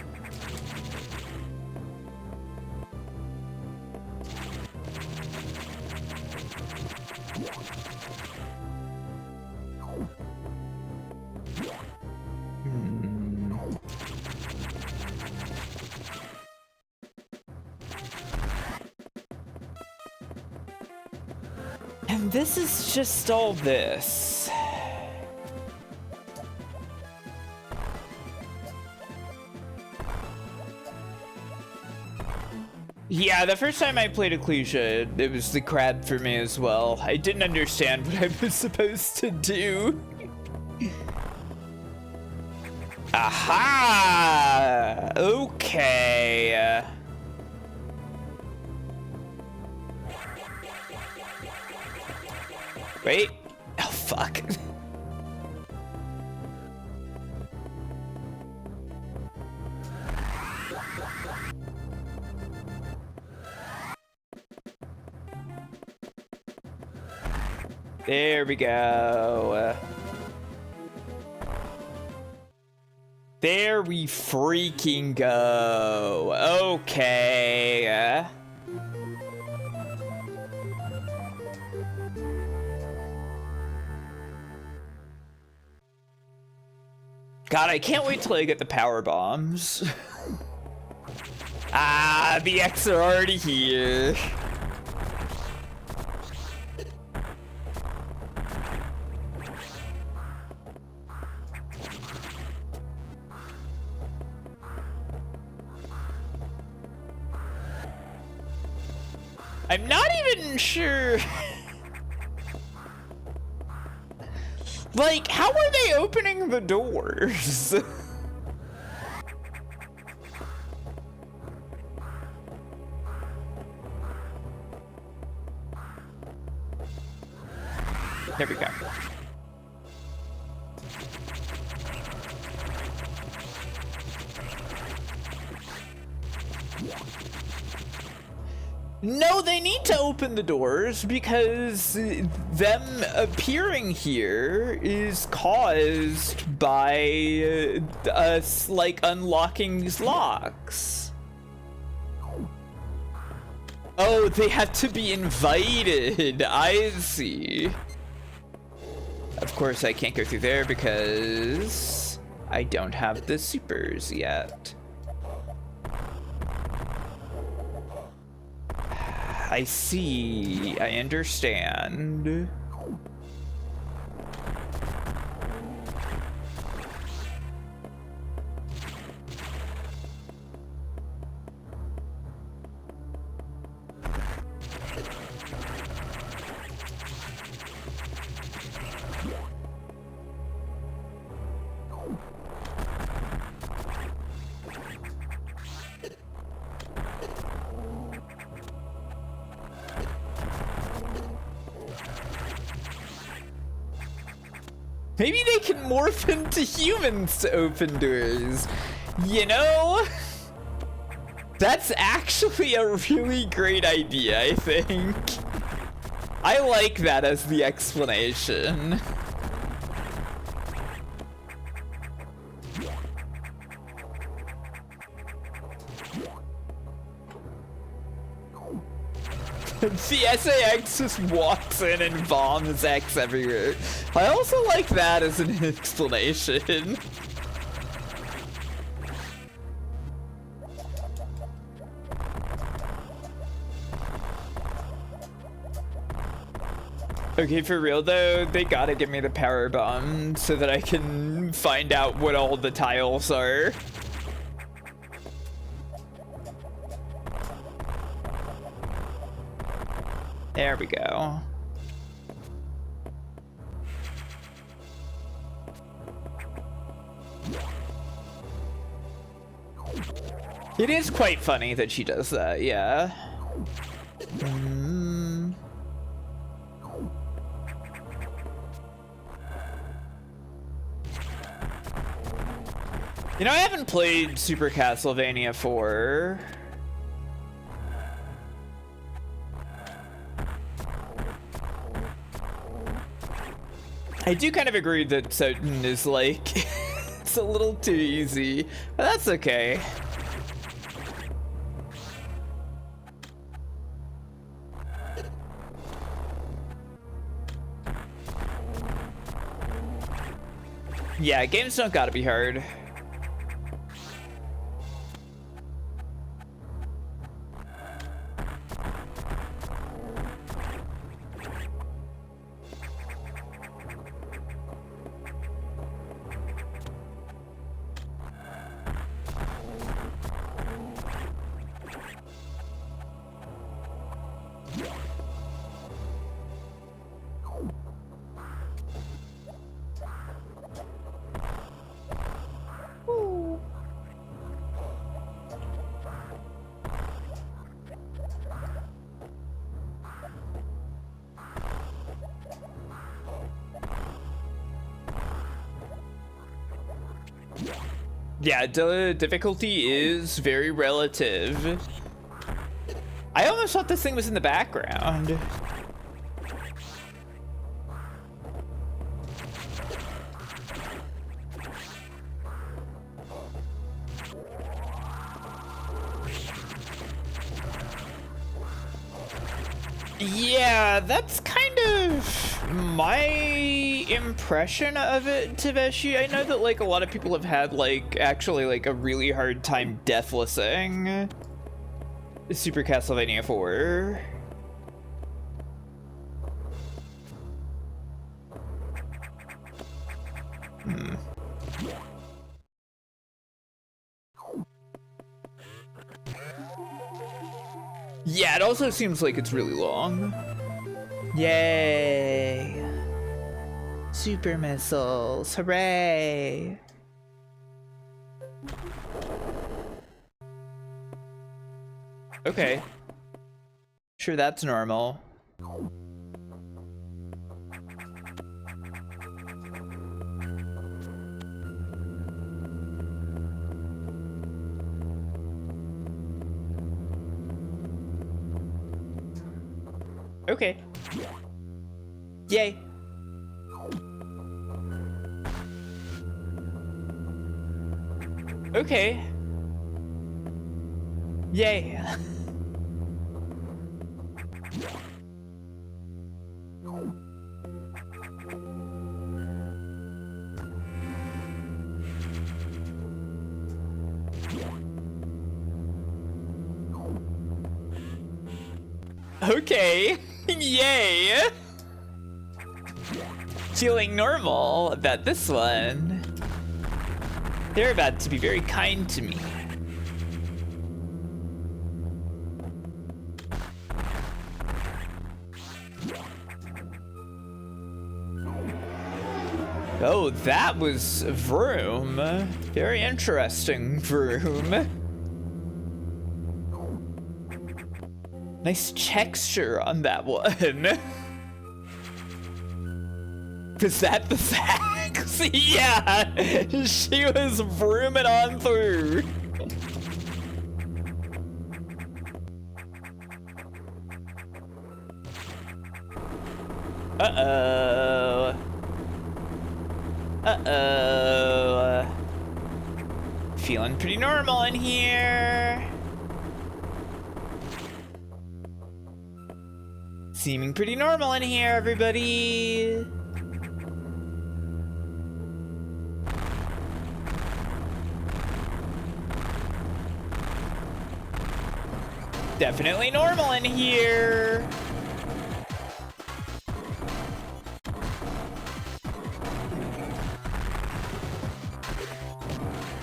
[SPEAKER 2] And this is just all this. Yeah, the first time I played Ecclesia, it was the crab for me as well. I didn't understand what I was supposed to do. Aha! Okay. Wait. Oh, fuck. There we go. There we freaking go. Okay. God, I can't wait till I get the power bombs. Ah, the X are already here. I'm not even sure. Like, how are they opening the doors? There we go. No, they need to open the doors because them appearing here is caused by us, like, unlocking these locks. Oh, they have to be invited. I see. Of course, I can't go through there because I don't have the supers yet. I see. I understand. Maybe they can morph into humans to open doors. You know? That's actually a really great idea, I think. I like that as the explanation. The SAX just walks in and bombs X everywhere. I also like that as an explanation. Okay, for real though, they gotta give me the power bomb so that I can find out what all the tiles are. There we go. It is quite funny that she does that, yeah. You know, I haven't played Super Castlevania 4. I do kind of agree that Soten is like, it's a little too easy, but that's okay. Yeah, games don't gotta be hard. Yeah, the difficulty is very relative. I almost thought this thing was in the background. Yeah, that's kind of my impression of it, Taveshi. I know that like a lot of people have had like actually like a really hard time deathlessing Super Castlevania 4. Yeah, it also seems like it's really long. Yay. super missiles. Hooray! Okay. Sure, that's normal. Okay. Yay. Okay. Yay. Okay. Yay. Feeling normal about this one. They're about to be very kind to me. Oh, that was Vroom. Very interesting, Vroom. Nice texture on that one. Was that the sax? Yeah, she was vrooming on through. Uh-oh. Uh-oh. Feeling pretty normal in here. Seeming pretty normal in here, everybody. Definitely normal in here.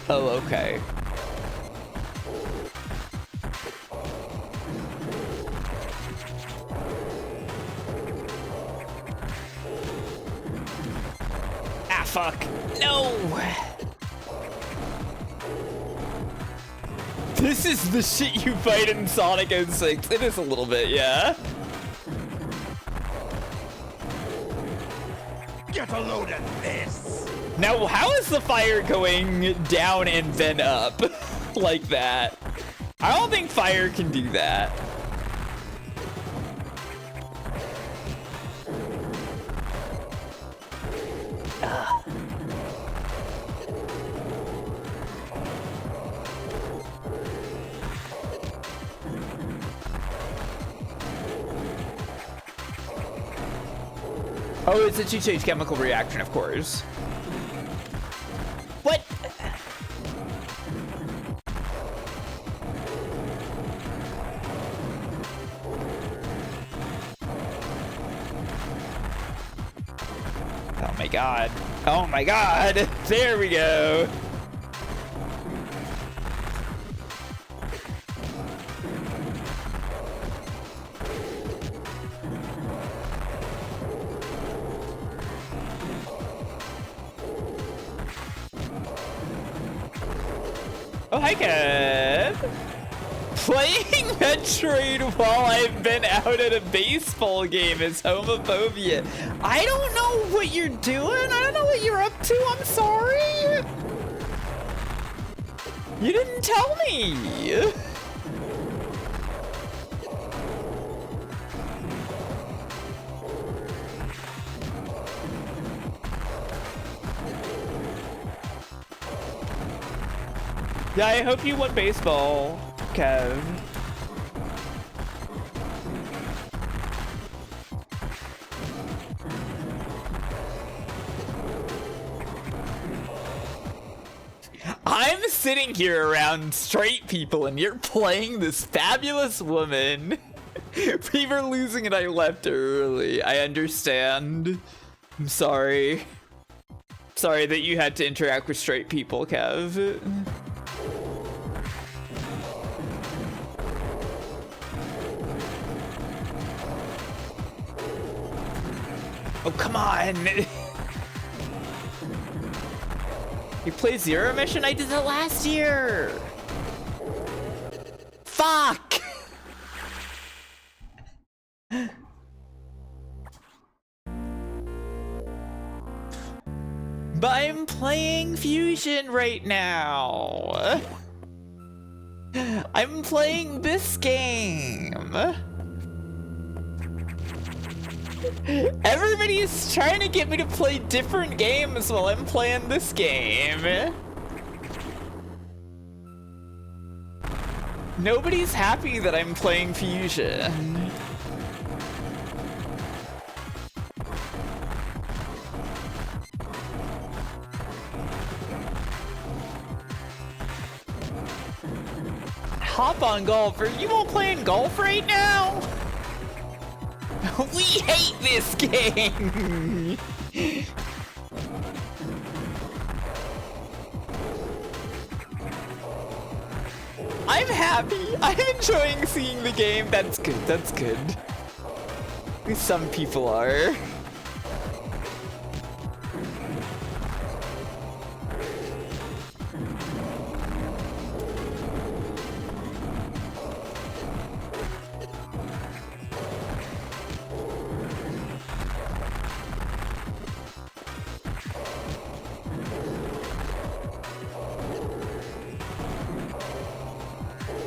[SPEAKER 2] Oh, okay. Ah, fuck. No! This is the shit you fight in Sonic 06. It is a little bit, yeah.
[SPEAKER 6] Get a load of this!
[SPEAKER 2] Now, how is the fire going down and then up like that? I don't think fire can do that. Oh, it's a two-stage chemical reaction, of course. What? Oh my god. Oh my god. There we go. Oh, hi, Kev. Playing Metroid while I've been out at a baseball game is homophobia. I don't know what you're doing. I don't know what you're up to. I'm sorry. You didn't tell me. Yeah, I hope you won baseball, Kev. I'm sitting here around straight people and you're playing this fabulous woman. We were losing and I left early. I understand. I'm sorry. Sorry that you had to interact with straight people, Kev. Oh, come on. You play Zero Mission? I did that last year! Fuck! But I'm playing Fusion right now! I'm playing this game! Everybody's trying to get me to play different games while I'm playing this game. Nobody's happy that I'm playing Fusion. Hop on golf. Are you all playing golf right now? We hate this game! I'm happy. I'm enjoying seeing the game. That's good. That's good. At least some people are.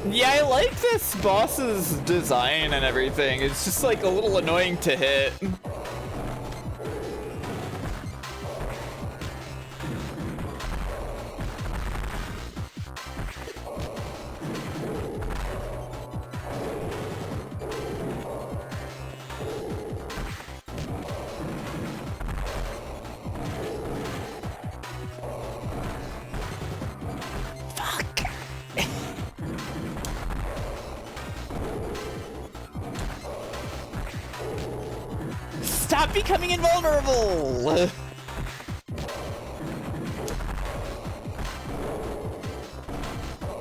[SPEAKER 2] Yeah, I like this boss's design and everything. It's just like a little annoying to hit. Stop becoming invulnerable!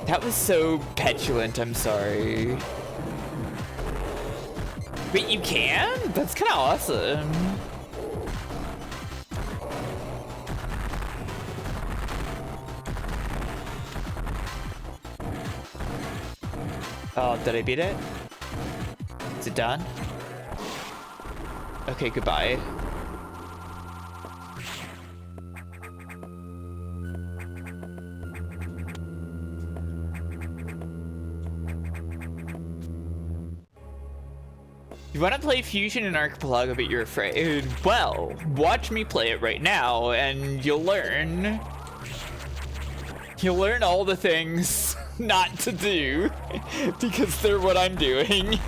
[SPEAKER 2] That was so petulant, I'm sorry. Wait, you can? That's kind of awesome. Oh, did I beat it? Is it done? Okay, goodbye. You want to play Fusion and Archipelago, but you're afraid? Well, watch me play it right now, and you'll learn. You'll learn all the things not to do, because they're what I'm doing.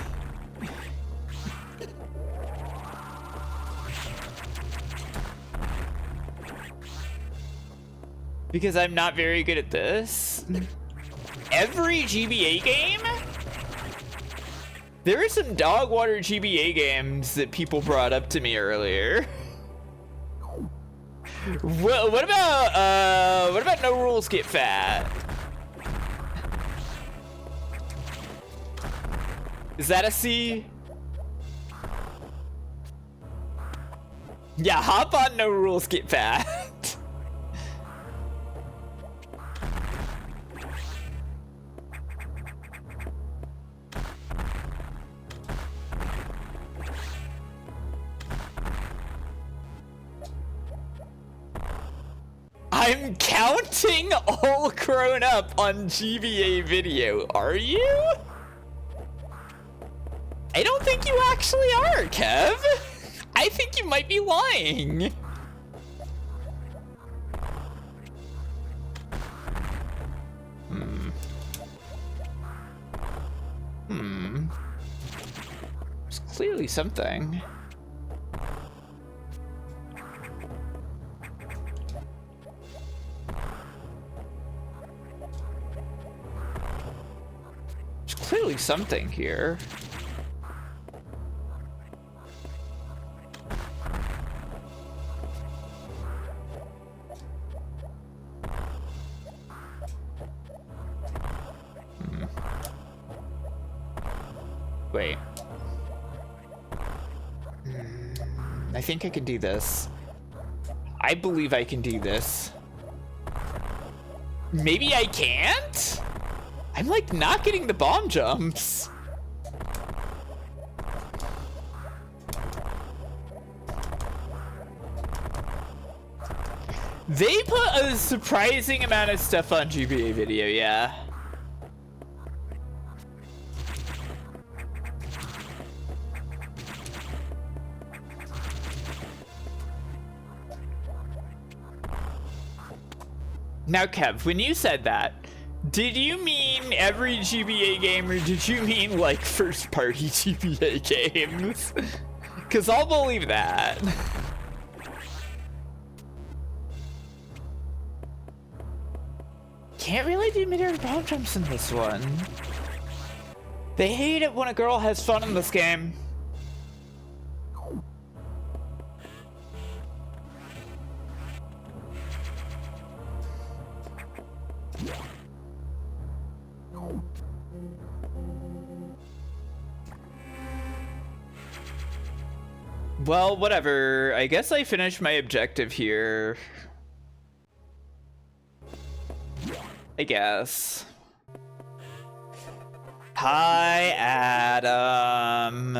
[SPEAKER 2] Because I'm not very good at this. Every GBA game? There are some dog water GBA games that people brought up to me earlier. Well, what about No Rules Get Fat? Is that a C? Yeah, hop on No Rules Get Fat. I'm counting all grown up on GBA video, are you? I don't think you actually are, Kev. I think you might be lying. There's clearly something. Clearly something here. Wait. I think I can do this. I believe I can do this. Maybe I can't? I'm like not getting the bomb jumps. They put a surprising amount of stuff on GBA video, yeah. Now, Kev, when you said that, did you mean every GBA game, or did you mean like first-party GBA games? Because I'll believe that. Can't really do mid-air bomb jumps in this one. They hate it when a girl has fun in this game. Well, whatever. I guess I finished my objective here. I guess. Hi, Adam.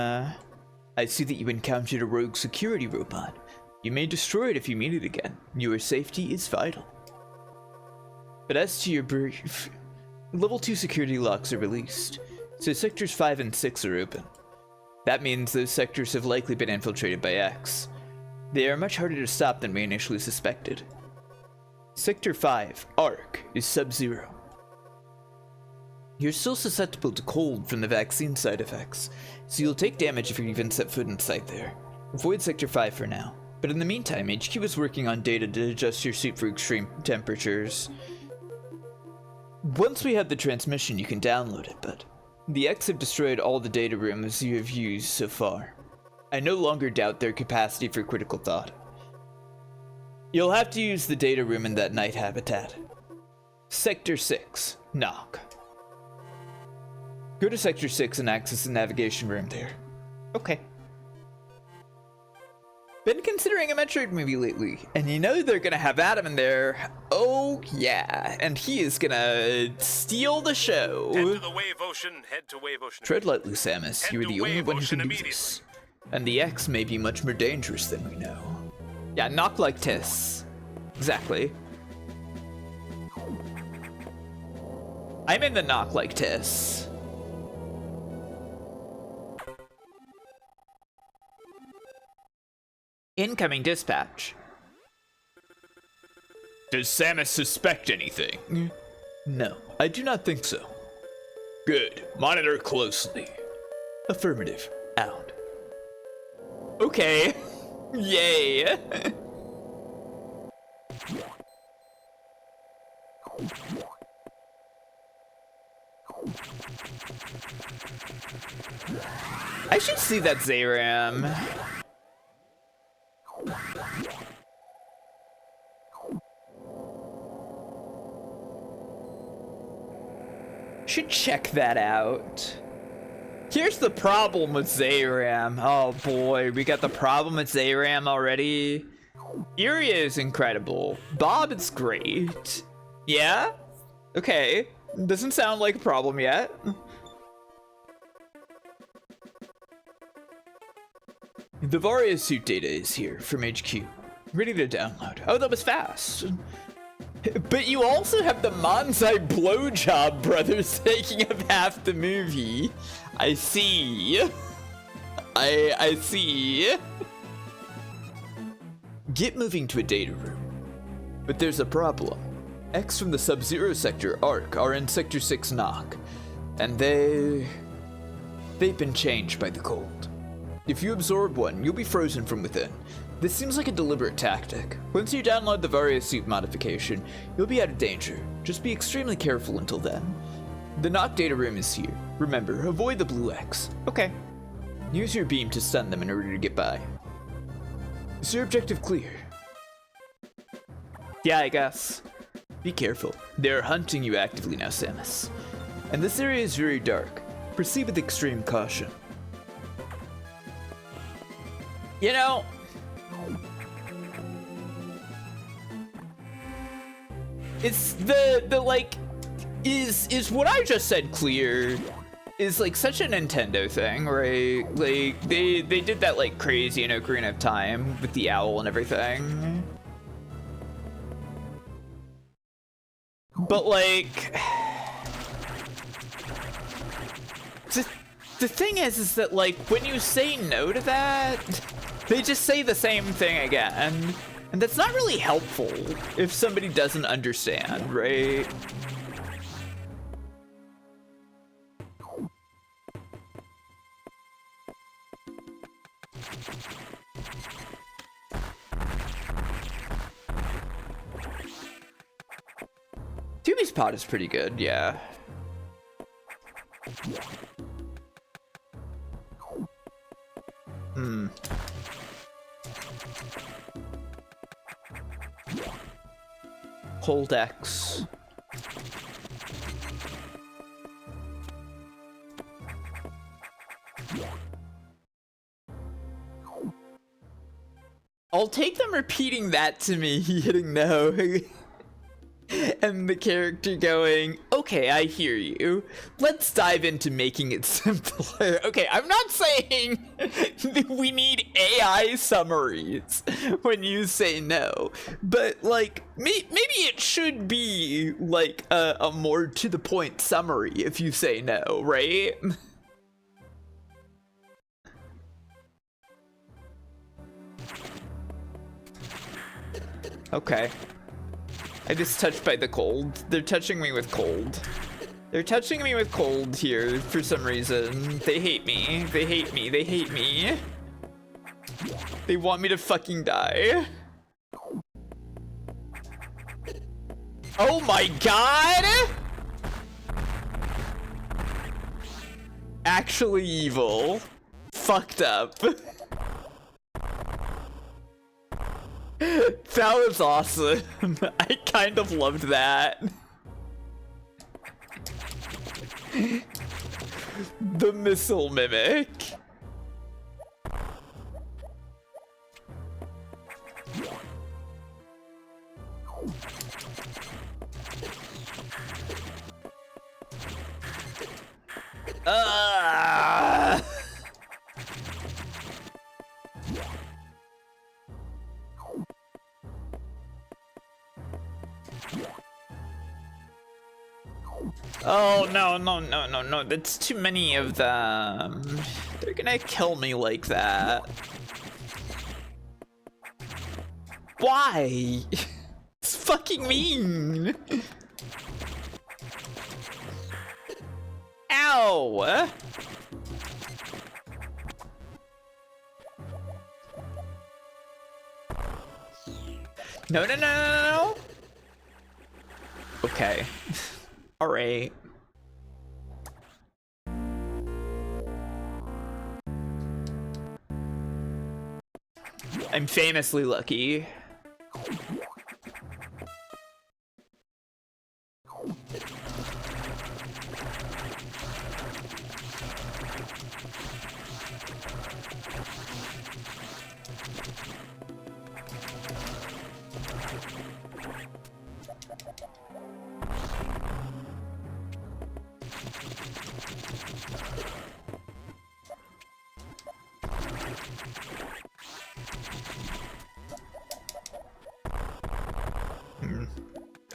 [SPEAKER 2] I see that you encountered a rogue security robot. You may destroy it if you meet it again. Your safety is vital. But as to your brief, level 2 security locks are released, so sectors 5 and 6 are open. That means those sectors have likely been infiltrated by X. They are much harder to stop than we initially suspected. Sector 5, Arc, is Sub-Zero. You're still susceptible to cold from the vaccine side effects, so you'll take damage if you even set foot inside there. Avoid Sector 5 for now, but in the meantime, HQ is working on data to adjust your suit for extreme temperatures. Once we have the transmission, you can download it, but the X have destroyed all the data rooms you have used so far. I no longer doubt their capacity for critical thought. You'll have to use the data room in that night habitat. Sector 6, Knock. Go to Sector 6 and access the navigation room there. Okay. Been considering a Metroid movie lately, and you know they're gonna have Adam in there. Oh yeah, and he is gonna steal the show.
[SPEAKER 6] Head to the wave ocean, head to wave ocean.
[SPEAKER 2] Tread lightly, Samus.
[SPEAKER 6] Head
[SPEAKER 2] You are
[SPEAKER 6] to
[SPEAKER 2] the only
[SPEAKER 6] wave
[SPEAKER 2] one who
[SPEAKER 6] ocean
[SPEAKER 2] can do
[SPEAKER 6] immediately.
[SPEAKER 2] this. And the X may be much more dangerous than we know. Yeah, knock like Tiss. Exactly. I'm in the knock like Tiss. Incoming dispatch. Does Samus suspect anything? No, I do not think so. Good. Monitor closely. Affirmative. Out. Okay. Yay. I should see that Zayram. Should check that out. Here's the problem with Zayram. Oh boy, we got the problem with Zayram already. Iria is incredible. Bob is great. Yeah? Okay. Doesn't sound like a problem yet. The Varia suit data is here from HQ. Ready to download. Oh, that was fast. But you also have the Manzai Blowjob brothers taking up half the movie. I see. I see. Get moving to a data room. But there's a problem. X from the Sub-Zero sector, Arc, are in Sector 6 Knock. And they've been changed by the cold. If you absorb one, you'll be frozen from within. This seems like a deliberate tactic. Once you download the Varia suit modification, you'll be out of danger. Just be extremely careful until then. The Knock data room is here. Remember, avoid the blue X. Okay. Use your beam to stun them in order to get by. Is your objective clear? Yeah, I guess. Be careful. They're hunting you actively now, Samus. And this area is very dark. Proceed with extreme caution. You know, It's the like, is what I just said clear? Is like such a Nintendo thing, right? Like they did that like crazy in Ocarina of Time with the owl and everything. But like, the thing is that like when you say no to that, they just say the same thing again, and that's not really helpful if somebody doesn't understand, right? Tubi's pot is pretty good, yeah. Hold X. I'll take them repeating that to me, hitting no. And the character going, okay, I hear you. Let's dive into making it simpler. Okay, I'm not saying we need AI summaries when you say no, but like, maybe it should be like a more to the point summary if you say no, right? Okay. I just touched by the cold. They're touching me with cold. They're touching me with cold here for some reason. They hate me. They hate me. They hate me. They want me to fucking die. Oh my god! Actually evil. Fucked up. That was awesome. I kind of loved that. The missile mimic. Oh, no, that's too many of them. They're gonna kill me like that. Why? It's fucking mean. Ow! No. Okay. All right. I'm famously lucky.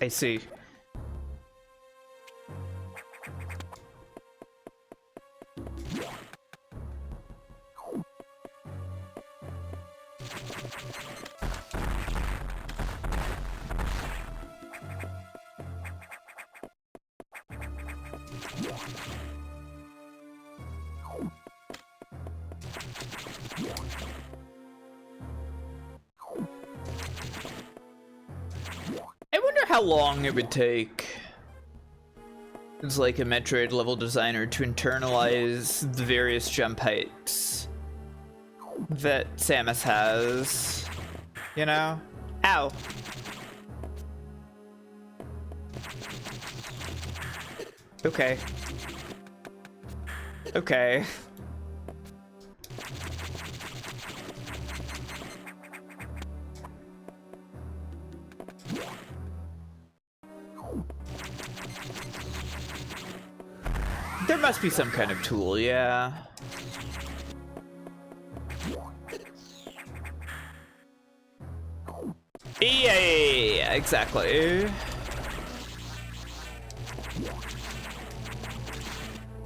[SPEAKER 2] I see. I wonder how long it would take as like a Metroid level designer to internalize the various jump heights that Samus has, you know? Ow. Okay. Okay. must be some kind of tool, yeah. Yeah, exactly.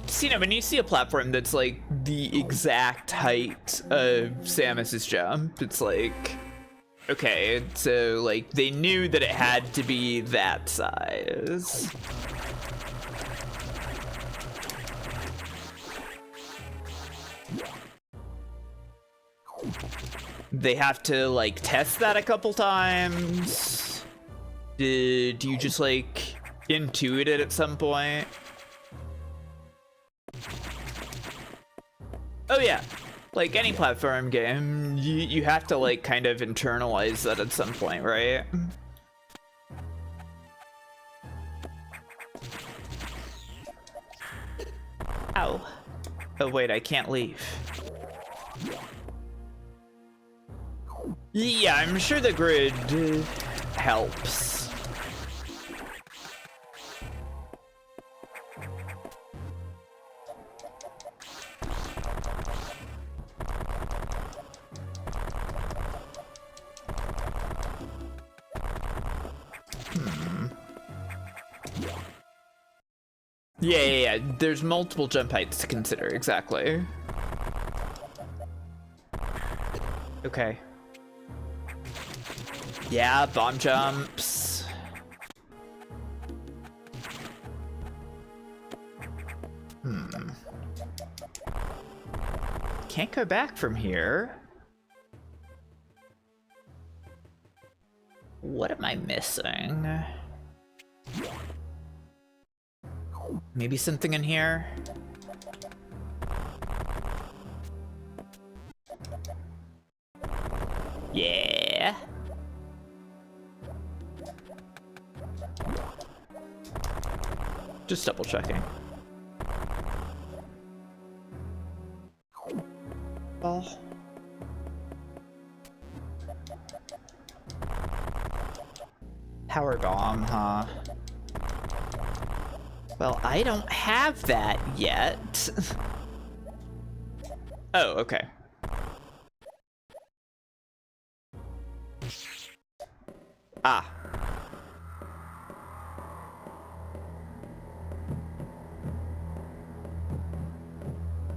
[SPEAKER 2] So, you know, when you see a platform that's like the exact height of Samus's jump, it's like, okay, so like they knew that it had to be that size. They have to like test that a couple times. Did you just like intuit it at some point? Oh yeah, like any platform game, you have to like kind of internalize that at some point, right? Ow. Oh wait, I can't leave. Yeah, I'm sure the grid helps. Yeah, there's multiple jump heights to consider, exactly. Okay. Yeah, bomb jumps. Can't go back from here. What am I missing? Maybe something in here? Yeah. Just double checking. Oh. Power bomb, huh? Well, I don't have that yet. Oh, okay. Ah.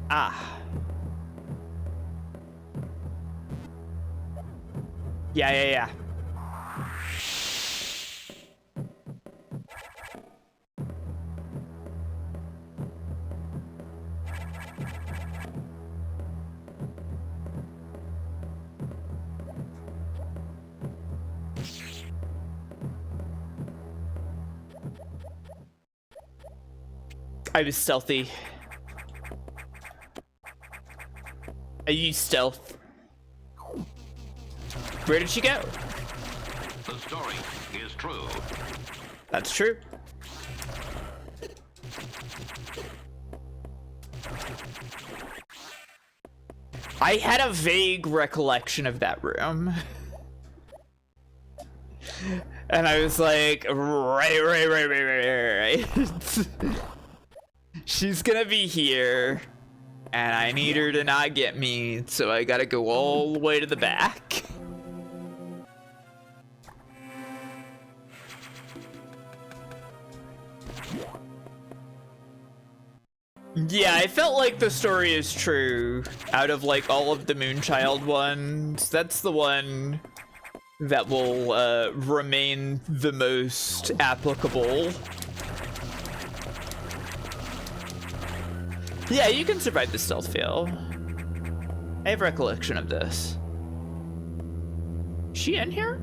[SPEAKER 2] Ah. Yeah. I was stealthy. I used stealth. Where did she go?
[SPEAKER 7] The story is true.
[SPEAKER 2] That's true. I had a vague recollection of that room. And I was like, right. She's gonna be here. And I need her to not get me, so I gotta go all the way to the back. Yeah, I felt like the story is true. Out of like all of the Moonchild ones, that's the one that will remain the most applicable. Yeah, you can survive the stealth fail. I have recollection of this. Is she in here?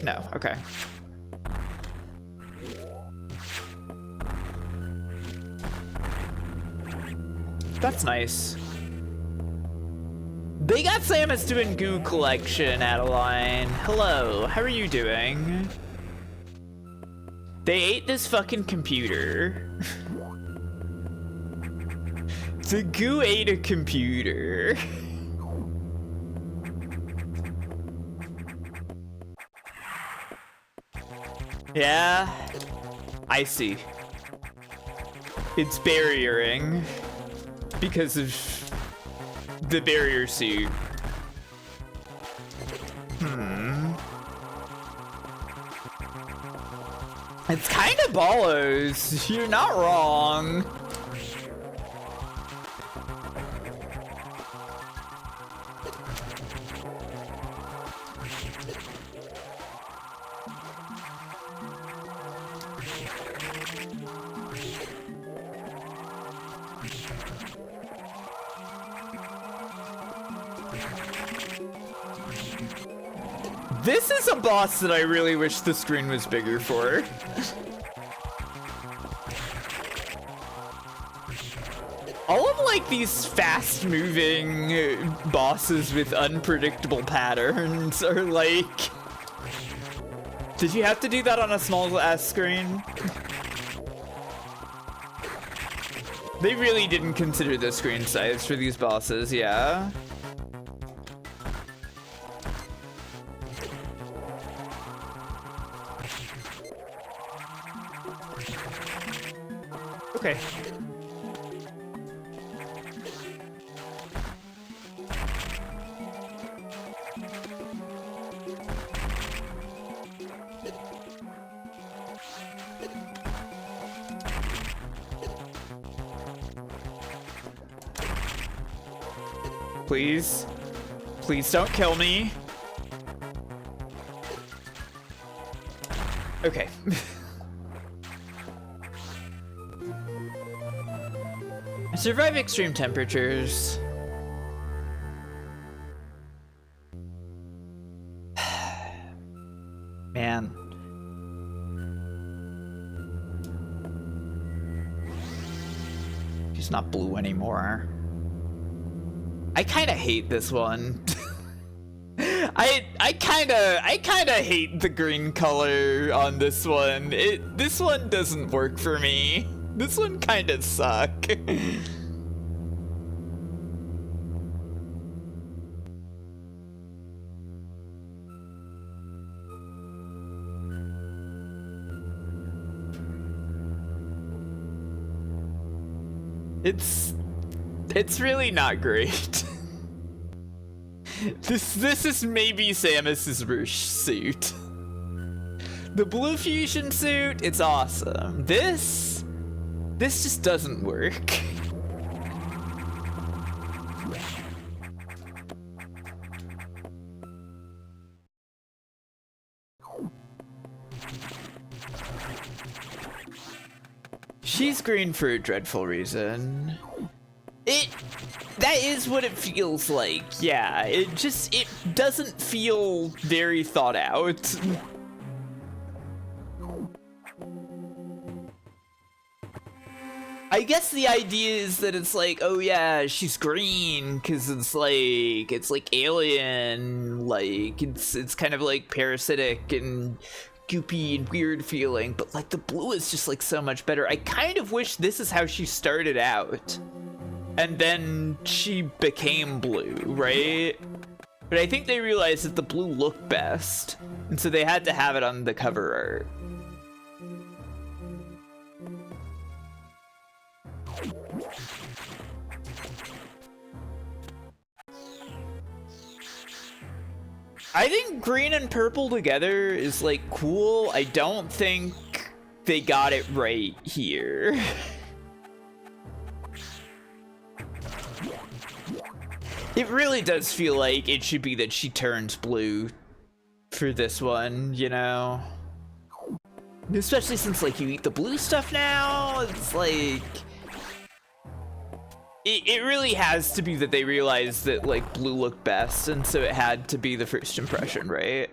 [SPEAKER 2] No, okay. That's nice. They got Samus doing goo collection, Adeline. Hello, how are you doing? They ate this fucking computer. The goo ate a computer. Yeah, I see. It's barriering because of the barrier suit. It's kind of ballos. You're not wrong. This is a boss that I really wish the screen was bigger for. All of like these fast moving bosses with unpredictable patterns are like... Did you have to do that on a small ass screen? They really didn't consider the screen size for these bosses, yeah. Okay. Please. Please don't kill me. Okay. Survive extreme temperatures. Man. She's not blue anymore. I kind of hate this one. I kind of hate the green color on this one. This one doesn't work for me. This one kind of suck. It's really not great. This is maybe Samus's Rouge suit. The blue fusion suit, it's awesome. This just doesn't work. She's green for a dreadful reason. That is what it feels like. Yeah, it doesn't feel very thought out. I guess the idea is that it's like, oh yeah, she's green because it's like alien, like it's kind of like parasitic and goopy and weird feeling, but like the blue is just like so much better. I kind of wish this is how she started out and then she became blue, right? But I think they realized that the blue looked best, and so they had to have it on the cover art. I think green and purple together is like cool. I don't think they got it right here. It really does feel like it should be that she turns blue for this one, you know? Especially since like you eat the blue stuff now, it's like... It really has to be that they realized that like blue looked best, and so it had to be the first impression, right?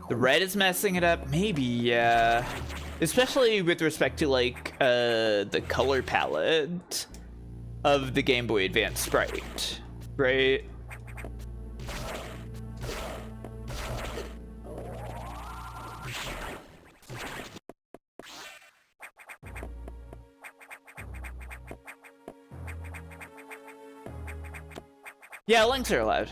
[SPEAKER 2] The red is messing it up? Maybe, yeah. Especially with respect to like the color palette of the Game Boy Advance sprite, right? Yeah, links are allowed.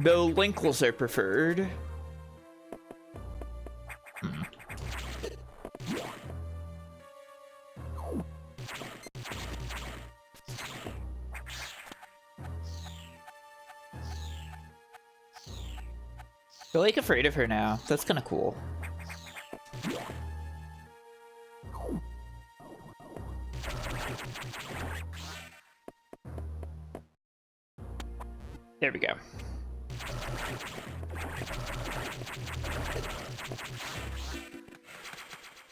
[SPEAKER 2] Though Linkles are preferred. They're like afraid of her now. That's kind of cool. There we go.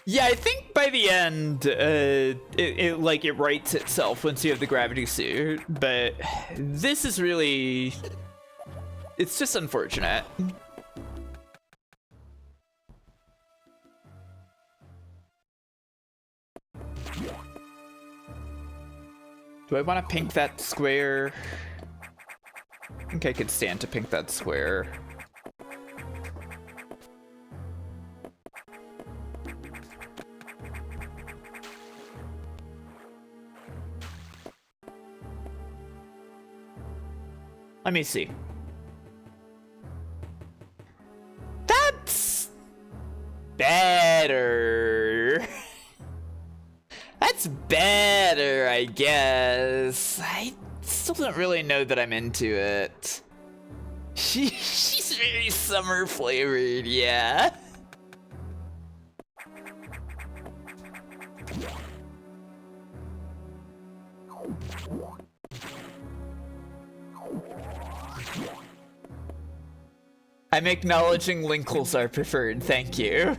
[SPEAKER 2] Yeah, I think by the end, it writes itself once you have the gravity suit, but this is really, it's just unfortunate. Do I want to pink that square? I think I could stand to pink that square. Let me see. That's better. That's better, I guess. I still don't really know that I'm into it. She's very summer flavored, yeah. I'm acknowledging Linkles are preferred, thank you.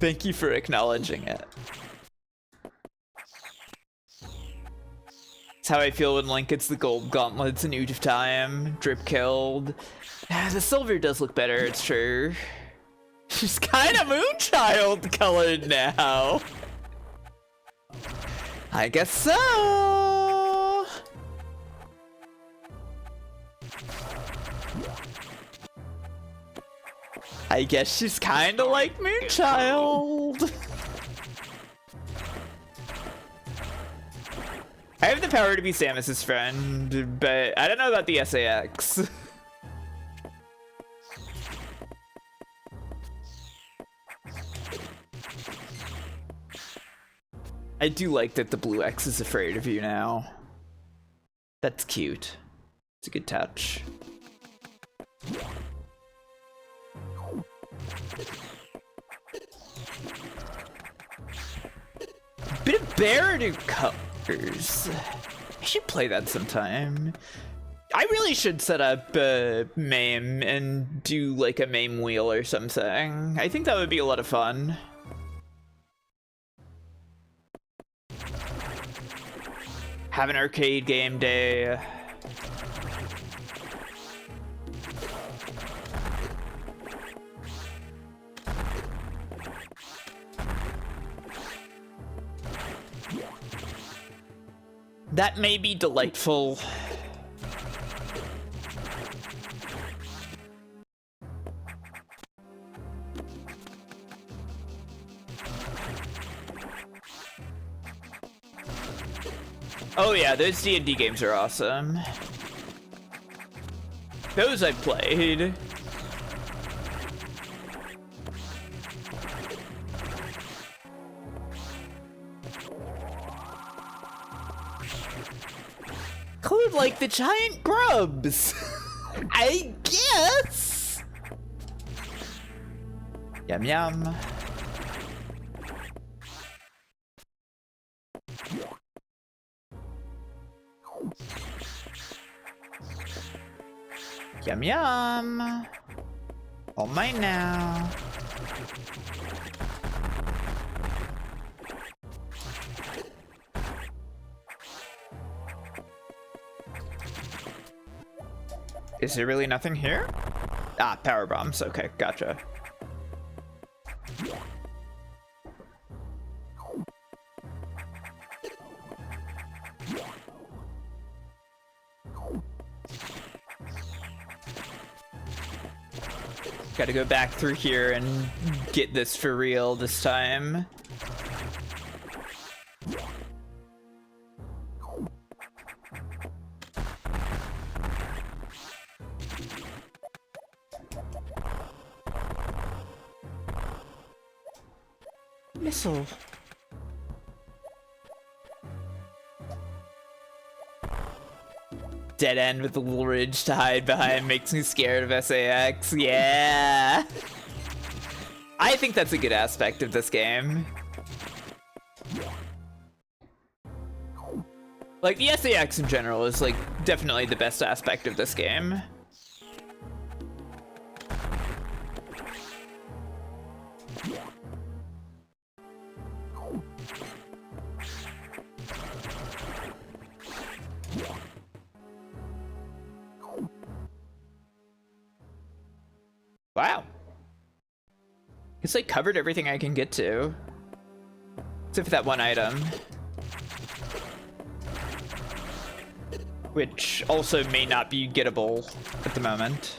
[SPEAKER 2] Thank you for acknowledging it. That's how I feel when Link gets the gold gauntlets in Oot of Time, drip killed. The silver does look better, it's true. She's kind of Moonchild colored now. I guess so. I guess she's kind of like Moonchild. I have the power to be Samus's friend, but I don't know about the SAX. I do like that the blue X is afraid of you now. That's cute. It's a good touch. Bit of Barodu colors. I should play that sometime. I really should set up MAME and do like a MAME wheel or something. I think that would be a lot of fun. Have an arcade game day. That may be delightful. Oh yeah, those D&D games are awesome. Those I've played. Code like the giant grubs. I guess. Yum yum. Yum yum. All mine now. Is there really nothing here? Ah, power bombs. Okay, gotcha. Gotta go back through here and get this for real this time. Missile. Dead end with a little ridge to hide behind makes me scared of SAX. Yeah. I think that's a good aspect of this game. Like, the SAX in general is, like, definitely the best aspect of this game. Wow. It's like covered everything I can get to. Except for that one item. Which also may not be gettable at the moment.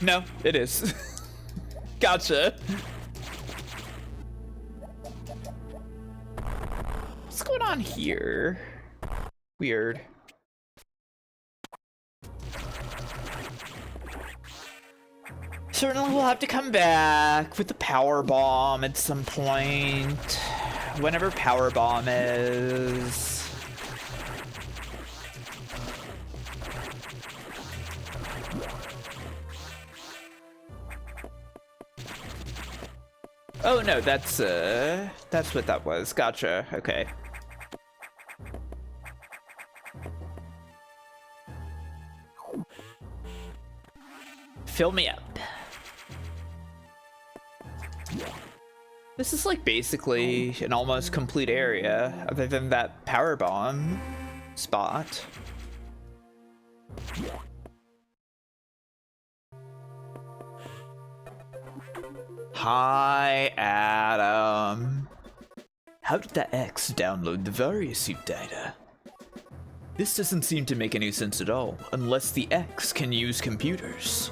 [SPEAKER 2] No, it is. Gotcha. What's going on here? Weird. Certainly we'll have to come back with the power bomb at some point. Whenever power bomb is. Oh no, that's what that was. Gotcha. Okay. Fill me up. This is like basically an almost complete area, other than that power bomb spot. Hi, Adam. How did that X download the VariSuit data? This doesn't seem to make any sense at all, unless the X can use computers.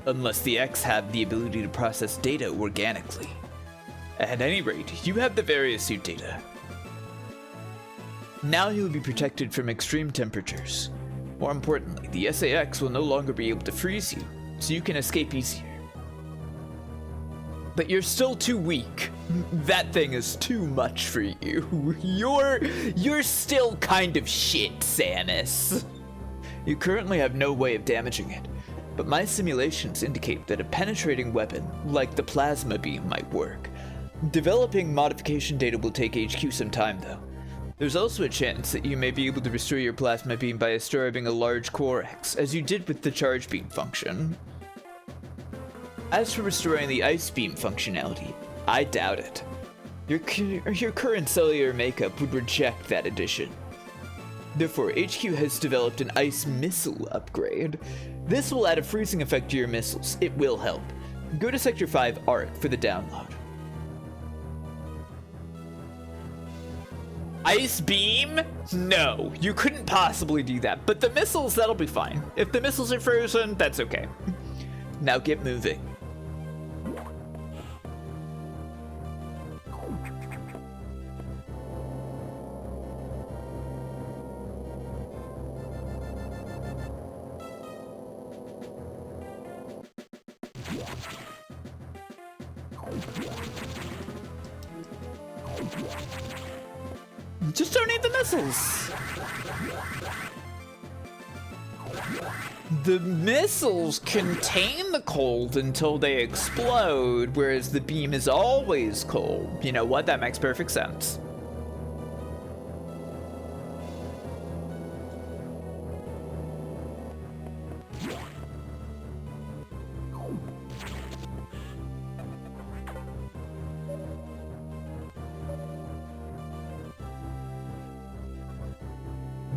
[SPEAKER 2] Unless the X have the ability to process data organically. At any rate, you have the VariSuit data. Now you'll be protected from extreme temperatures. More importantly, the SAX will no longer be able to freeze you, so you can escape easier. But you're still too weak. That thing is too much for you. You're still kind of shit, Samus. You currently have no way of damaging it, but my simulations indicate that a penetrating weapon, like the plasma beam, might work. Developing modification data will take HQ some time, though. There's also a chance that you may be able to restore your plasma beam by destroying a large core X, as you did with the charge beam function. As for restoring the ice beam functionality, I doubt it. Your current cellular makeup would reject that addition. Therefore, HQ has developed an ice missile upgrade. This will add a freezing effect to your missiles. It will help. Go to Sector 5 ARC for the download. Ice beam? No, you couldn't possibly do that. But the missiles, that'll be fine. If the missiles are frozen, that's okay. Now get moving. Just don't need the missiles. The missiles contain the cold until they explode, whereas the beam is always cold. You know what? That makes perfect sense.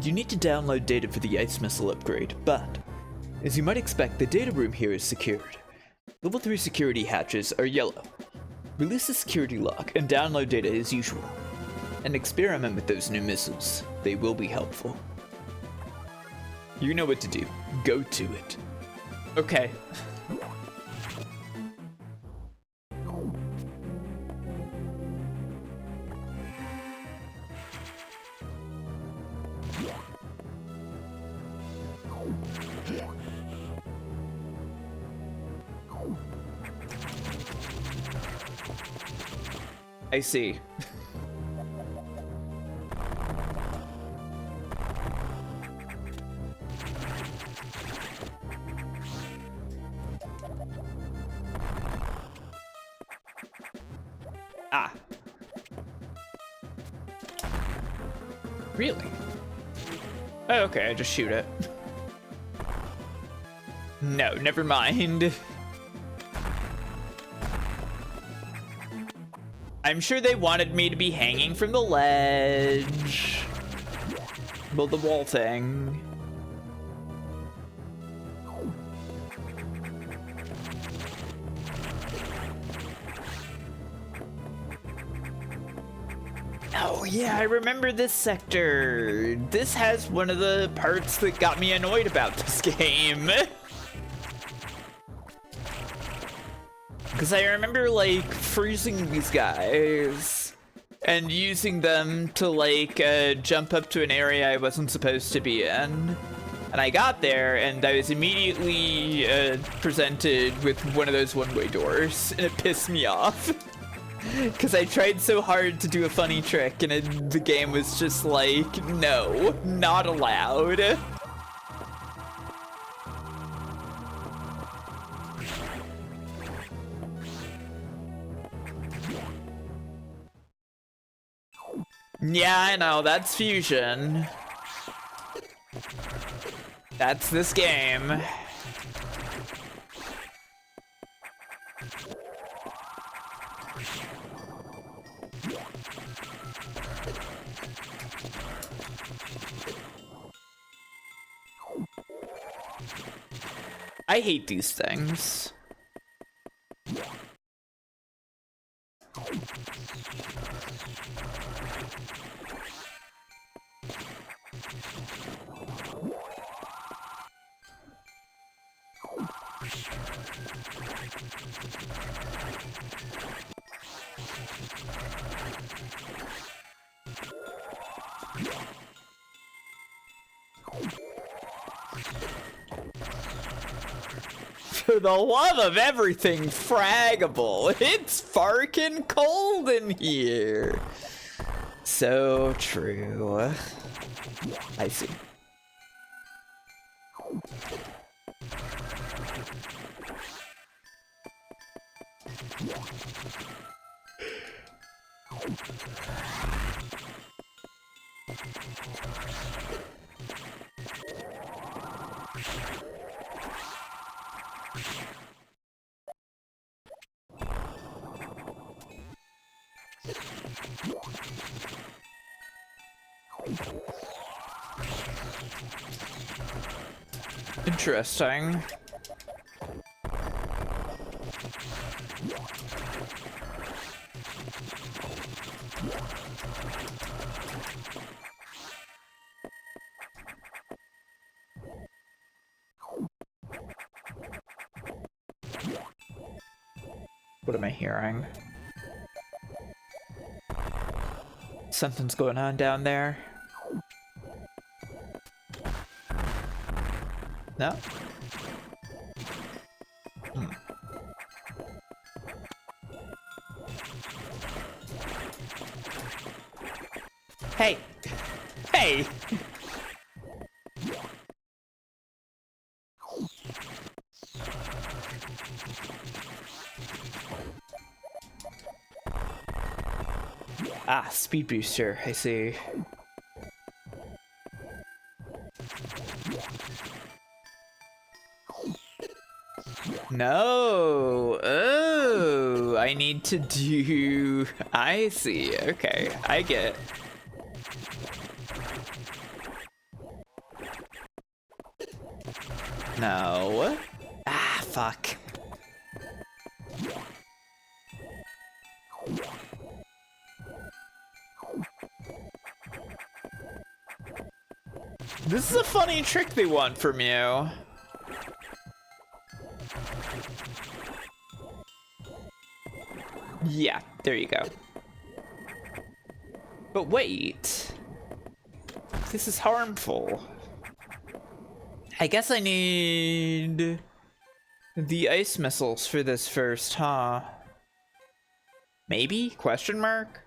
[SPEAKER 2] You need to download data for the ice missile upgrade, but as you might expect, the data room here is secured. Level 3 security hatches are yellow. Release the security lock and download data as usual. And experiment with those new missiles. They will be helpful. You know what to do. Go to it. Okay. I see. Ah. Really? Oh, okay, I just shoot it. No, never mind. I'm sure they wanted me to be hanging from the ledge. Well, the wall thing. Oh yeah, I remember this sector. This has one of the parts that got me annoyed about this game. Because I remember, like, freezing these guys and using them to, like, jump up to an area I wasn't supposed to be in. And I got there, and I was immediately presented with one of those one-way doors, and it pissed me off. Because I tried so hard to do a funny trick, and the game was just like, no, not allowed. Yeah, I know, that's Fusion. That's this game. I hate these things. For the love of everything fraggable, it's farkin' cold in here. So true. I see. Interesting. What am I hearing? Something's going on down there. No? Hmm. Hey! Hey! Ah, speed booster, I see. No. Oh, I need to do... I see. Okay, I get. No. Ah, fuck. This is a funny trick they want from you. Yeah, there you go. But wait. This is harmful. I guess I need the ice missiles for this first, huh? Maybe? Question mark?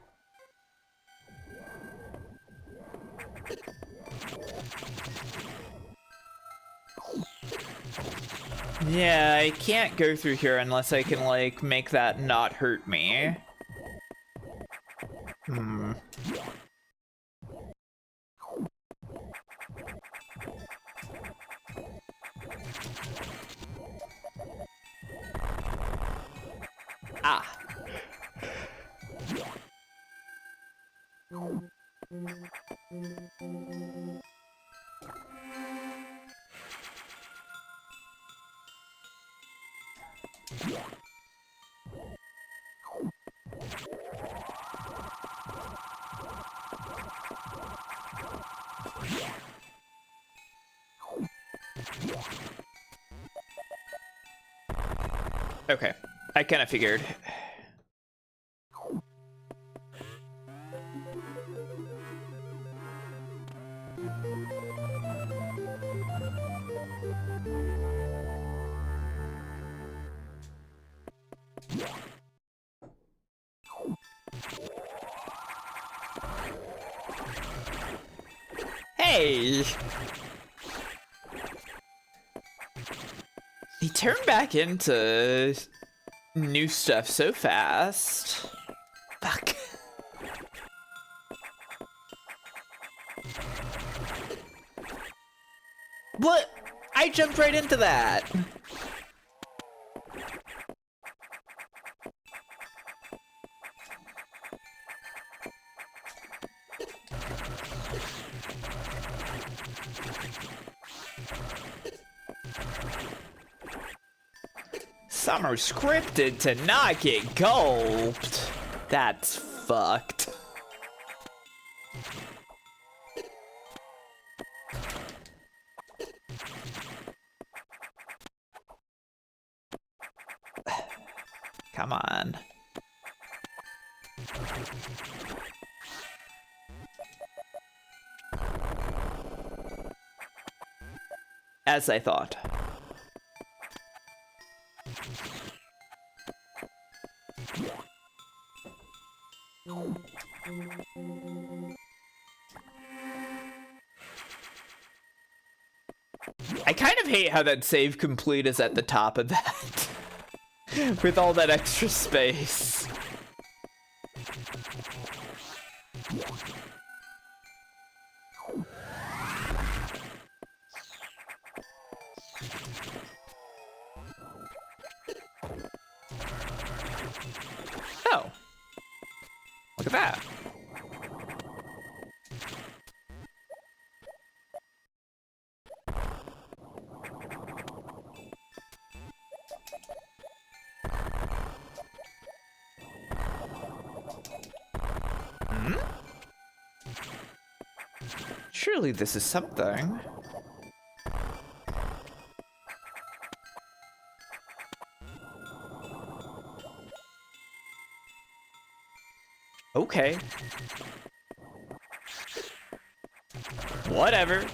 [SPEAKER 2] Yeah, I can't go through here unless I can, like, make that not hurt me. Hmm. Ah. Okay, I kind of figured. Hey! He turned back into new stuff so fast. Fuck. What? I jumped right into that. Some are scripted to not get gulped. That's fucked. Come on. As I thought. I kind of hate how that save complete is at the top of that. With all that extra space. Oh. Look at that. Surely this is something. Okay. Whatever.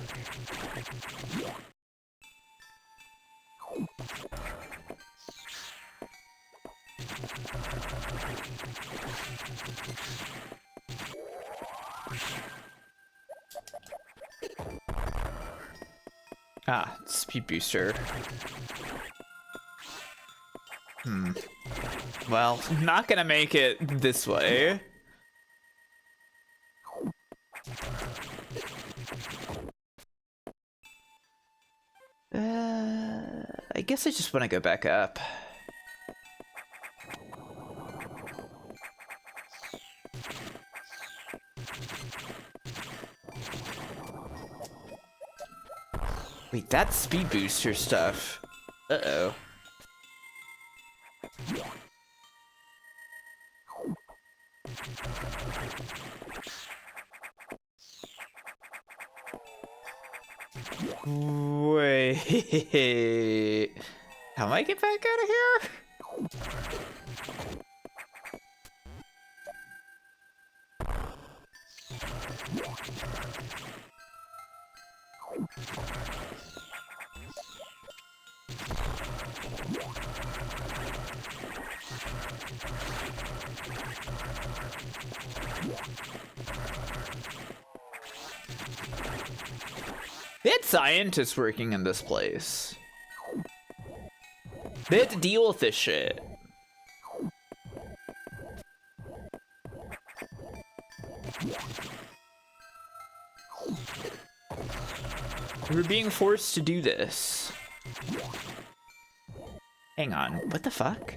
[SPEAKER 2] Ah, speed booster. Well, not gonna make it this way. I guess I just want to go back up. Wait, that's speed booster stuff. Uh-oh. Wait. How do I get back out of here? They had scientists working in this place. They had to deal with this shit. We were being forced to do this. Hang on, what the fuck?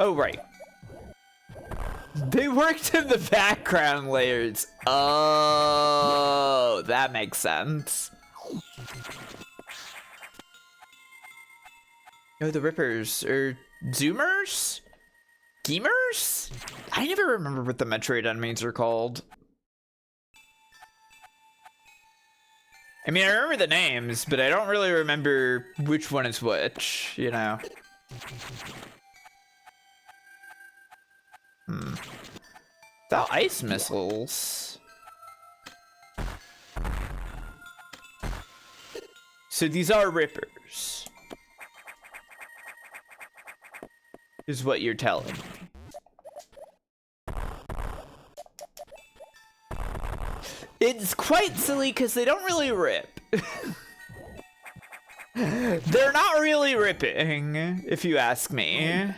[SPEAKER 2] Oh, right. They worked in the background layers. Oh, that makes sense. Oh, the Rippers, or Zoomers? Gamers? I never remember what the Metroid enemies are called. I mean, I remember the names, but I don't really remember which one is which, you know? The ice missiles. So these are Rippers. Is what you're telling me. It's quite silly because they don't really rip. They're not really ripping, if you ask me.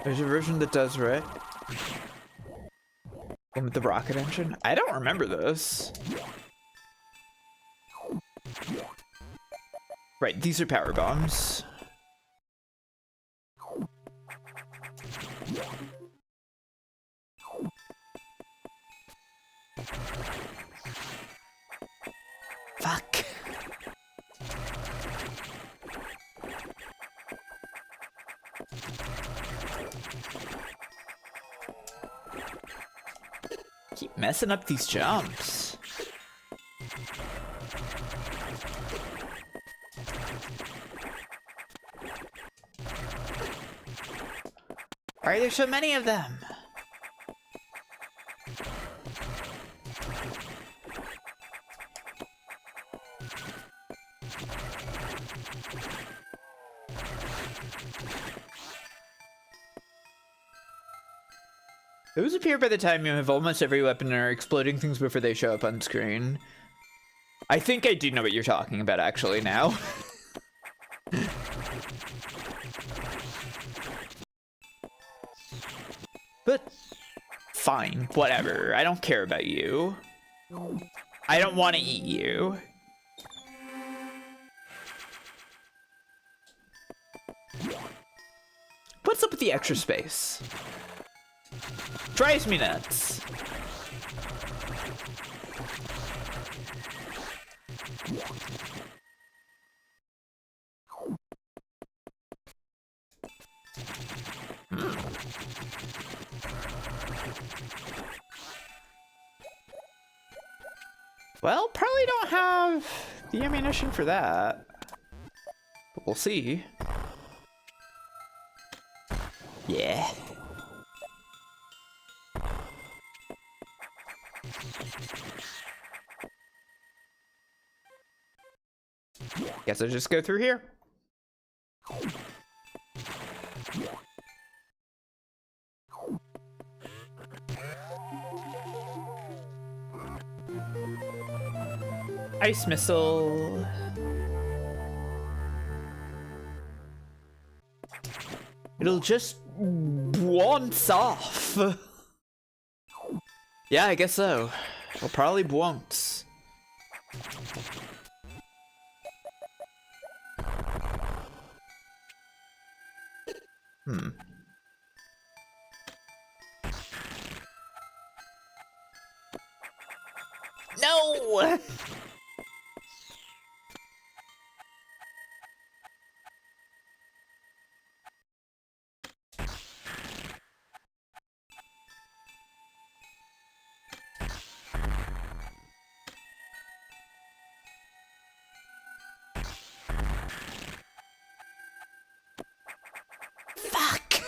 [SPEAKER 2] There's a version that does rip. One with the rocket engine? I don't remember this. Right, these are power bombs. Fuck. Keep messing up these jumps. Why are there so many of them? Those appear by the time you have almost every weapon and are exploding things before they show up on screen. I think I do know what you're talking about actually now. But fine, whatever. I don't care about you. I don't want to eat you. What's up with the extra space? Drives me nuts. Well, probably don't have the ammunition for that. But we'll see. Yeah. Guess I'll just go through here. Ice missile. It'll just bounce off. Yeah, I guess so. It'll probably bounce. No! Fuck!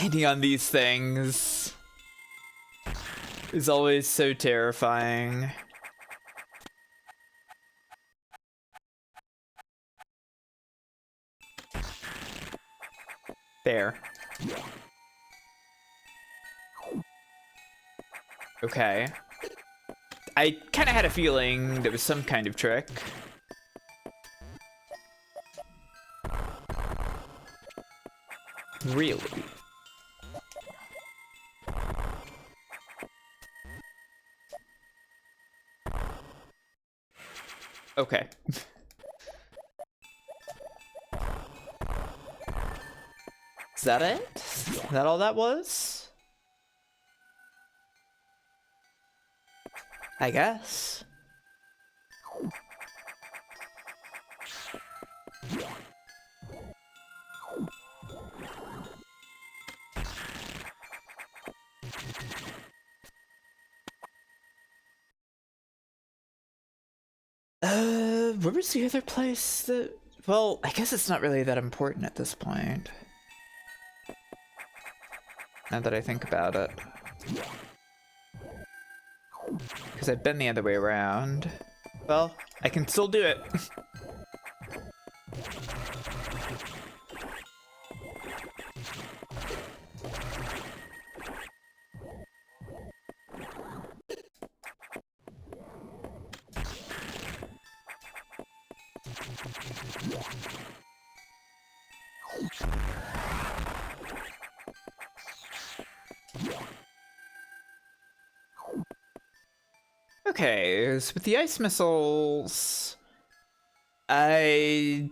[SPEAKER 2] Landing on these things is always so terrifying. There. Okay. I kind of had a feeling there was some kind of trick. Really? Okay. Is that it? Is that all that was? I guess. Where was the other place that... Well, I guess it's not really that important at this point. Now that I think about it. Because I've been the other way around. Well, I can still do it. Okay, so with the ice missiles, I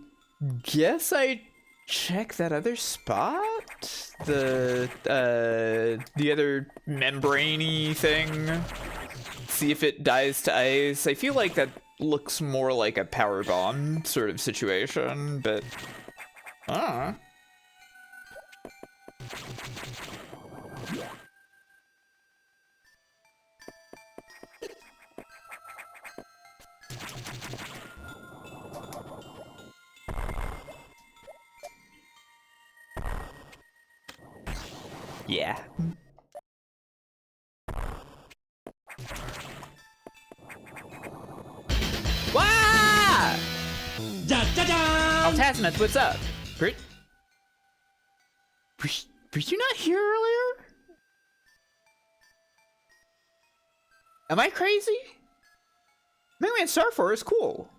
[SPEAKER 2] guess I check that other spot? The other membrane-y thing? See if it dies to ice. I feel like that looks more like a power bomb sort of situation, but... Yeah. Wah! Altasmith, what's up? Great. Were you not here earlier? Am I crazy? Mega Man Star 4 is cool.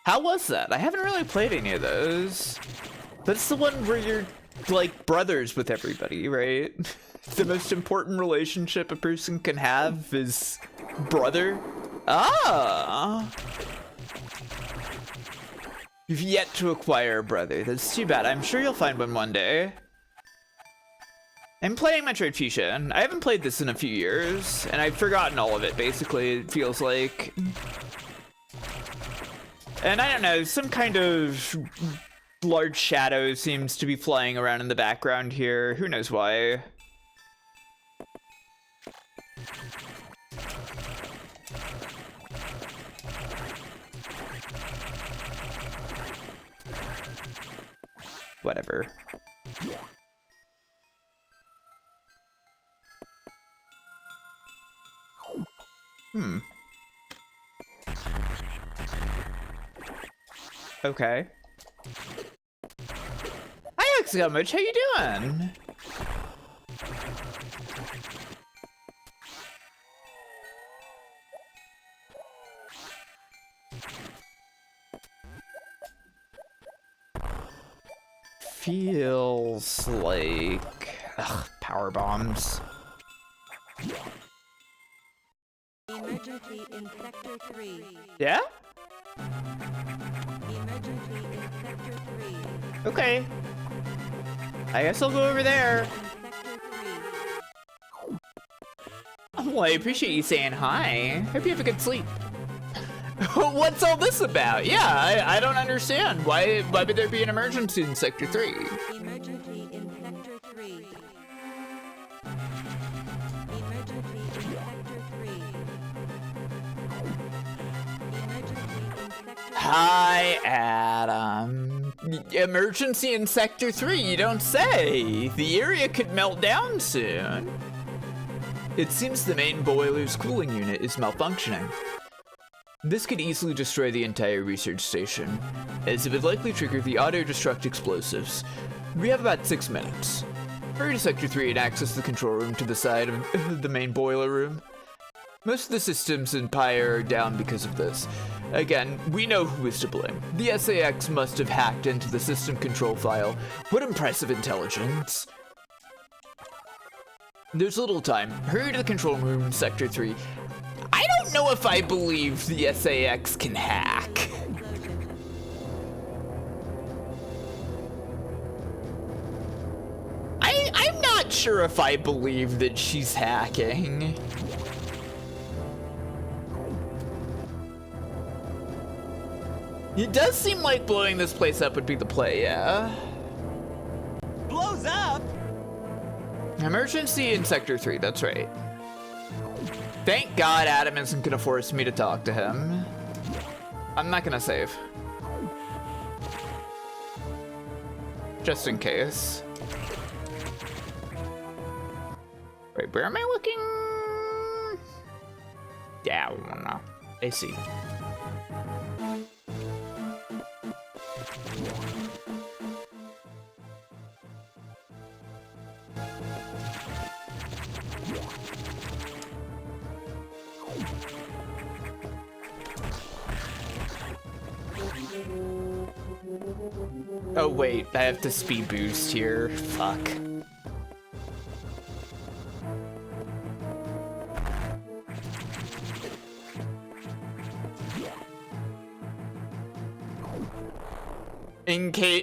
[SPEAKER 2] How was that? I haven't really played any of those. But it's the one where you're like brothers with everybody, right? The most important relationship a person can have is brother. Ah! You've yet to acquire a brother. That's too bad. I'm sure you'll find one day. I'm playing Metroid Fusion. I haven't played this in a few years, and I've forgotten all of it, basically, it feels like. And I don't know, some kind of large shadow seems to be flying around in the background here. Who knows why? Whatever. Okay. Hi, Xgumage, how you doing? Feels like... Ugh, power bombs.
[SPEAKER 8] Emergency in Sector 3.
[SPEAKER 2] Yeah?
[SPEAKER 8] Emergency in Sector 3.
[SPEAKER 2] Okay. I guess I'll go over there.
[SPEAKER 8] Sector 3.
[SPEAKER 2] Oh, I appreciate you saying hi. Hope you have a good sleep. What's all this about? Yeah, I don't understand. Why would there be an emergency in Sector 3?
[SPEAKER 8] Emergency in Sector 3. Emergency in Sector 3. Emergency in Sector 3.
[SPEAKER 2] Hi, Adam. emergency in Sector 3, you don't say. The area could melt down soon. It seems the main boiler's cooling unit is malfunctioning. This could easily destroy the entire research station, as it would likely trigger the auto-destruct explosives. We have about 6 minutes. Hurry to Sector 3 and access the control room to the side of the main boiler room. Most of the systems in Pyre are down because of this. Again, we know who is to blame. The SAX must have hacked into the system control file. What impressive intelligence. There's little time. Hurry to the control room in Sector 3. I don't know if I believe the SAX can hack. I'm not sure if I believe that she's hacking. It does seem like blowing this place up would be the play, yeah?
[SPEAKER 4] Blows up?
[SPEAKER 2] Emergency in Sector 3, that's right. Thank God Adam isn't gonna force me to talk to him. I'm not gonna save. Just in case. Wait, where am I looking? Down. I see. Oh wait, I have to speed boost here. Fuck.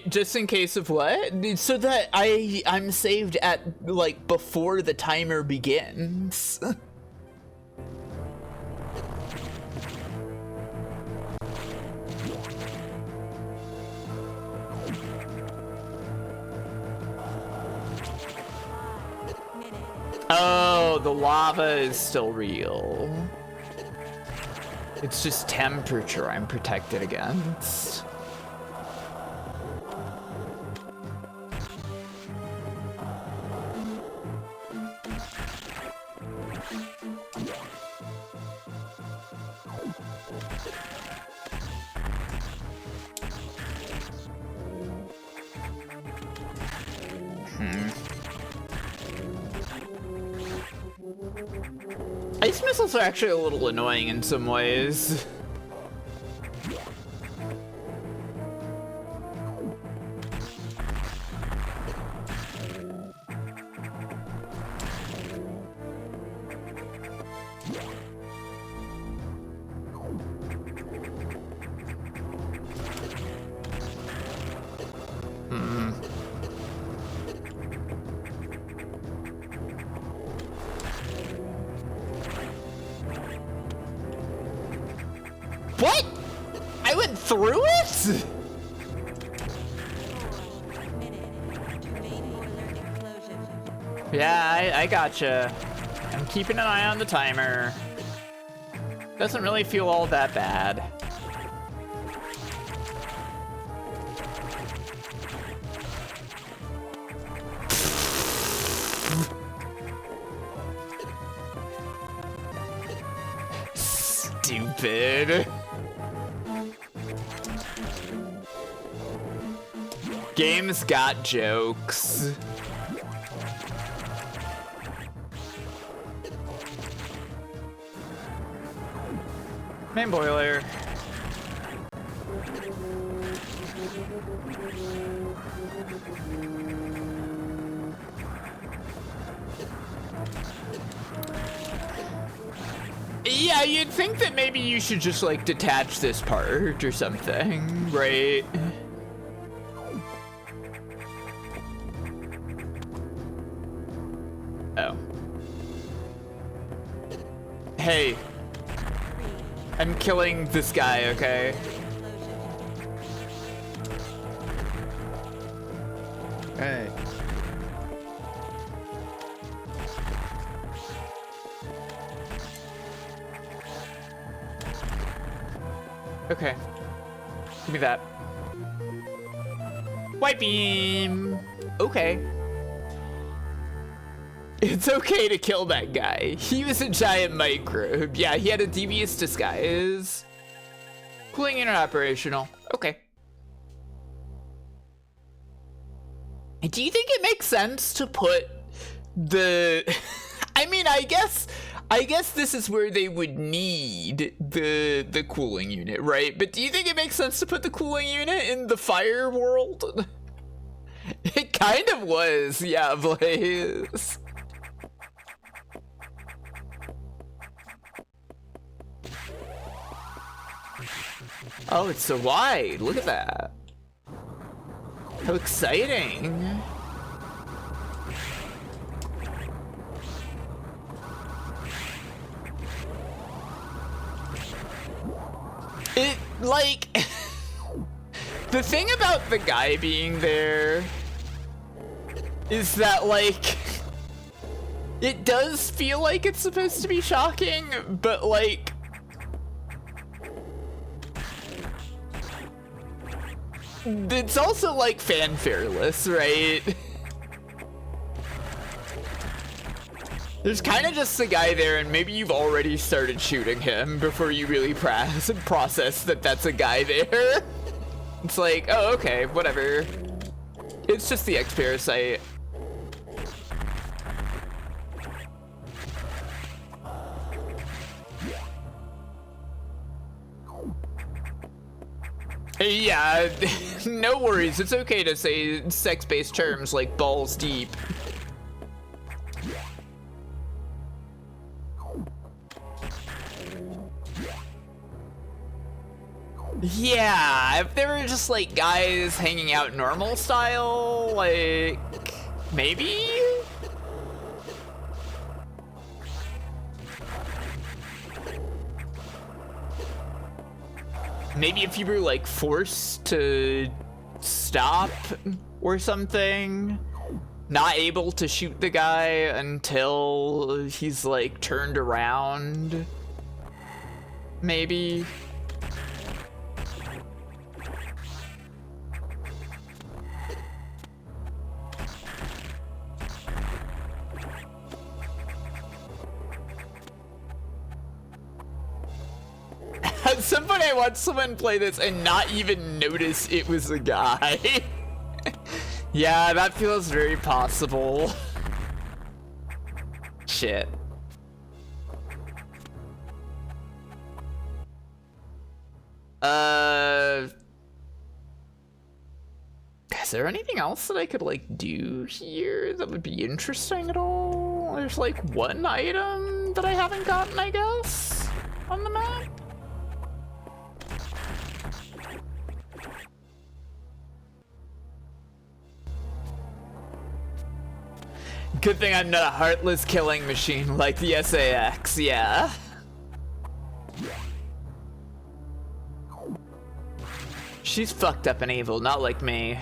[SPEAKER 2] Just in case of what? So that I'm saved at like before the timer begins. Oh, the lava is still real. It's just temperature I'm protected against. Ice missiles are actually a little annoying in some ways. What? I went through it? Yeah, I gotcha. I'm keeping an eye on the timer. Doesn't really feel all that bad. Stupid. Game's got jokes. Main boiler. Yeah, you'd think that maybe you should just like detach this part or something, right? Oh. Hey. I'm killing this guy, okay?
[SPEAKER 9] Hey.
[SPEAKER 2] Okay. Give me that. White beam. Okay. It's okay to kill that guy. He was a giant microbe. Yeah, he had a devious disguise. Cooling unit operational. Okay. Do you think it makes sense to put the... I mean, I guess this is where they would need the cooling unit, right? But do you think it makes sense to put the cooling unit in the fire world? It kind of was, yeah, Blaze. Oh, it's so wide. Look at that. How exciting. It, like, the thing about the guy being there is that, like, it does feel like it's supposed to be shocking, but, like, it's also, like, fanfareless, right? There's kind of just a guy there, and maybe you've already started shooting him before you really process that that's a guy there. It's like, oh, okay, whatever. It's just the X-Parasite. Yeah, no worries. It's okay to say sex-based terms like balls deep. Yeah, if they were just like guys hanging out normal style, like, maybe? Maybe if you were like forced to stop or something, not able to shoot the guy until he's like turned around, maybe. At some point I watched someone play this and not even notice it was a guy. Yeah, that feels very possible. Shit. Is there anything else that I could like do here that would be interesting at all? There's like one item that I haven't gotten, I guess, on the map. Good thing I'm not a heartless killing machine like the SAX, yeah. She's fucked up and evil, not like me.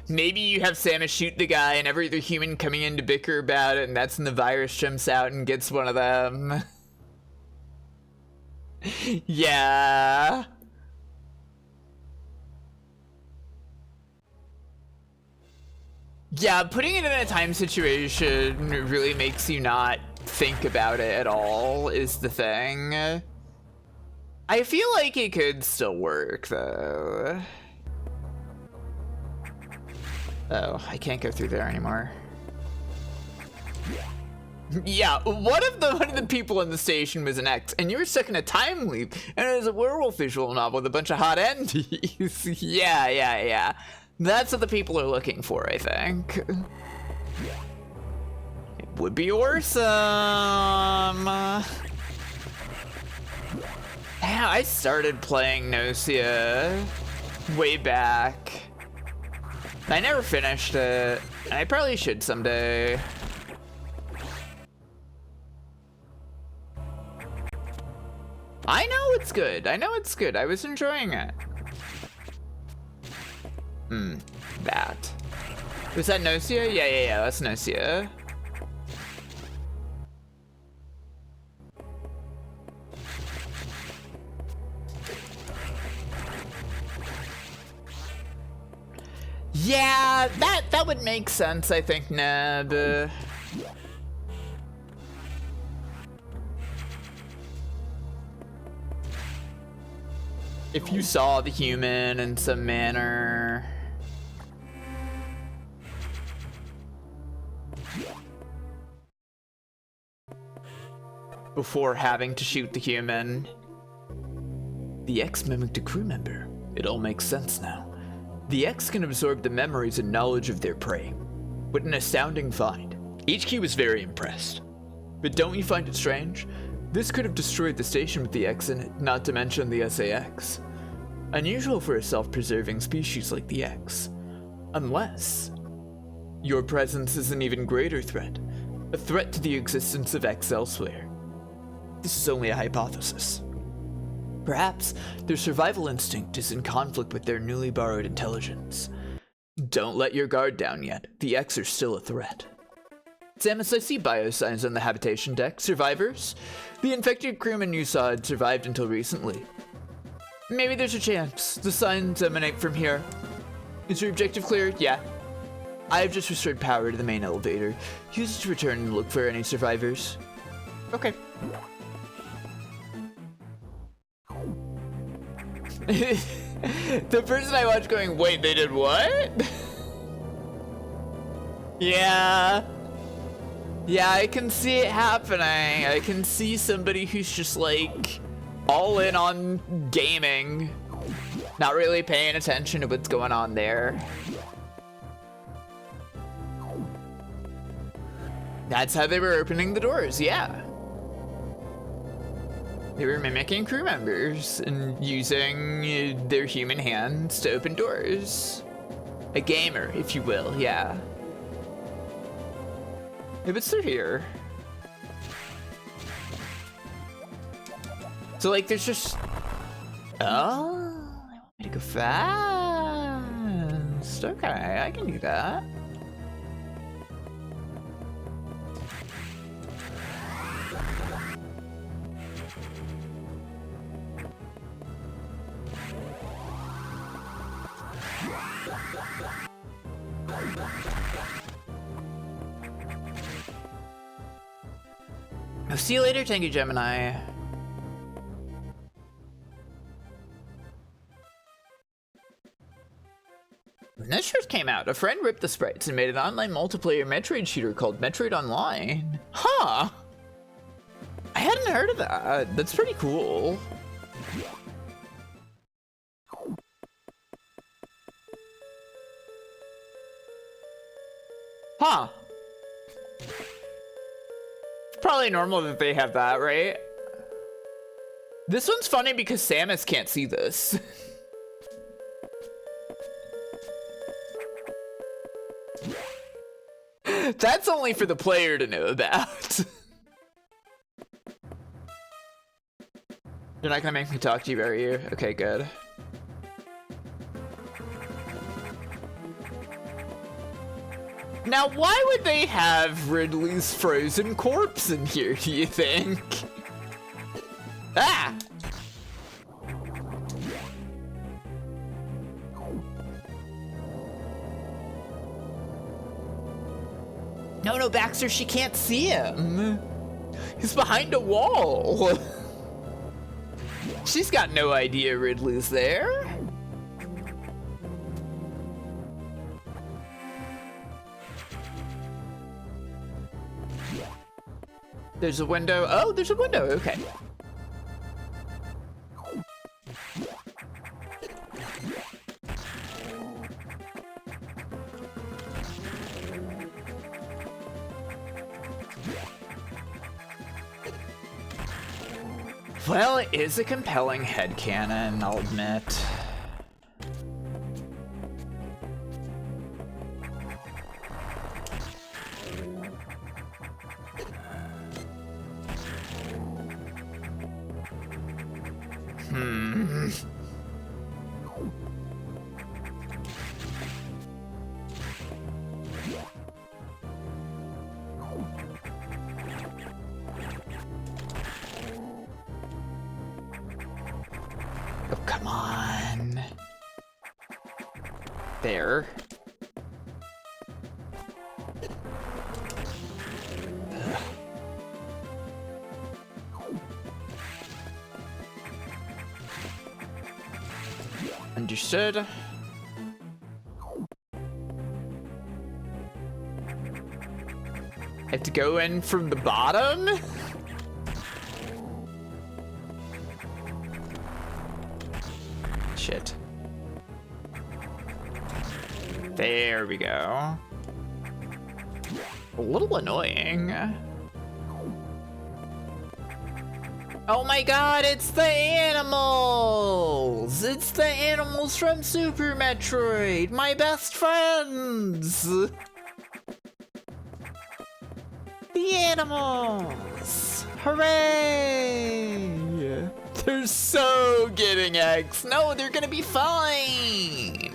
[SPEAKER 2] Maybe you have Samus shoot the guy and every other human coming in to bicker about it, and that's when the virus jumps out and gets one of them. Yeah. Yeah, putting it in a time situation really makes you not think about it at all, is the thing. I feel like it could still work, though. Oh, I can't go through there anymore. Yeah, one of the people in the station was an X, and you were stuck in a time loop, and it was a werewolf visual novel with a bunch of hot endies. Yeah. That's what the people are looking for, I think. It would be awesome. Yeah, I started playing Nocia way back. I never finished it, and I probably should someday. I know it's good. I know it's good. I was enjoying it. That. Was that Nocia? Yeah, that's Nocia. Yeah, that would make sense, I think, Neb. If you saw the human in some manner. Before having to shoot the human. The X mimicked a crew member. It all makes sense now. The X can absorb the memories and knowledge of their prey. What an astounding find. HQ was very impressed. But don't you find it strange? This could have destroyed the station with the X in it, not to mention the SAX. Unusual for a self-preserving species like the X. Unless your presence is an even greater threat. A threat to the existence of X elsewhere. This is only a hypothesis. Perhaps their survival instinct is in conflict with their newly borrowed intelligence. Don't let your guard down yet. The X are still a threat. Samus, I see biosigns on the habitation deck. Survivors? The infected crewman you saw had survived until recently. Maybe there's a chance. The signs emanate from here. Is your objective clear? Yeah. I have just restored power to the main elevator. Use it to return and look for any survivors. Okay. The person I watched going, wait, they did what? Yeah, I can see it happening. I can see somebody who's just like all in on gaming, not really paying attention to what's going on there. That's how they were opening the doors, yeah. They were mimicking crew members and using their human hands to open doors. A gamer, if you will, yeah. Yeah, but they're here. So like there's just... Oh, they want me to go fast. Okay, I can do that. I'll see you later, thank you, Gemini. When this first came out, a friend ripped the sprites and made an online multiplayer Metroid shooter called Metroid Online. Huh. I hadn't heard of that. That's pretty cool. Huh. Probably normal that they have that, right? This one's funny because Samus can't see this. That's only for the player to know about. You're not gonna make me talk to you, are you? Okay, good. Now, why would they have Ridley's frozen corpse in here, do you think? Ah! No, Baxter, she can't see him. He's behind a wall. She's got no idea Ridley's there. There's a window. Oh, there's a window. Okay. Well, it is a compelling headcanon, I'll admit. Oh, come on. There. Understood. I have to go in from the bottom? Shit. There we go. A little annoying. Oh my god, it's the animals! It's the animals from Super Metroid! My best friends! The animals! Hooray! They're so getting eggs. No, they're gonna be fine!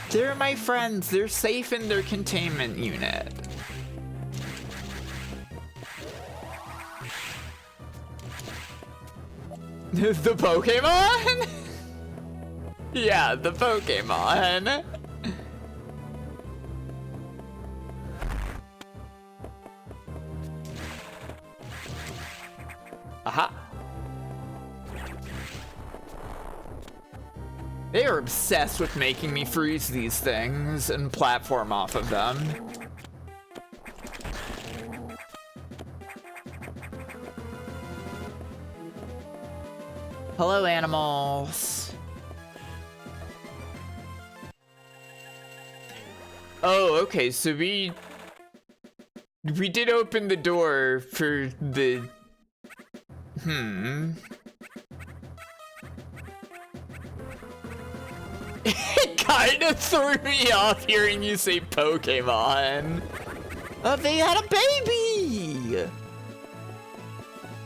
[SPEAKER 2] They're my friends. They're safe in their containment unit. The Pokemon? Yeah, the Pokemon. Aha. They are obsessed with making me freeze these things and platform off of them. Hello, animals. Oh, okay, so we did open the door for the... It kind of threw me off hearing you say Pokemon. Oh, they had a baby!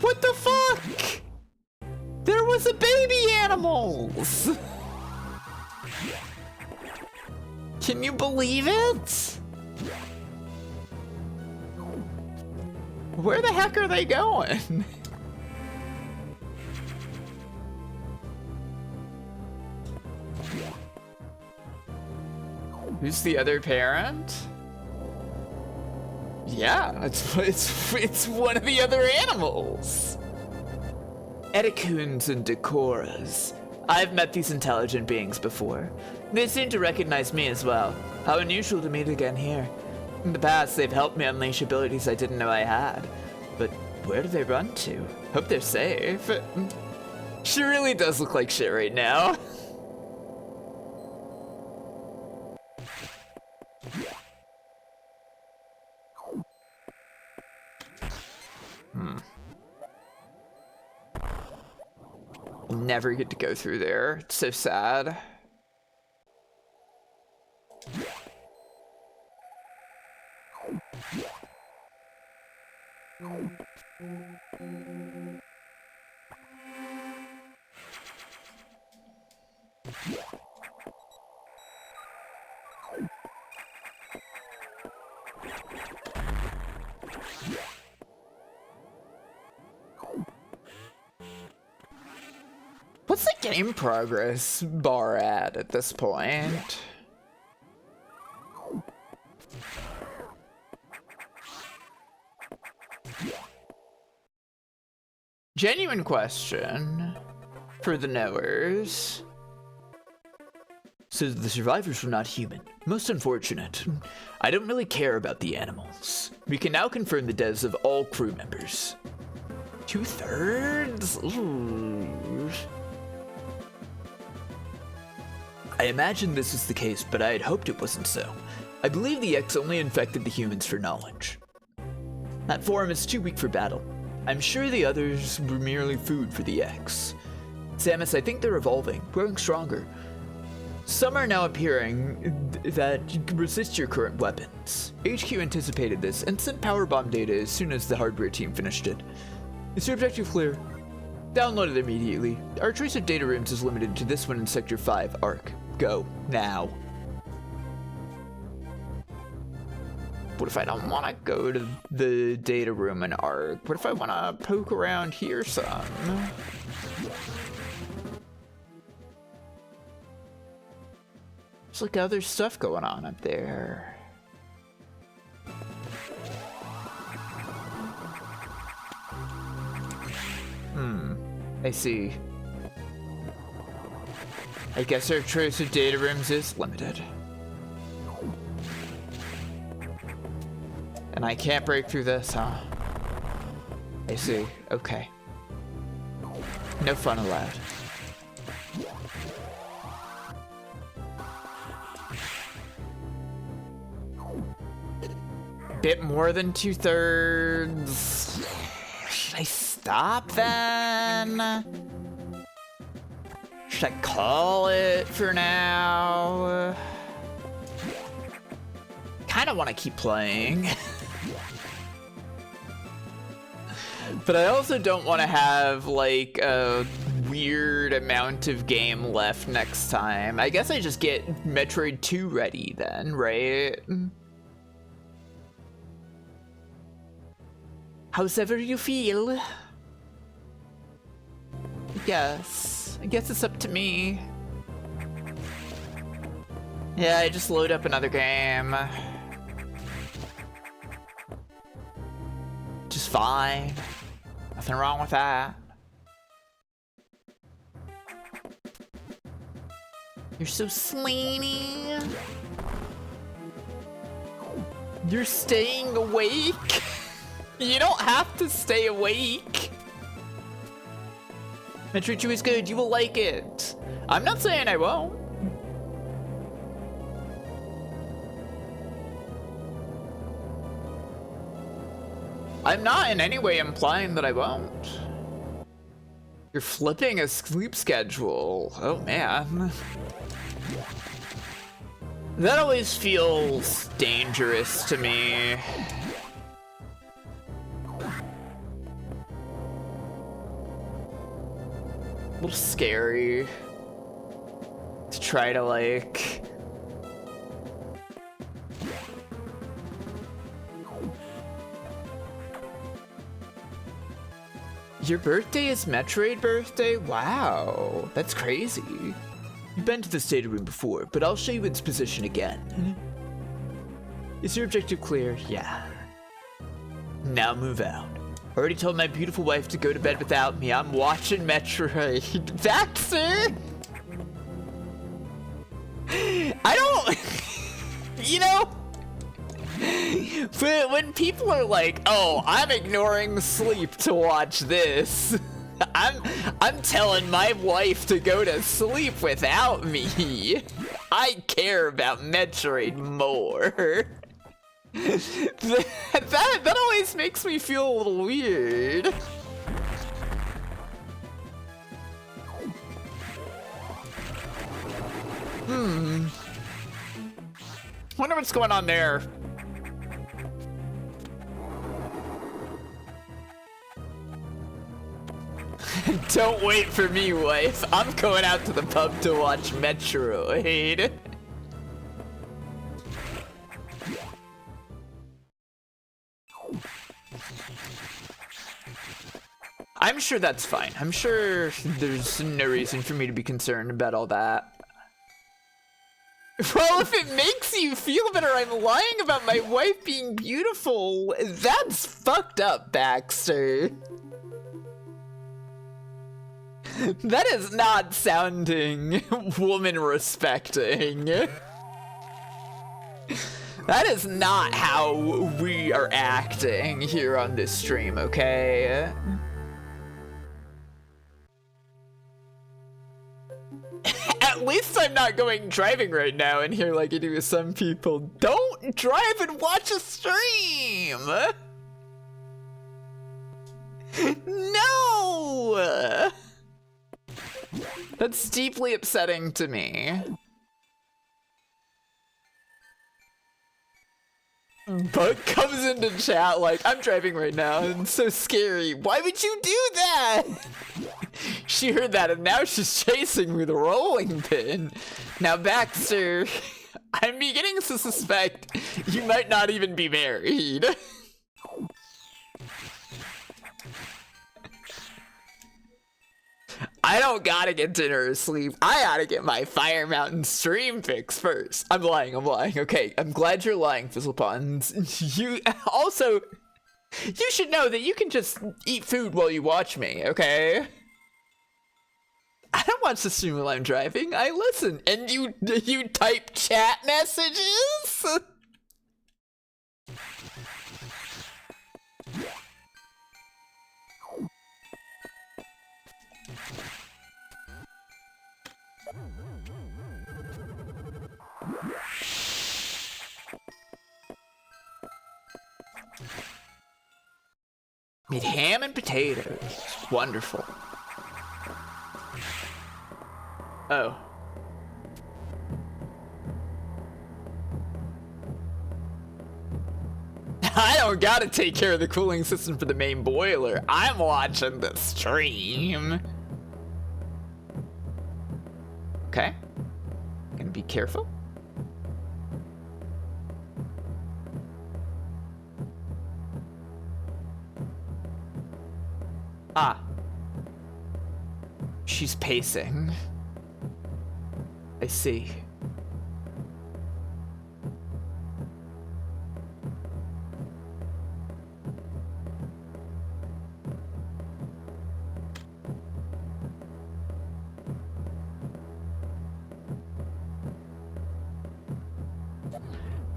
[SPEAKER 2] What the fuck? There was a baby animals! Can you believe it? Where the heck are they going? Who's the other parent? Yeah, it's one of the other animals. Eticunes and Decoras. I've met these intelligent beings before. They seem to recognize me as well. How unusual to meet again here. In the past, they've helped me unleash abilities I didn't know I had. But where do they run to? Hope they're safe. She really does look like shit right now. Never get to go through there. It's so sad. What's the game progress bar at this point? Genuine question for the knowers. So the survivors were not human. Most unfortunate. I don't really care about the animals. We can now confirm the deaths of all crew members. 2/3? Ooh. I imagine this is the case, but I had hoped it wasn't so. I believe the X only infected the humans for knowledge. That form is too weak for battle. I'm sure the others were merely food for the X. Samus, I think they're evolving, growing stronger. Some are now appearing that can resist your current weapons. HQ anticipated this and sent power bomb data as soon as the hardware team finished it. Is your objective clear? Download it immediately. Our choice of data rooms is limited to this one in Sector 5, ARC. Go, now. What if I don't want to go to the data room in ARC? What if I want to poke around here some? There's like other stuff going on up there. I see. I guess our choice of data rooms is limited. And I can't break through this, huh? I see. Okay. No fun allowed. Bit more than 2/3. Should I stop then? Should I call it for now? Kinda wanna keep playing. But I also don't want to have like a weird amount of game left next time. I guess I just get Metroid 2 ready then, right? Howsoever you feel. I guess it's up to me. Yeah, I just load up another game. Just fine. Nothing wrong with that. You're so slimy. You're staying awake? You don't have to stay awake. Metroid 2 is good, you will like it. I'm not saying I won't. I'm not in any way implying that I won't. You're flipping a sleep schedule. Oh man. That always feels dangerous to me. A little scary to try to like Your birthday is Metroid birthday? Wow, that's crazy. You've been to this data room before, but I'll show you its position again. Is your objective clear? Yeah. Now move out. Already told my beautiful wife to go to bed without me. I'm watching Metroid. Baxter! I don't... You know... But when people are like, oh, I'm ignoring sleep to watch this. I'm telling my wife to go to sleep without me. I care about Metroid more. That always makes me feel a little weird. Wonder what's going on there. Don't wait for me, wife. I'm going out to the pub to watch Metroid. I'm sure that's fine. I'm sure there's no reason for me to be concerned about all that. Well, if it makes you feel better, I'm lying about my wife being beautiful. That's fucked up, Baxter. That is not sounding woman respecting. That is not how we are acting here on this stream, okay? At least I'm not going driving right now and here like I do with some people. Don't drive and watch a stream! No! That's deeply upsetting to me. Bug comes into chat like, I'm driving right now, and it's so scary. Why would you do that? She heard that, and now she's chasing with a rolling pin. Now, Baxter, I'm beginning to suspect you might not even be married. I don't gotta get dinner or sleep. I gotta get my Fire Mountain stream fix first. I'm lying. Okay, I'm glad you're lying, Fizzlepons. You also, you should know that you can just eat food while you watch me, okay? I don't watch the stream while I'm driving. I listen, and you type chat messages? Made ham and potatoes. Wonderful. Oh. I don't gotta take care of the cooling system for the main boiler. I'm watching the stream. Okay. Gonna be careful. Ah. She's pacing. I see.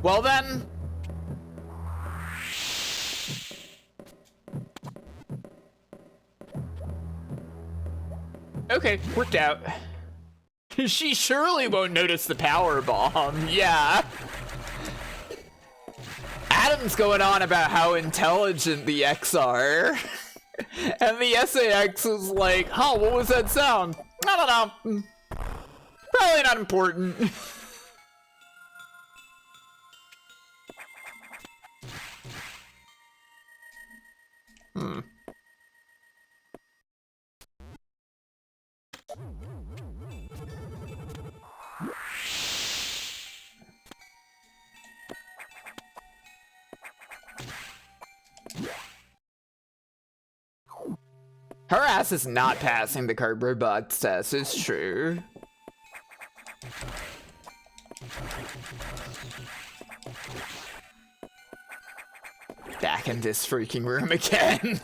[SPEAKER 2] Well then. Okay, worked out. She surely won't notice the power bomb. Yeah. Adam's going on about how intelligent the X are. And the SAX is like, huh, what was that sound? I don't know. Probably not important. Her ass is not passing the cardboard box test, it's true. Back in this freaking room again.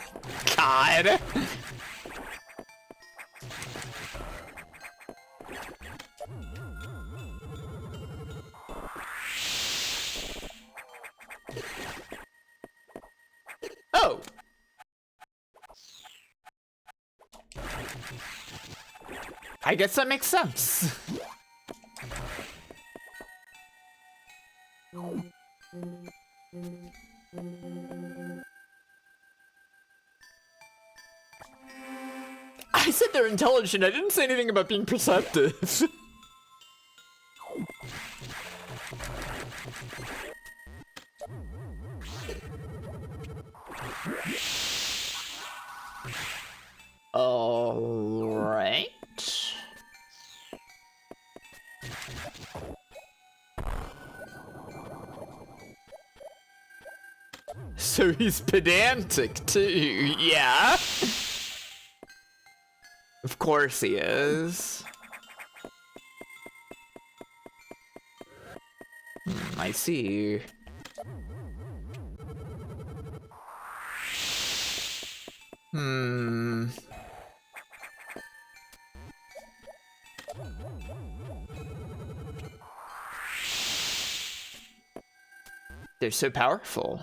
[SPEAKER 2] God. Oh. I guess that makes sense. I said they're intelligent. I didn't say anything about being perceptive. All right. So he's pedantic too, yeah? Of course he is. I see. They're so powerful.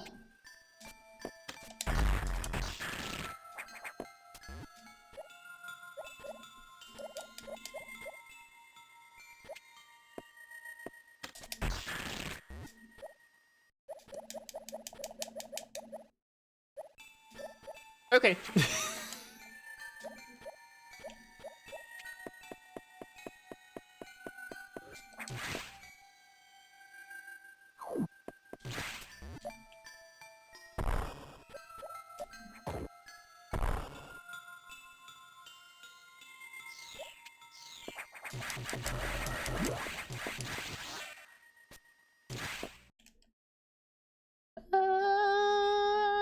[SPEAKER 2] Okay.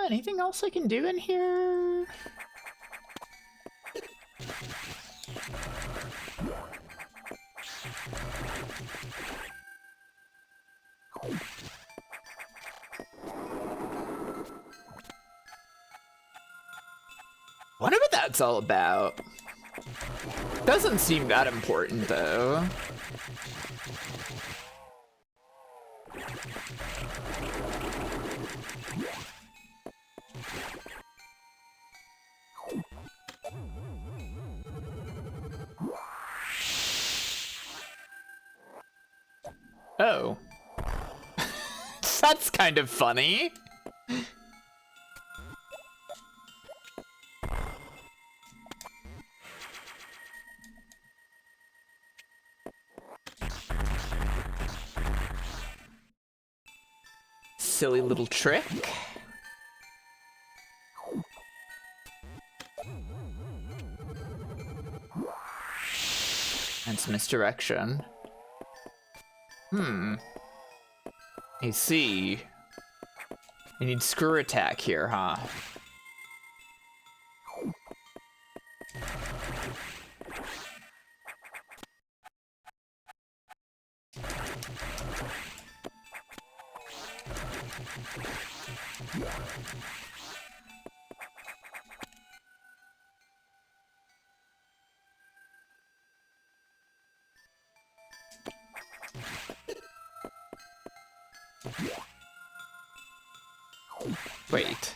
[SPEAKER 2] Anything else I can do in here? Wonder what that's all about. Doesn't seem that important though. Oh. That's kind of funny. Silly little trick. And some misdirection. I see. You need screw attack here, huh? Wait.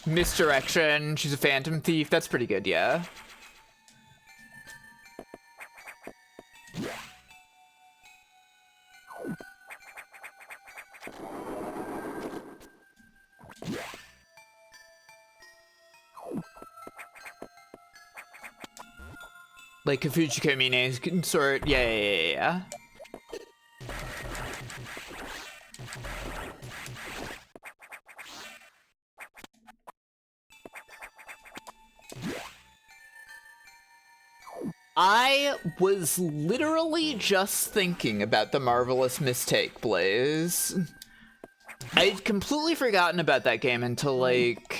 [SPEAKER 2] Misdirection. She's a phantom thief. That's pretty good, yeah. Like Kafuchiko Mine's consort. Yeah. I was literally just thinking about the marvelous mistake, Blaze. I'd completely forgotten about that game until, like,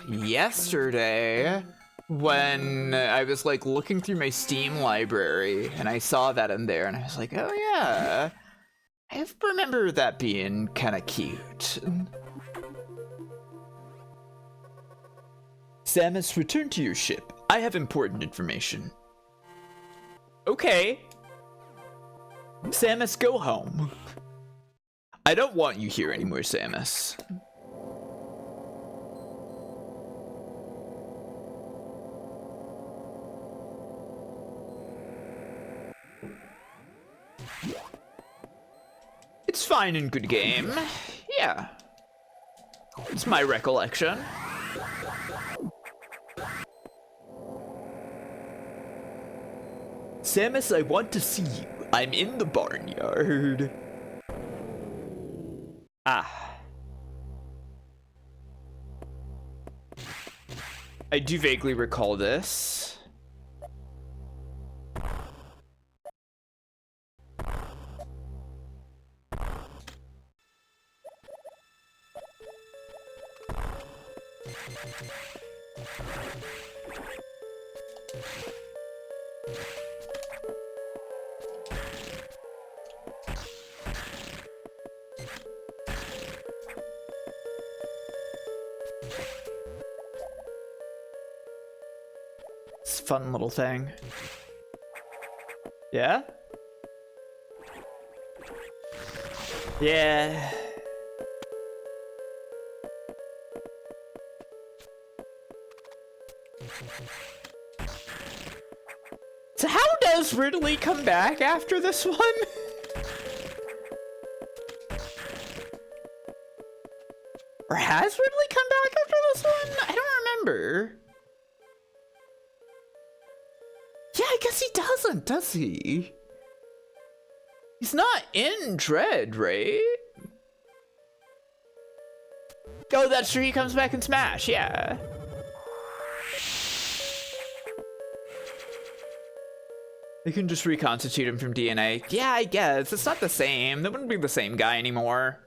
[SPEAKER 2] yesterday, when I was, like, looking through my Steam library, and I saw that in there, and I was like, oh yeah, I remember that being kind of cute. Samus, return to your ship. I have important information. Okay. Samus, go home. I don't want you here anymore, Samus. It's fine and good game. Yeah. It's my recollection. Samus, I want to see you. I'm in the barnyard. Ah. I do vaguely recall this. It's a fun little thing. Yeah? Yeah. So how does Ridley come back after this one? Or has Ridley come back after this one? I don't remember. Yeah, I guess he doesn't, does he? He's not in Dread, right? Oh, that's true, he comes back in Smash, yeah. They can just reconstitute him from DNA. Yeah, I guess. It's not the same. That wouldn't be the same guy anymore.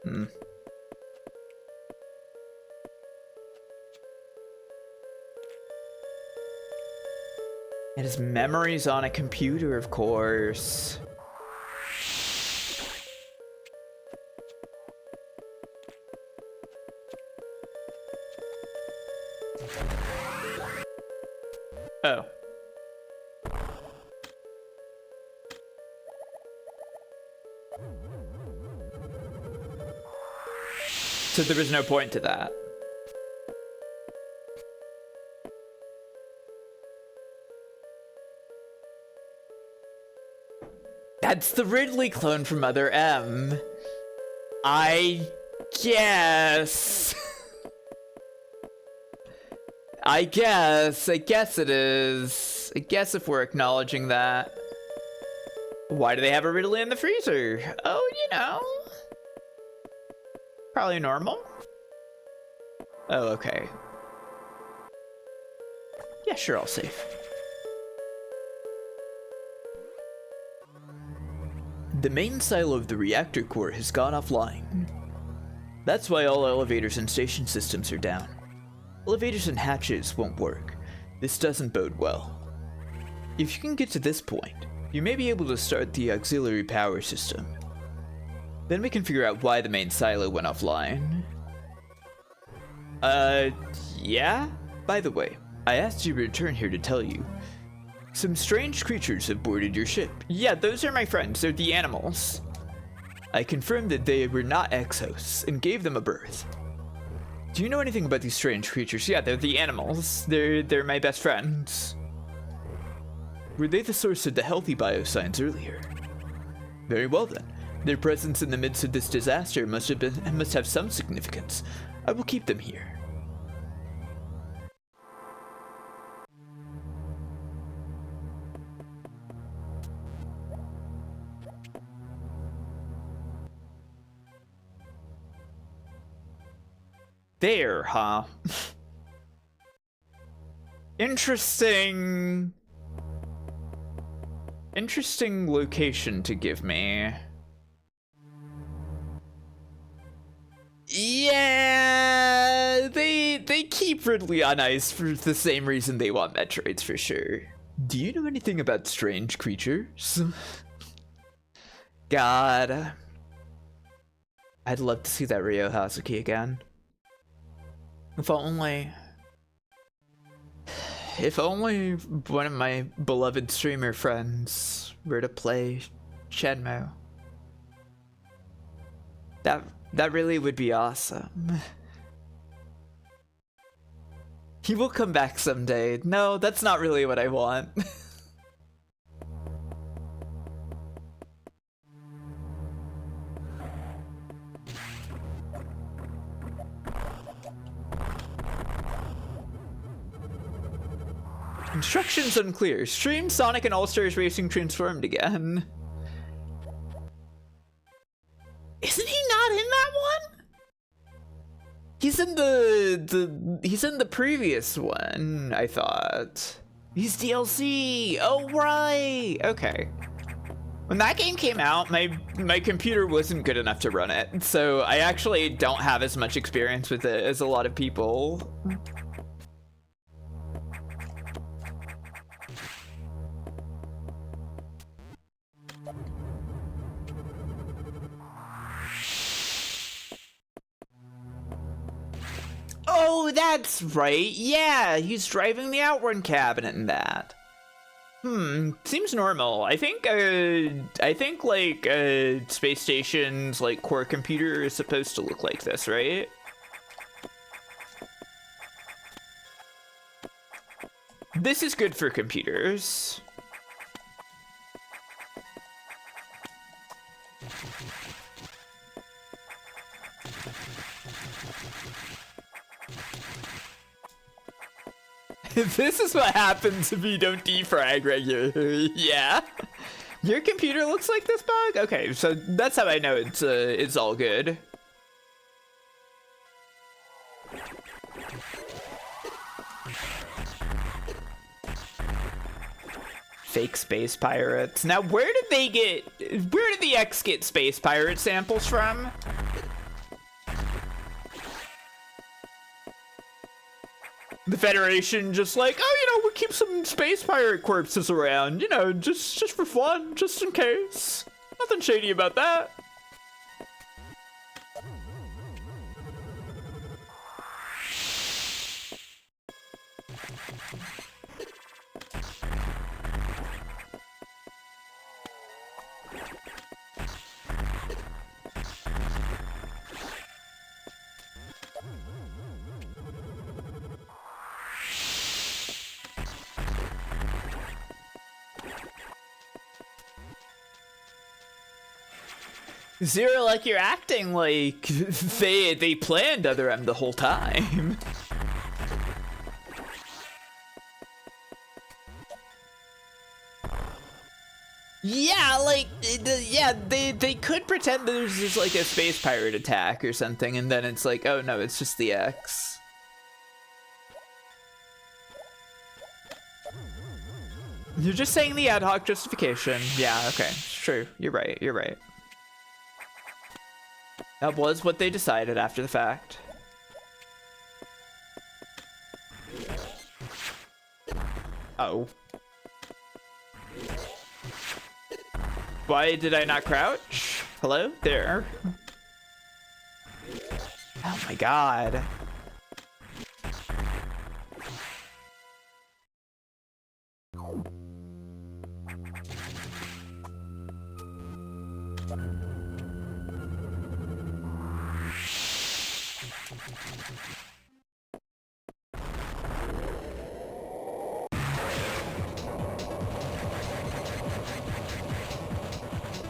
[SPEAKER 2] And his memories on a computer, of course. Oh. So there was no point to that. That's the Ridley clone from Mother M. I guess. I guess it is. I guess if we're acknowledging that. Why do they have a Ridley in the freezer? Oh, you know. Probably normal. Oh, okay. Yeah, sure, I'll save. The main silo of the reactor core has gone offline. That's why all elevators and station systems are down. Elevators and hatches won't work. This doesn't bode well. If you can get to this point, you may be able to start the auxiliary power system. Then we can figure out why the main silo went offline. Yeah? By the way, I asked you to return here to tell you. Some strange creatures have boarded your ship. Yeah, those are my friends. They're the animals. I confirmed that they were not exos and gave them a berth. Do you know anything about these strange creatures? Yeah, they're the animals. They're my best friends. Were they the source of the healthy biosigns earlier? Very well then. Their presence in the midst of this disaster must have some significance. I will keep them here. There, huh? Interesting location to give me. Yeah, they keep Ridley on ice for the same reason they want Metroids for sure. Do you know anything about strange creatures? God. I'd love to see that Ryo Hazuki again. If only one of my beloved streamer friends were to play Shenmue. That really would be awesome. He will come back someday. No, that's not really what I want. Instructions unclear. Stream Sonic and All-Stars Racing transformed again. Isn't he not in that one? He's in the previous one, I thought. He's DLC. Oh right. Okay. When that game came out, my computer wasn't good enough to run it, so I actually don't have as much experience with it as a lot of people. Oh, that's right. Yeah, he's driving the Outrun cabinet in that. Seems normal. I think like space station's like core computer is supposed to look like this, right? This is good for computers. This is what happens if you don't defrag regularly. Yeah. Your computer looks like this bug? Okay, so that's how I know it's all good. Fake space pirates. Now, where did the X get space pirate samples from? The Federation just like, oh, you know, we'll keep some space pirate corpses around, you know, just for fun, just in case. Nothing shady about that. Zero, like you're acting like they planned other M the whole time. Yeah, like, yeah, they could pretend that there's just like a space pirate attack or something, and then it's like, oh no, it's just the X. You're just saying the ad hoc justification. Yeah, okay, true. You're right, you're right. That was what they decided after the fact. Oh. Why did I not crouch? Hello? There. Oh my god.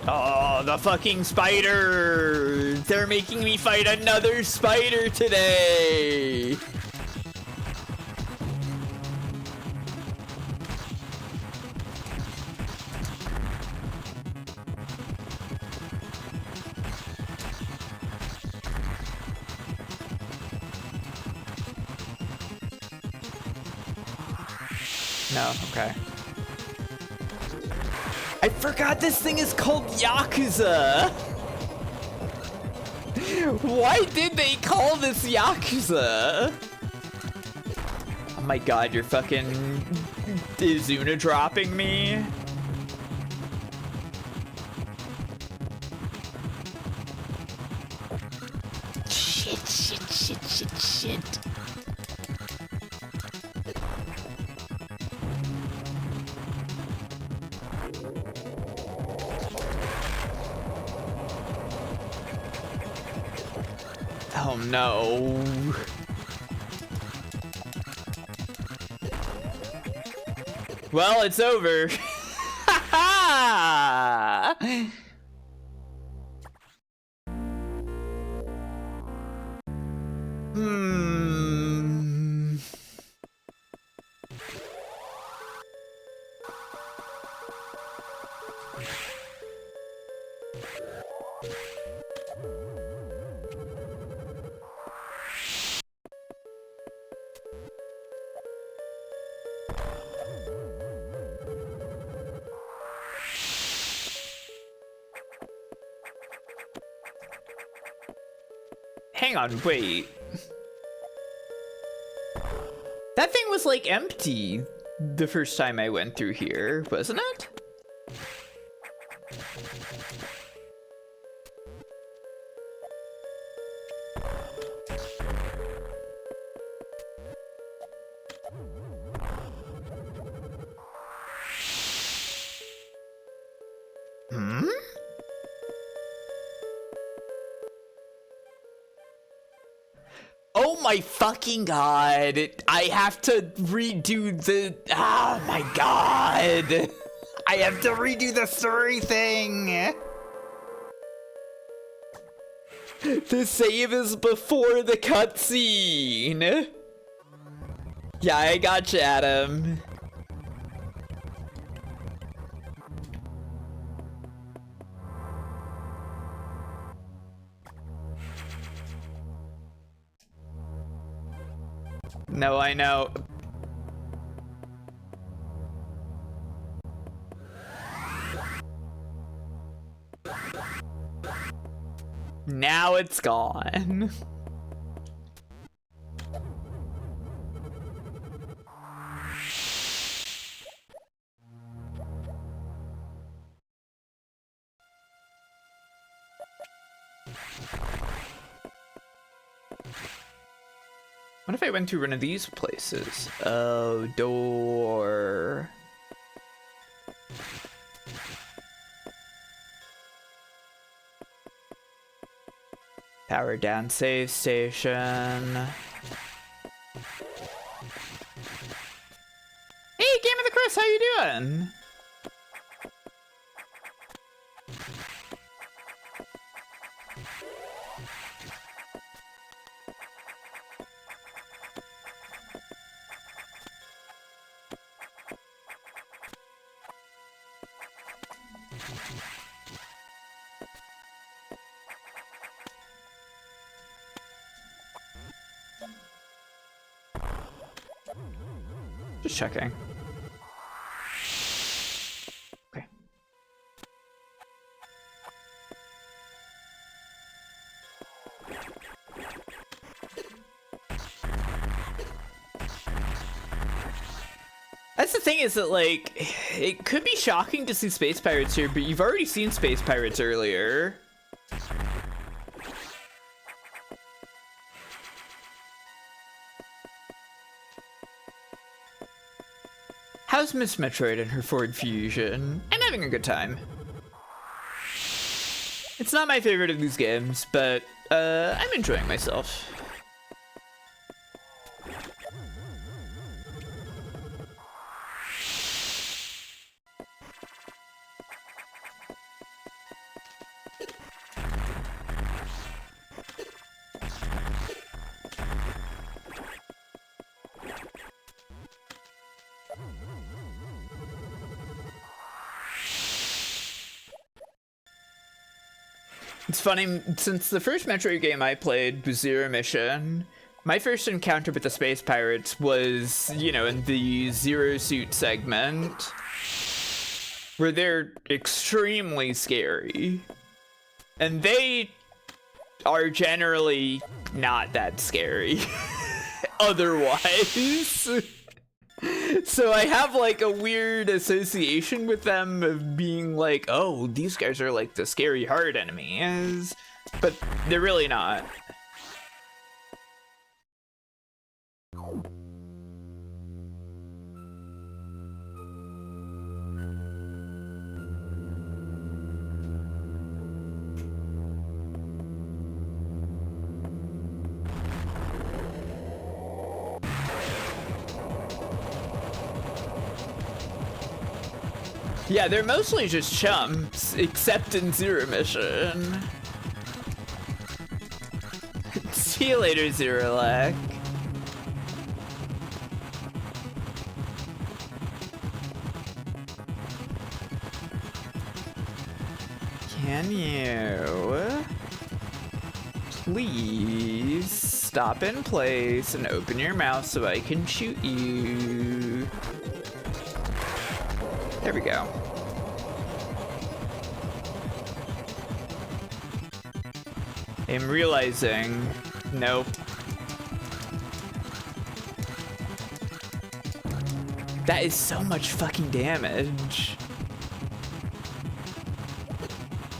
[SPEAKER 2] Oh, the fucking spider! They're making me fight another spider today! No, okay. I forgot this thing is called Yakuza! Why did they call this Yakuza? Oh my god, you're fucking Izuna dropping me? Shit. Oh no. Well, it's over. Hang on, wait. That thing was like empty the first time I went through here, wasn't it? Oh my fucking god. I have to redo the... Oh my god. I have to redo the story thing. The save is before the cutscene. Yeah, I gotcha, Adam. No, I know. Now it's gone. What if I went to one of these places? Oh, door. Power down save station. Hey, Game of the Chris, how you doing? Just checking. Okay. That's the thing, is that, like, it could be shocking to see space pirates here, but you've already seen space pirates earlier. How's Miss Metroid and her Ford Fusion? I'm having a good time. It's not my favorite of these games, but I'm enjoying myself. It's funny, since the first Metroid game I played was Zero Mission, my first encounter with the space pirates was, you know, in the Zero Suit segment, where they're extremely scary. And they are generally not that scary otherwise. So I have like a weird association with them of being like, oh, these guys are like the scary hard enemies, but they're really not. Yeah, they're mostly just chumps, except in Zero Mission. See you later, Zerolek. Can you please stop in place and open your mouth so I can shoot you? There we go. I'm realizing, nope. That is so much fucking damage.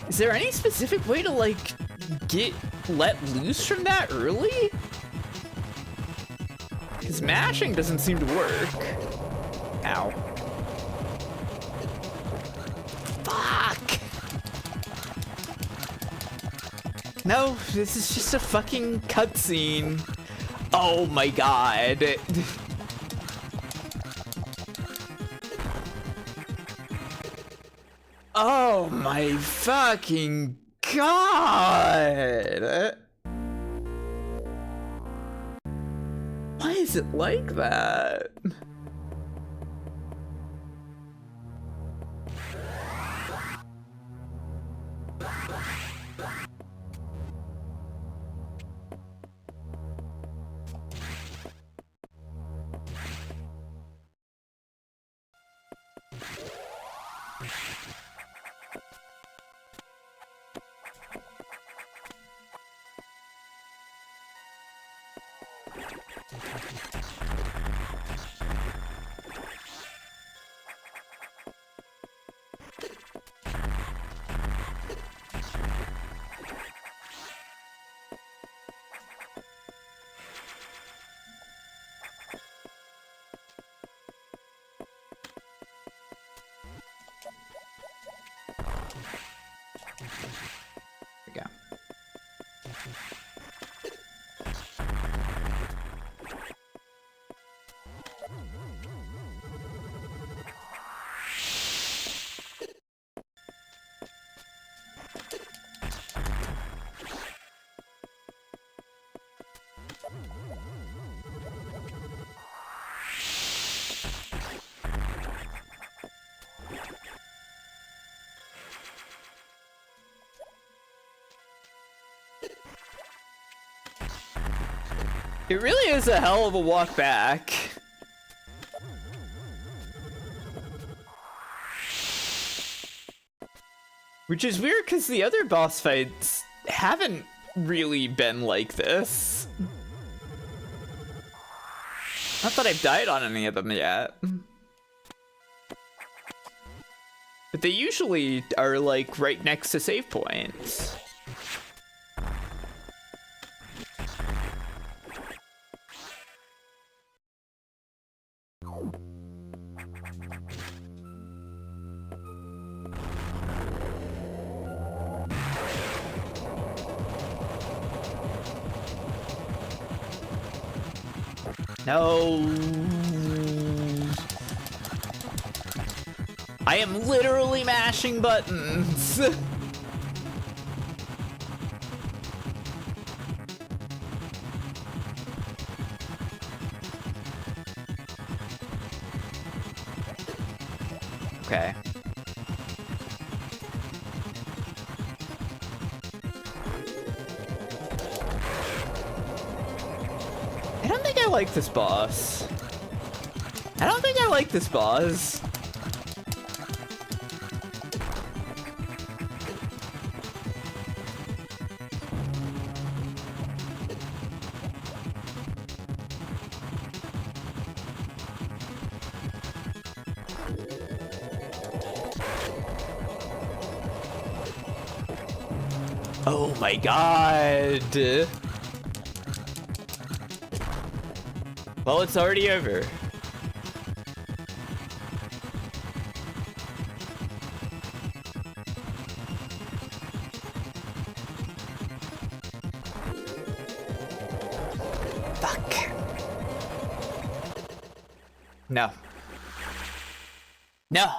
[SPEAKER 2] Is there any specific way to like let loose from that early? Because mashing doesn't seem to work. Ow. Fuck! No, this is just a fucking cutscene. Oh my god. Oh my fucking god. Why is it like that? There we go. It really is a hell of a walk back. Which is weird because the other boss fights haven't really been like this. Not that I've died on any of them yet. But they usually are like right next to save points. No. I am literally mashing buttons. Okay. I don't think I like this boss. I don't think I like this boss. Oh my god. Well, it's already over. Fuck. No. No.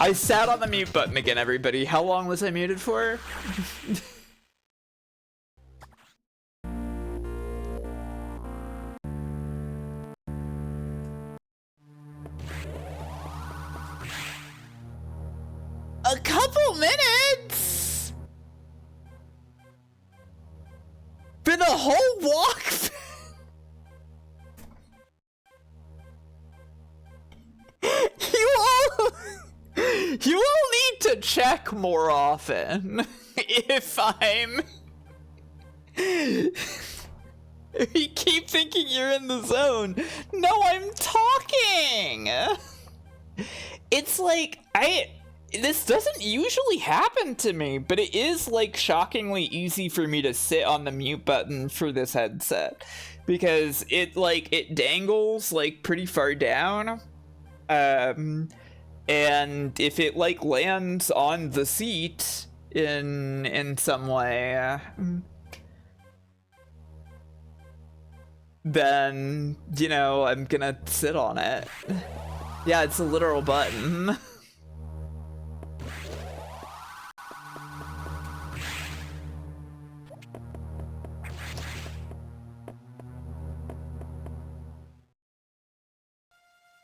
[SPEAKER 2] I sat on the mute button again, everybody. How long was I muted for? A couple minutes? For the whole walk? You will need to check more often if I'm... You keep thinking you're in the zone. No, I'm talking! It's like, this doesn't usually happen to me, but it is like shockingly easy for me to sit on the mute button for this headset. Because it dangles like pretty far down. And if it like lands on the seat in some way, then, you know, I'm gonna sit on it. Yeah, it's a literal button.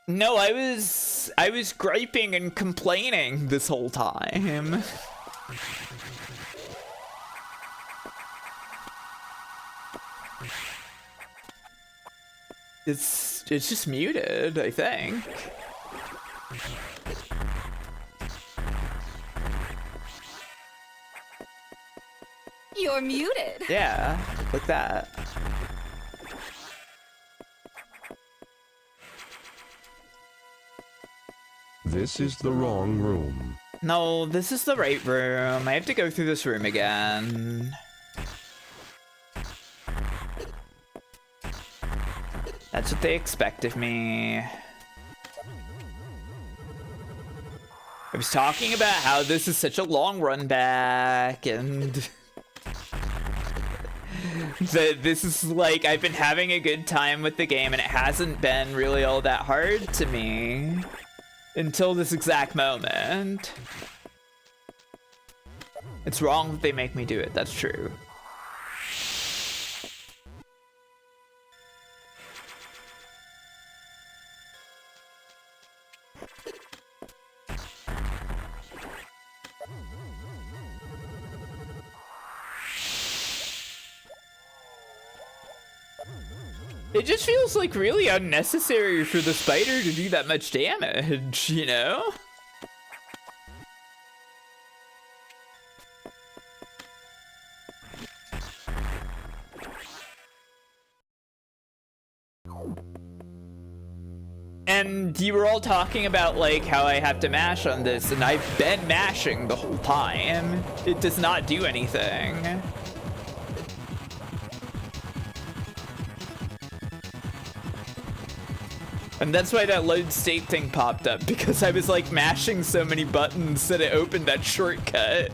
[SPEAKER 2] No, I was griping and complaining this whole time. It's just muted, I think.
[SPEAKER 5] You're muted.
[SPEAKER 2] Yeah, like that.
[SPEAKER 9] This is the wrong room.
[SPEAKER 2] No, this is the right room. I have to go through this room again. That's what they expect of me. I was talking about how this is such a long run back, and that this is like, I've been having a good time with the game, and it hasn't been really all that hard to me. Until this exact moment. It's wrong that they make me do it, that's true. It just feels like really unnecessary for the spider to do that much damage, you know? And you were all talking about like how I have to mash on this, and I've been mashing the whole time. It does not do anything. And that's why that load state thing popped up, because I was like mashing so many buttons that it opened that shortcut.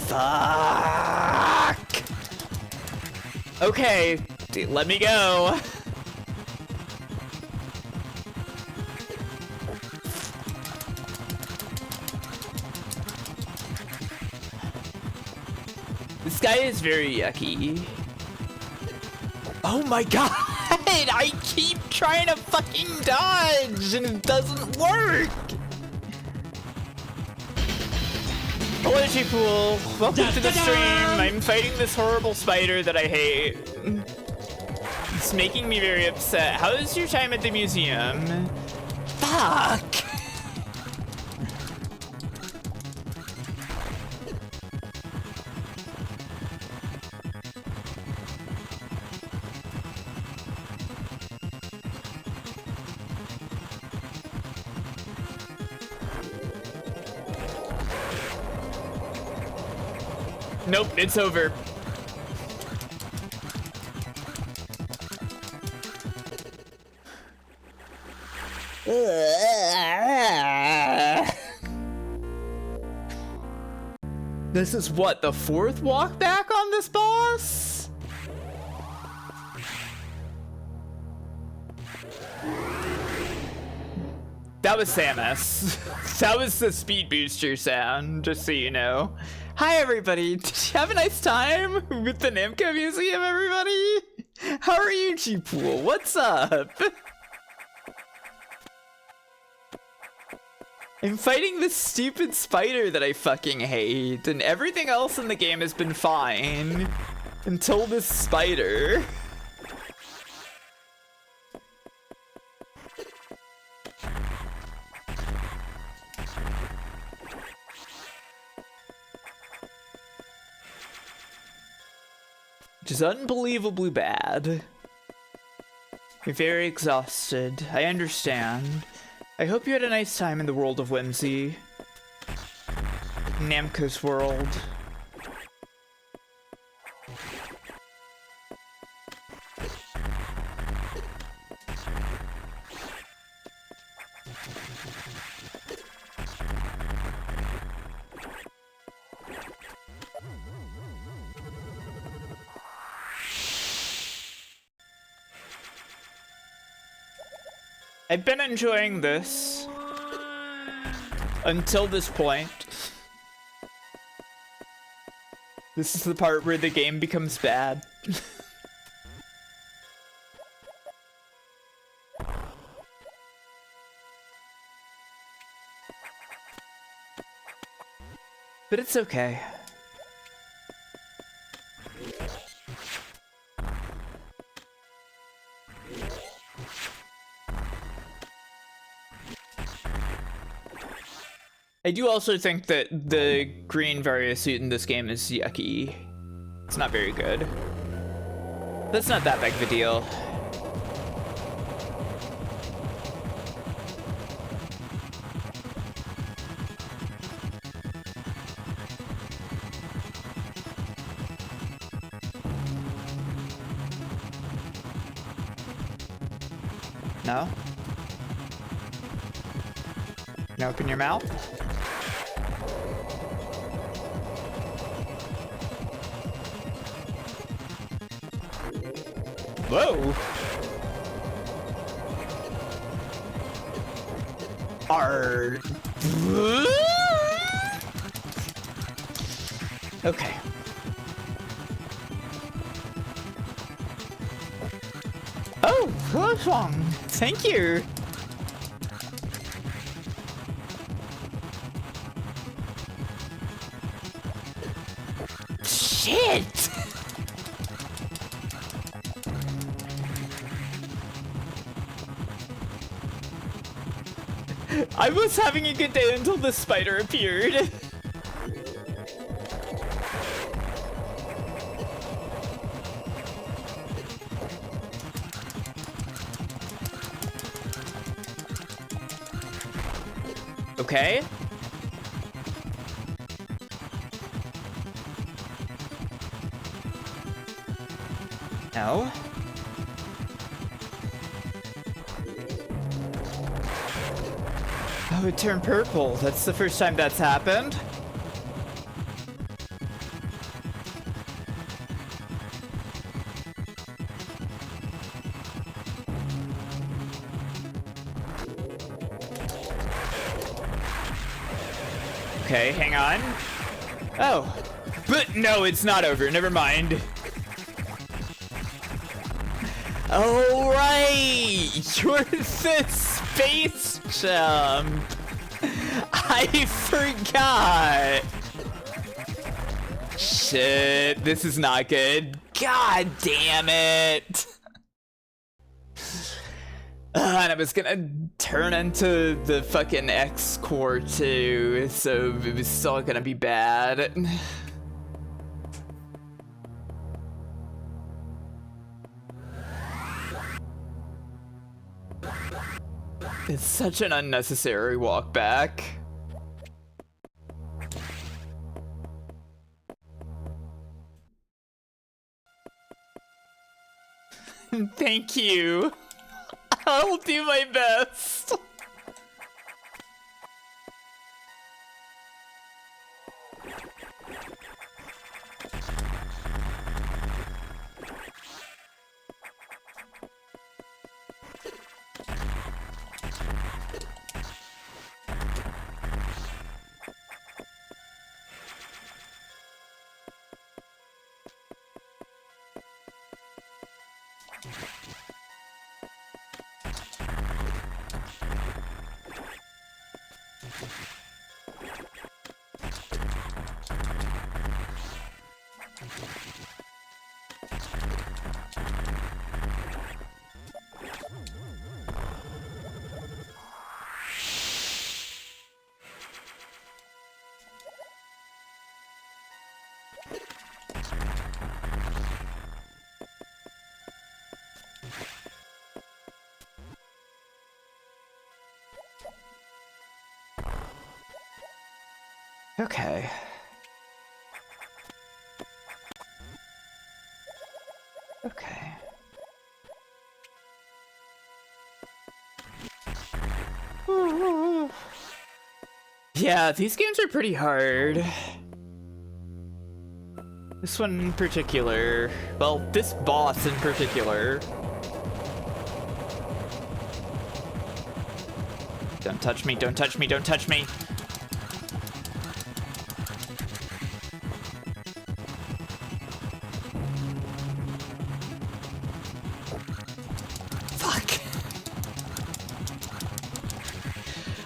[SPEAKER 2] Fuck! Okay, let me go. This guy is very yucky. Oh my god! I keep trying to fucking dodge and it doesn't work! Hello, G-Pool. Welcome to the stream. I'm fighting this horrible spider that I hate. It's making me very upset. How is your time at the museum? Fuck! Nope, it's over. This is what, the fourth walk back on this boss? That was Samus. That was the speed booster sound, just so you know. Hi everybody, did you have a nice time with the Namco Museum, everybody? How are you, G-Pool? What's up? I'm fighting this stupid spider that I fucking hate, and everything else in the game has been fine. Until this spider. Which is unbelievably bad. You're very exhausted. I understand. I hope you had a nice time in the world of whimsy. Namco's world. I've been enjoying this until this point. This is the part where the game becomes bad. But it's okay. I do also think that the green variosuit in this game is yucky. It's not very good. That's not that big of a deal. No? Now open your mouth. Whoa! Arr. Okay. Oh, hello, Song. Thank you. Shit! I was having a good day until the spider appeared. Okay. No. Oh, it turned purple. That's the first time that's happened. Okay, hang on. Oh. But no, it's not over. Never mind. Oh, right! You're the space jump! I forgot! Shit, this is not good. God damn it! And I was gonna turn into the fucking X core too, so it was still gonna be bad. It's such an unnecessary walk back. Thank you. I'll do my best. Okay. Okay. Yeah, these games are pretty hard. This one in particular. Well, this boss in particular. Don't touch me, don't touch me, don't touch me.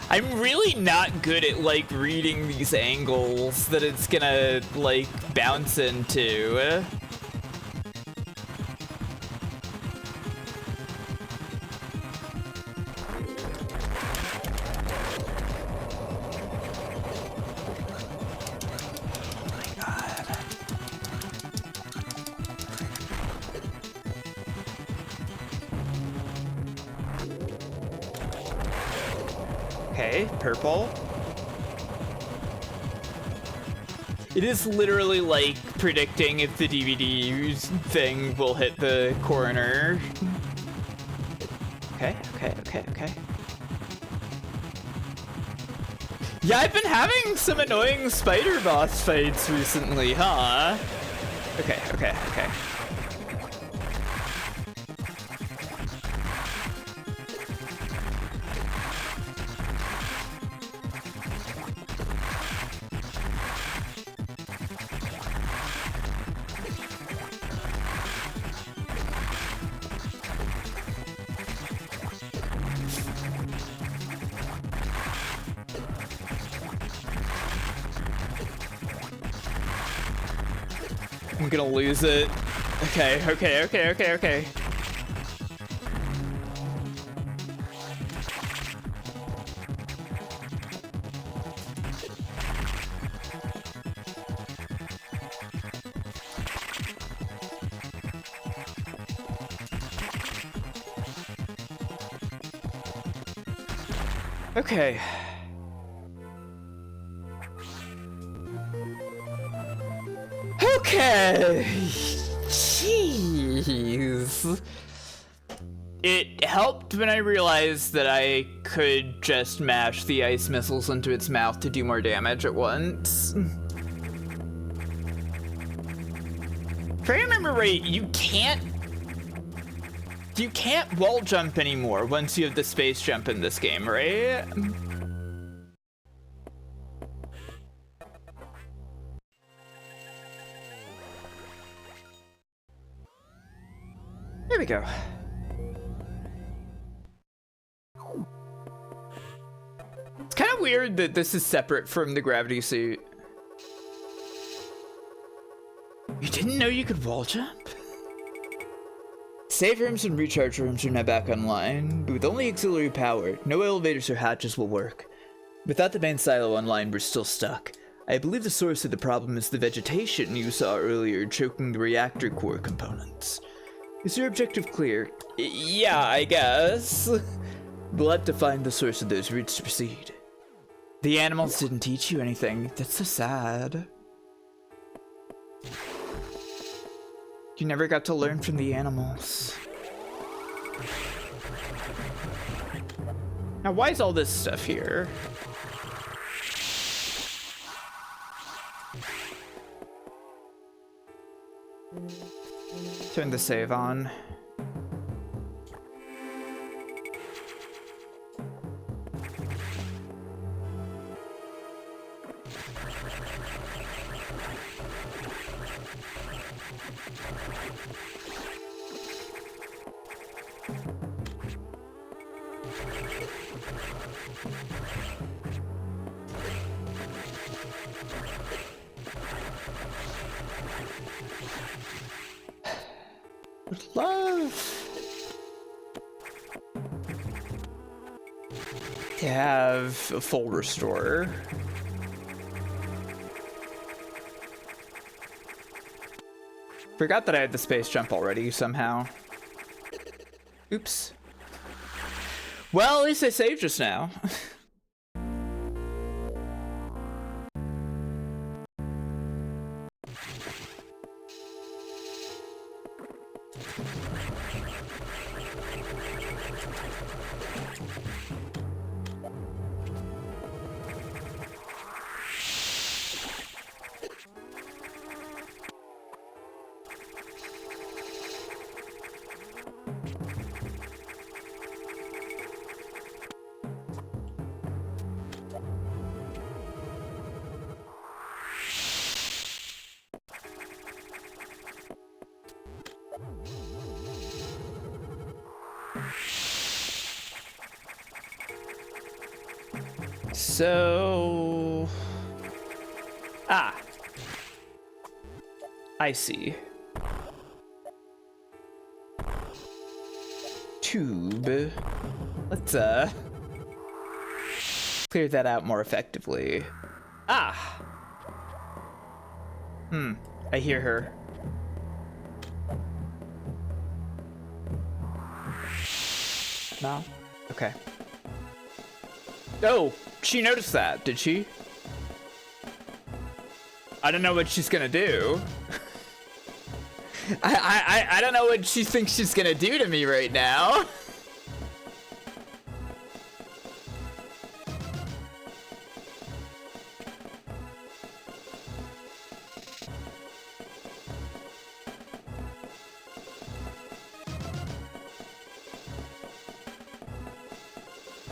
[SPEAKER 2] I'm really not good at, like, reading these angles that it's gonna, like, bounce into. Okay, purple. It is literally like predicting if the DVD thing will hit the corner. Okay. Yeah, I've been having some annoying spider boss fights recently, huh? Okay. I'm gonna lose it. Okay, okay, okay, okay, okay. Okay. Okay. Jeez. It helped when I realized that I could just mash the ice missiles into its mouth to do more damage at once. If I remember right, you can't wall jump anymore once you have the space jump in this game, right? There we go. It's kind of weird that this is separate from the gravity suit. You didn't know you could wall jump? Save rooms and recharge rooms are now back online, but with only auxiliary power, no elevators or hatches will work. Without the main silo online, we're still stuck. I believe the source of the problem is the vegetation you saw earlier choking the reactor core components. Is your objective clear? Yeah, I guess. We'll have to find the source of those roots to proceed. The animals didn't teach you anything. That's so sad. You never got to learn from the animals. Now, why is all this stuff here? Turn the save on. Would love to have a full restore. Forgot that I had the space jump already somehow. Oops. Well, at least I saved just now. So... I see. Tube. Let's, clear that out more effectively. I hear her. No? Okay. Oh, she noticed that, did she? I don't know what she's gonna do. I don't know what she thinks she's gonna do to me right now.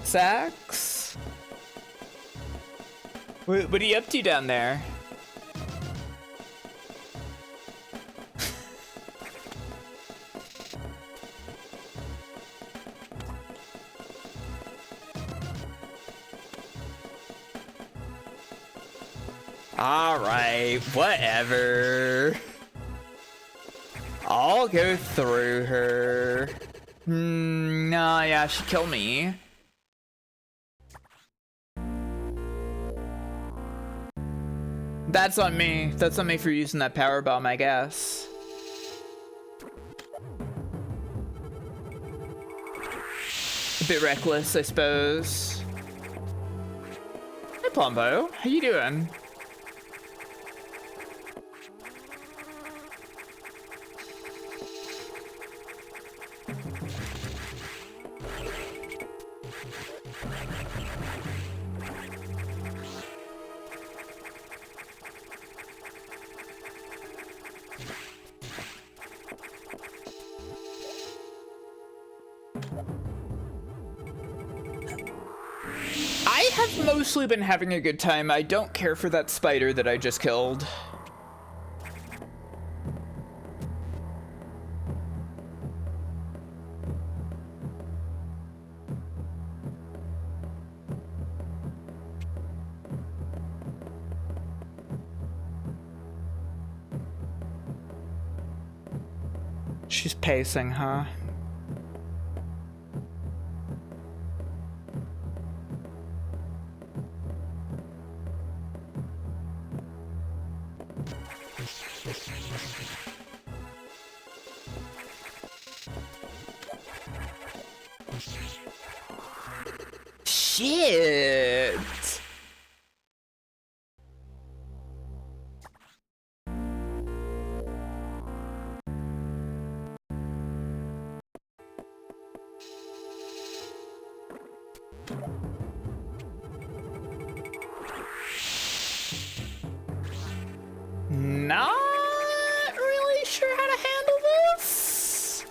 [SPEAKER 2] Sax? What are you up to down there? Alright, whatever. I'll go through her. Nah, yeah, she killed me. That's on me. That's on me for using that power bomb, I guess. A bit reckless, I suppose. Hey, Plumbo. How you doing? I have mostly been having a good time. I don't care for that spider that I just killed. She's pacing, huh? Shit. Not really sure how to handle this.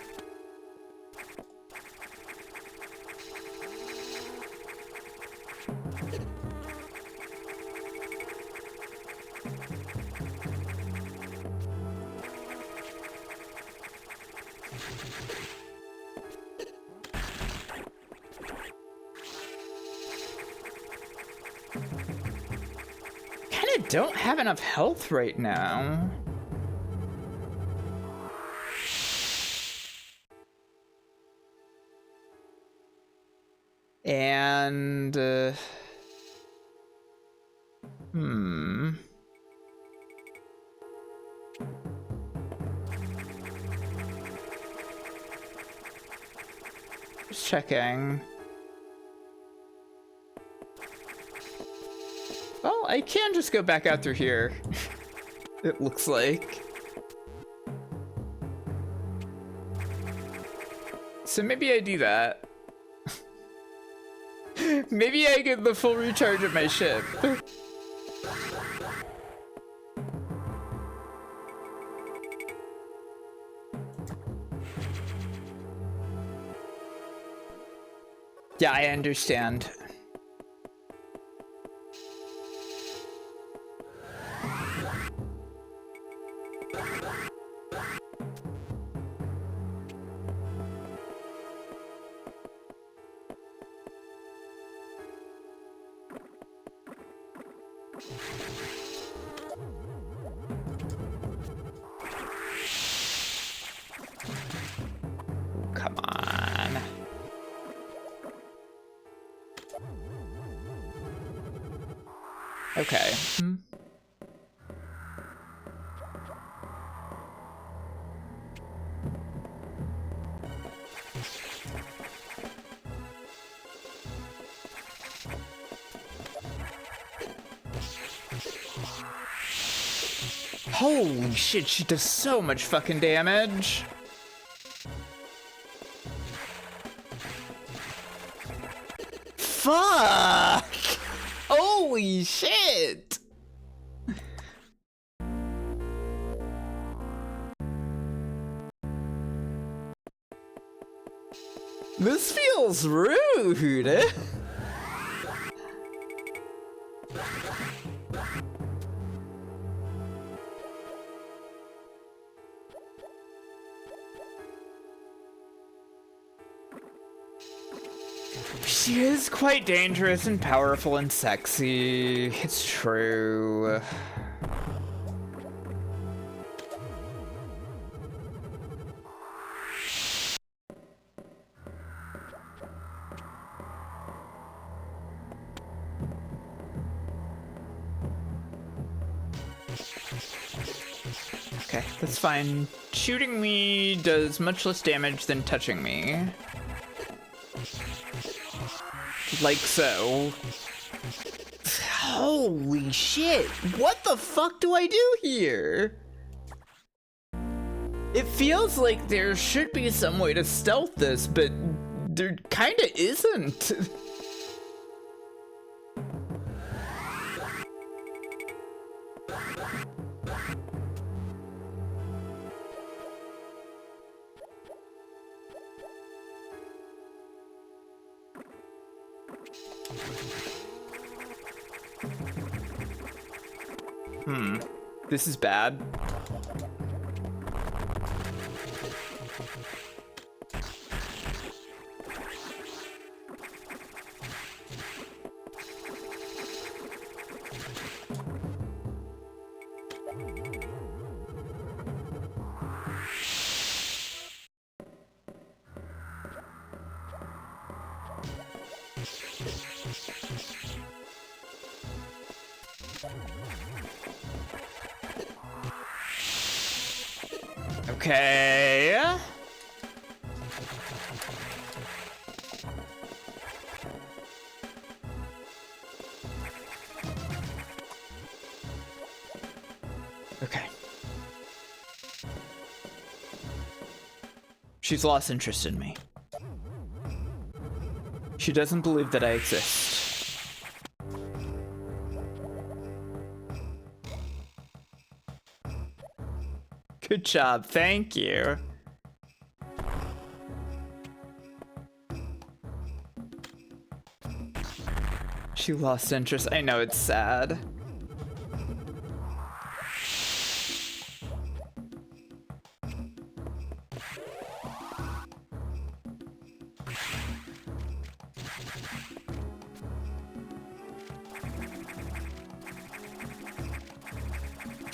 [SPEAKER 2] Kinda don't have enough health right now. And just checking. Well, I can just go back out through here. It looks like. So maybe I do that. Maybe I get the full recharge of my ship. Yeah, I understand. Come on. Okay. Holy shit, she does so much fucking damage. Fuck! Holy shit! This feels rude. She is quite dangerous and powerful and sexy. It's true. Okay, that's fine. Shooting me does much less damage than touching me. Like so. Holy shit! What the fuck do I do here? It feels like there should be some way to stealth this, but there kinda isn't. This is bad. Okay. Okay. She's lost interest in me. She doesn't believe that I exist. Good job, thank you. She lost interest. I know, it's sad.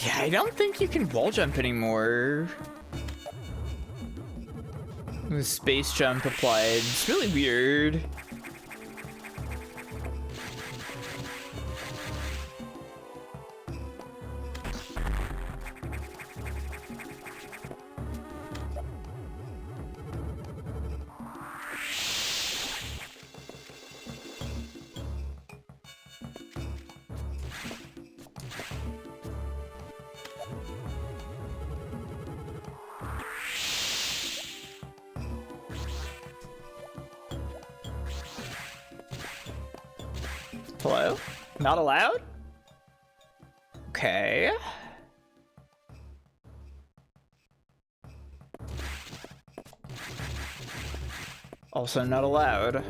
[SPEAKER 2] Yeah, I don't think you can wall jump anymore. With space jump applied. It's really weird. Hello? Not allowed? Okay. Also not allowed.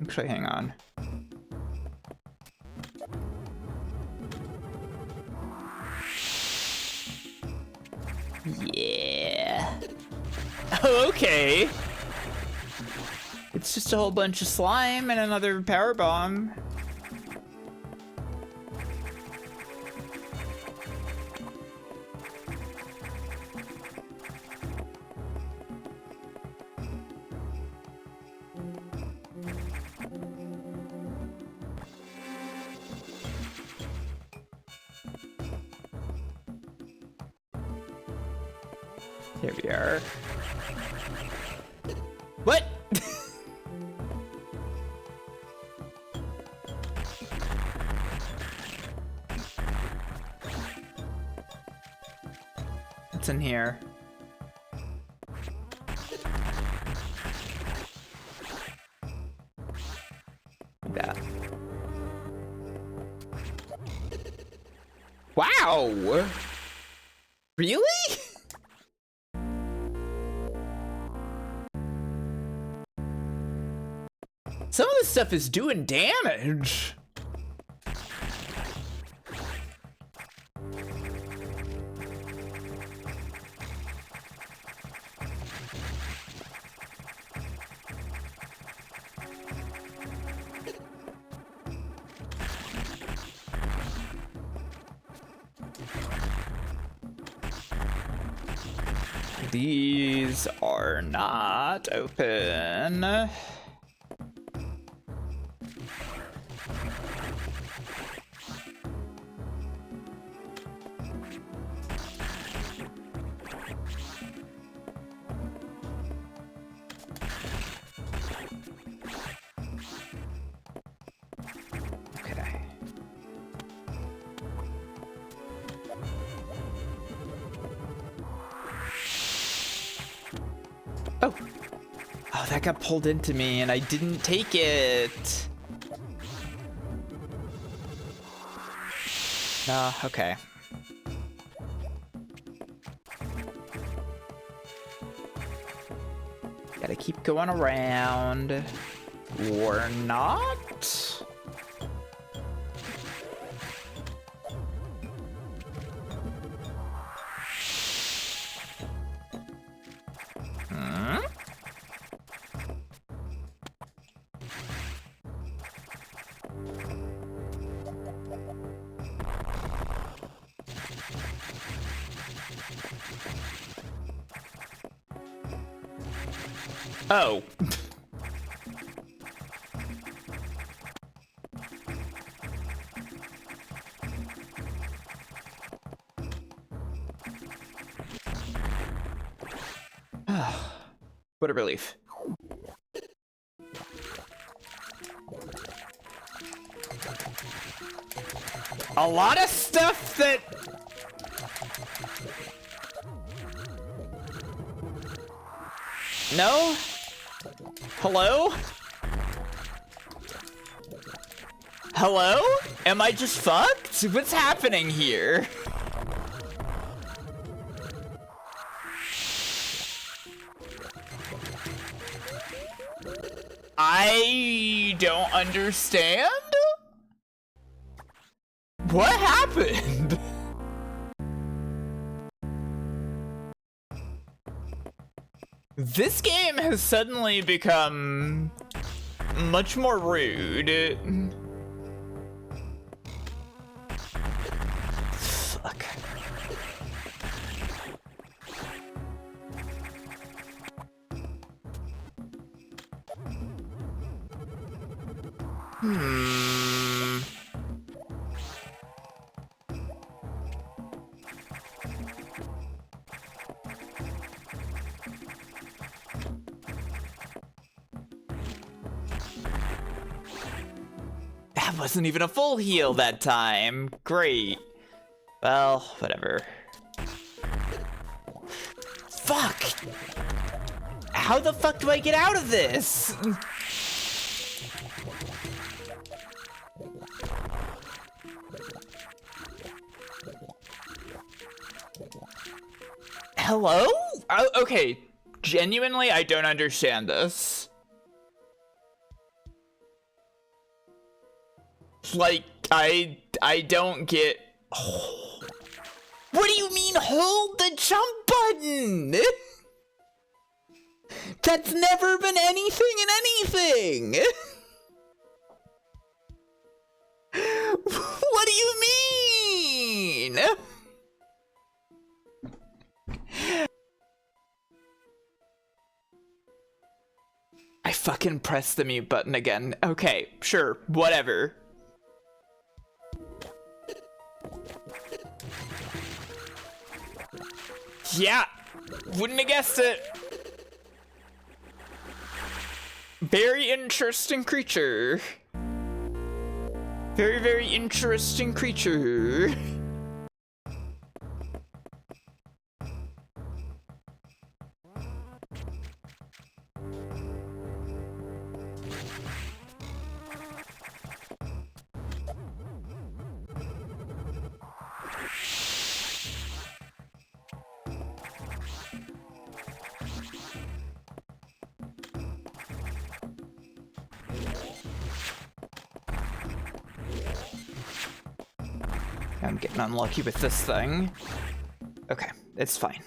[SPEAKER 2] Actually, hang on. Yeah. Oh, okay. It's just a whole bunch of slime and another power bomb. Here we are. What? What's in here? That. Wow! Really? Some of this stuff is doing damage. These are not open. Okay. Oh. Oh, that got pulled into me and I didn't take it. Okay. Gotta keep going around. Or not? Oh. What a relief. A lot of stuff that... No? Hello? Hello? Am I just fucked? What's happening here? I don't understand? What happened? This game has suddenly become much more rude. Fuck. That wasn't even a full heal that time. Great. Well, whatever. Fuck! How the fuck do I get out of this? Hello? Oh, okay. Genuinely, I don't understand this. Like, I don't get... Oh. What do you mean, hold the jump button? That's never been anything in anything! What do you mean? I fucking pressed the mute button again. Okay, sure, whatever. Yeah, wouldn't have guessed it. Very interesting creature. Very, very interesting creature. I'm getting unlucky with this thing. Okay, it's fine.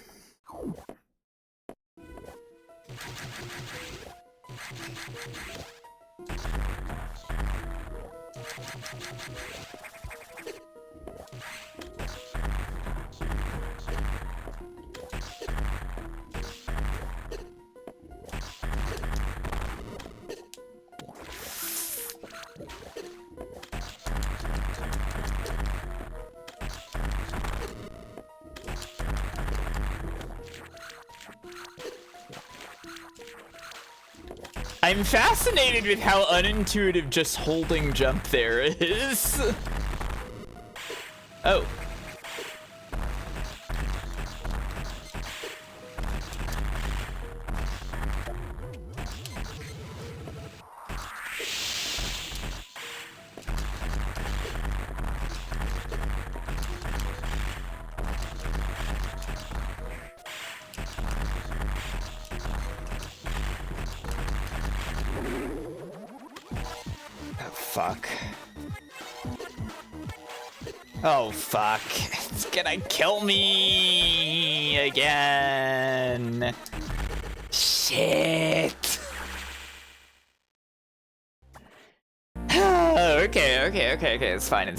[SPEAKER 2] I'm fascinated with how unintuitive just holding jump there is. Oh. Fuck. Oh, fuck. It's gonna kill me again. Shit. Okay. It's fine.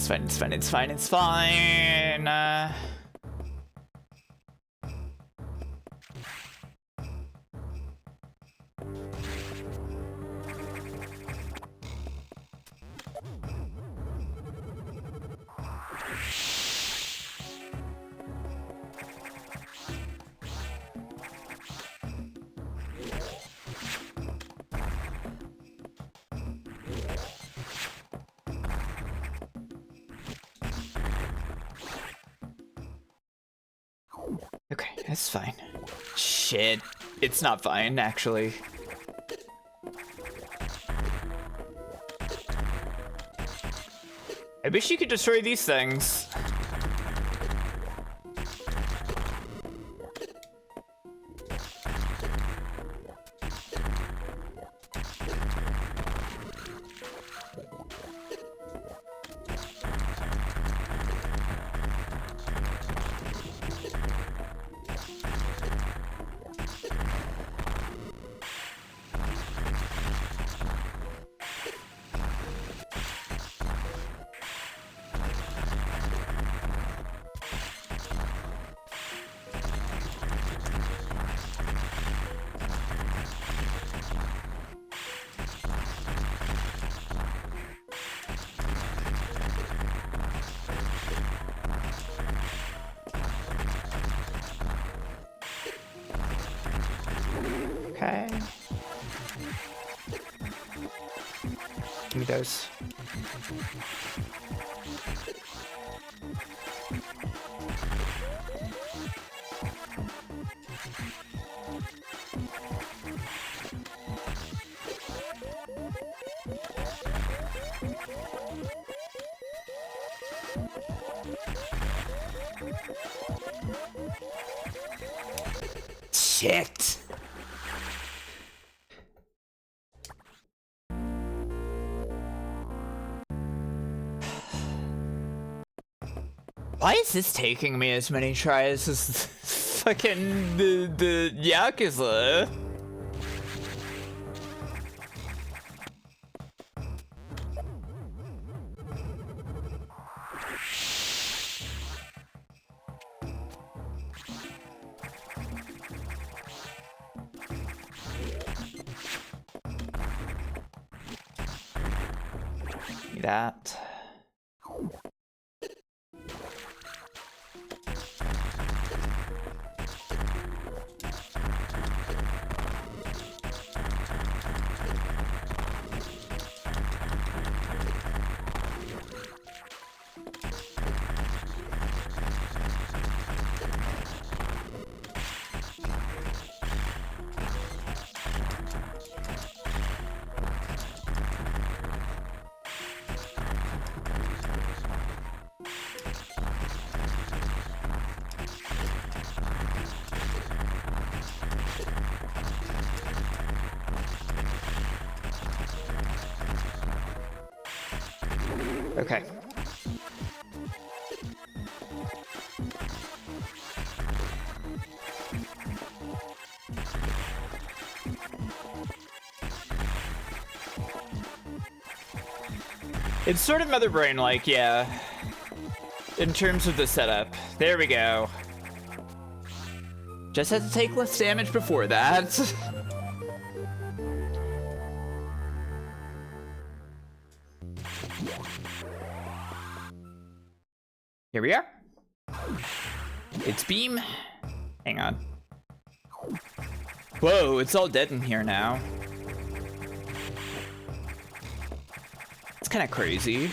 [SPEAKER 2] Okay, it's fine. Shit. It's not fine, actually. I wish you could destroy these things. Okay. Give me those. Shit. Why is this taking me as many tries as fucking the Yakuza? That. Okay. It's sort of Mother Brain-like, yeah. In terms of the setup. There we go. Just had to take less damage before that. Here we are. It's beam. Hang on. Whoa, it's all dead in here now. kind of crazy.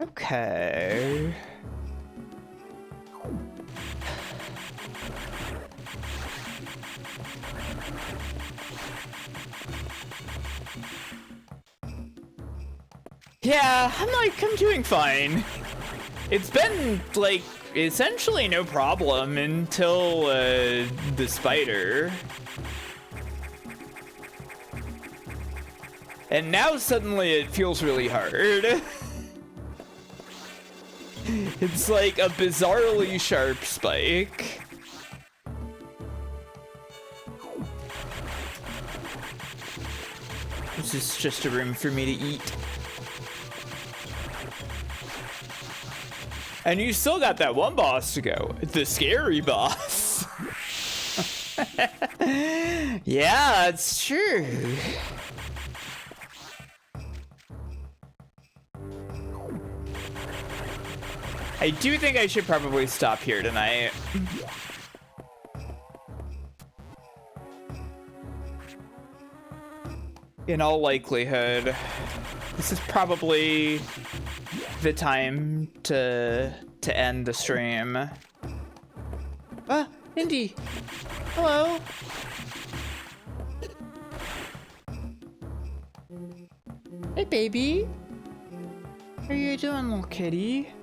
[SPEAKER 2] Okay. Yeah, I'm doing fine. It's been, like, essentially no problem until, the spider. And now suddenly it feels really hard. It's like a bizarrely sharp spike. This is just a room for me to eat. And you still got that one boss to go. The scary boss. Yeah, it's true. I do think I should probably stop here tonight. In all likelihood, this is probably the time to end the stream. Ah, Indy. Hello. Hey, baby. How are you doing, little kitty?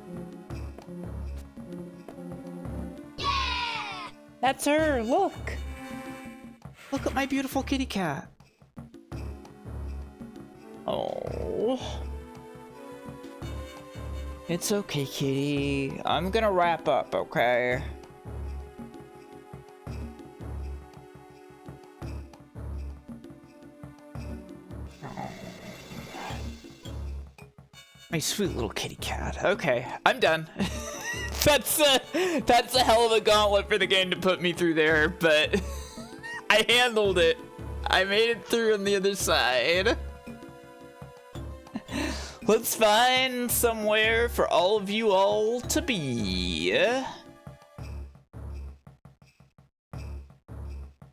[SPEAKER 2] That's her, look! Look at my beautiful kitty cat. Oh. It's okay, kitty. I'm gonna wrap up, okay? Oh. My sweet little kitty cat. Okay, I'm done. That's a hell of a gauntlet for the game to put me through there, but I handled it. I made it through on the other side. Let's find somewhere for all of you all to be.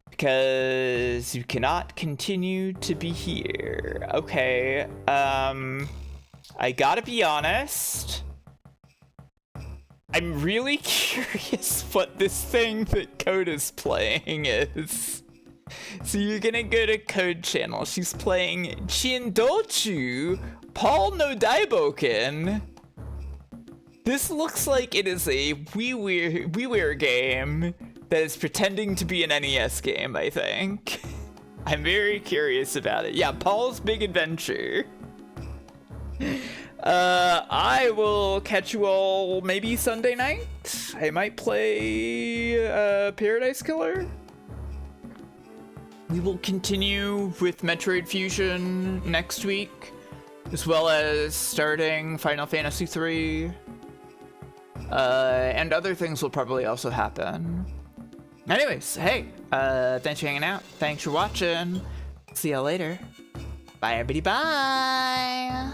[SPEAKER 2] Because you cannot continue to be here. Okay, I gotta be honest. I'm really curious what this thing that Code is playing is. So you're gonna go to Code channel. She's playing Chindochu Paul no Daiboken. This looks like it is a WiiWare game that is pretending to be an NES game, I think. I'm very curious about it. Yeah, Paul's Big Adventure. I will catch you all maybe Sunday night. I might play Paradise Killer. We will continue with Metroid Fusion next week, as well as starting Final Fantasy III. And other things will probably also happen. Anyways, hey, thanks for hanging out. Thanks for watching. See y'all later. Bye, everybody. Bye.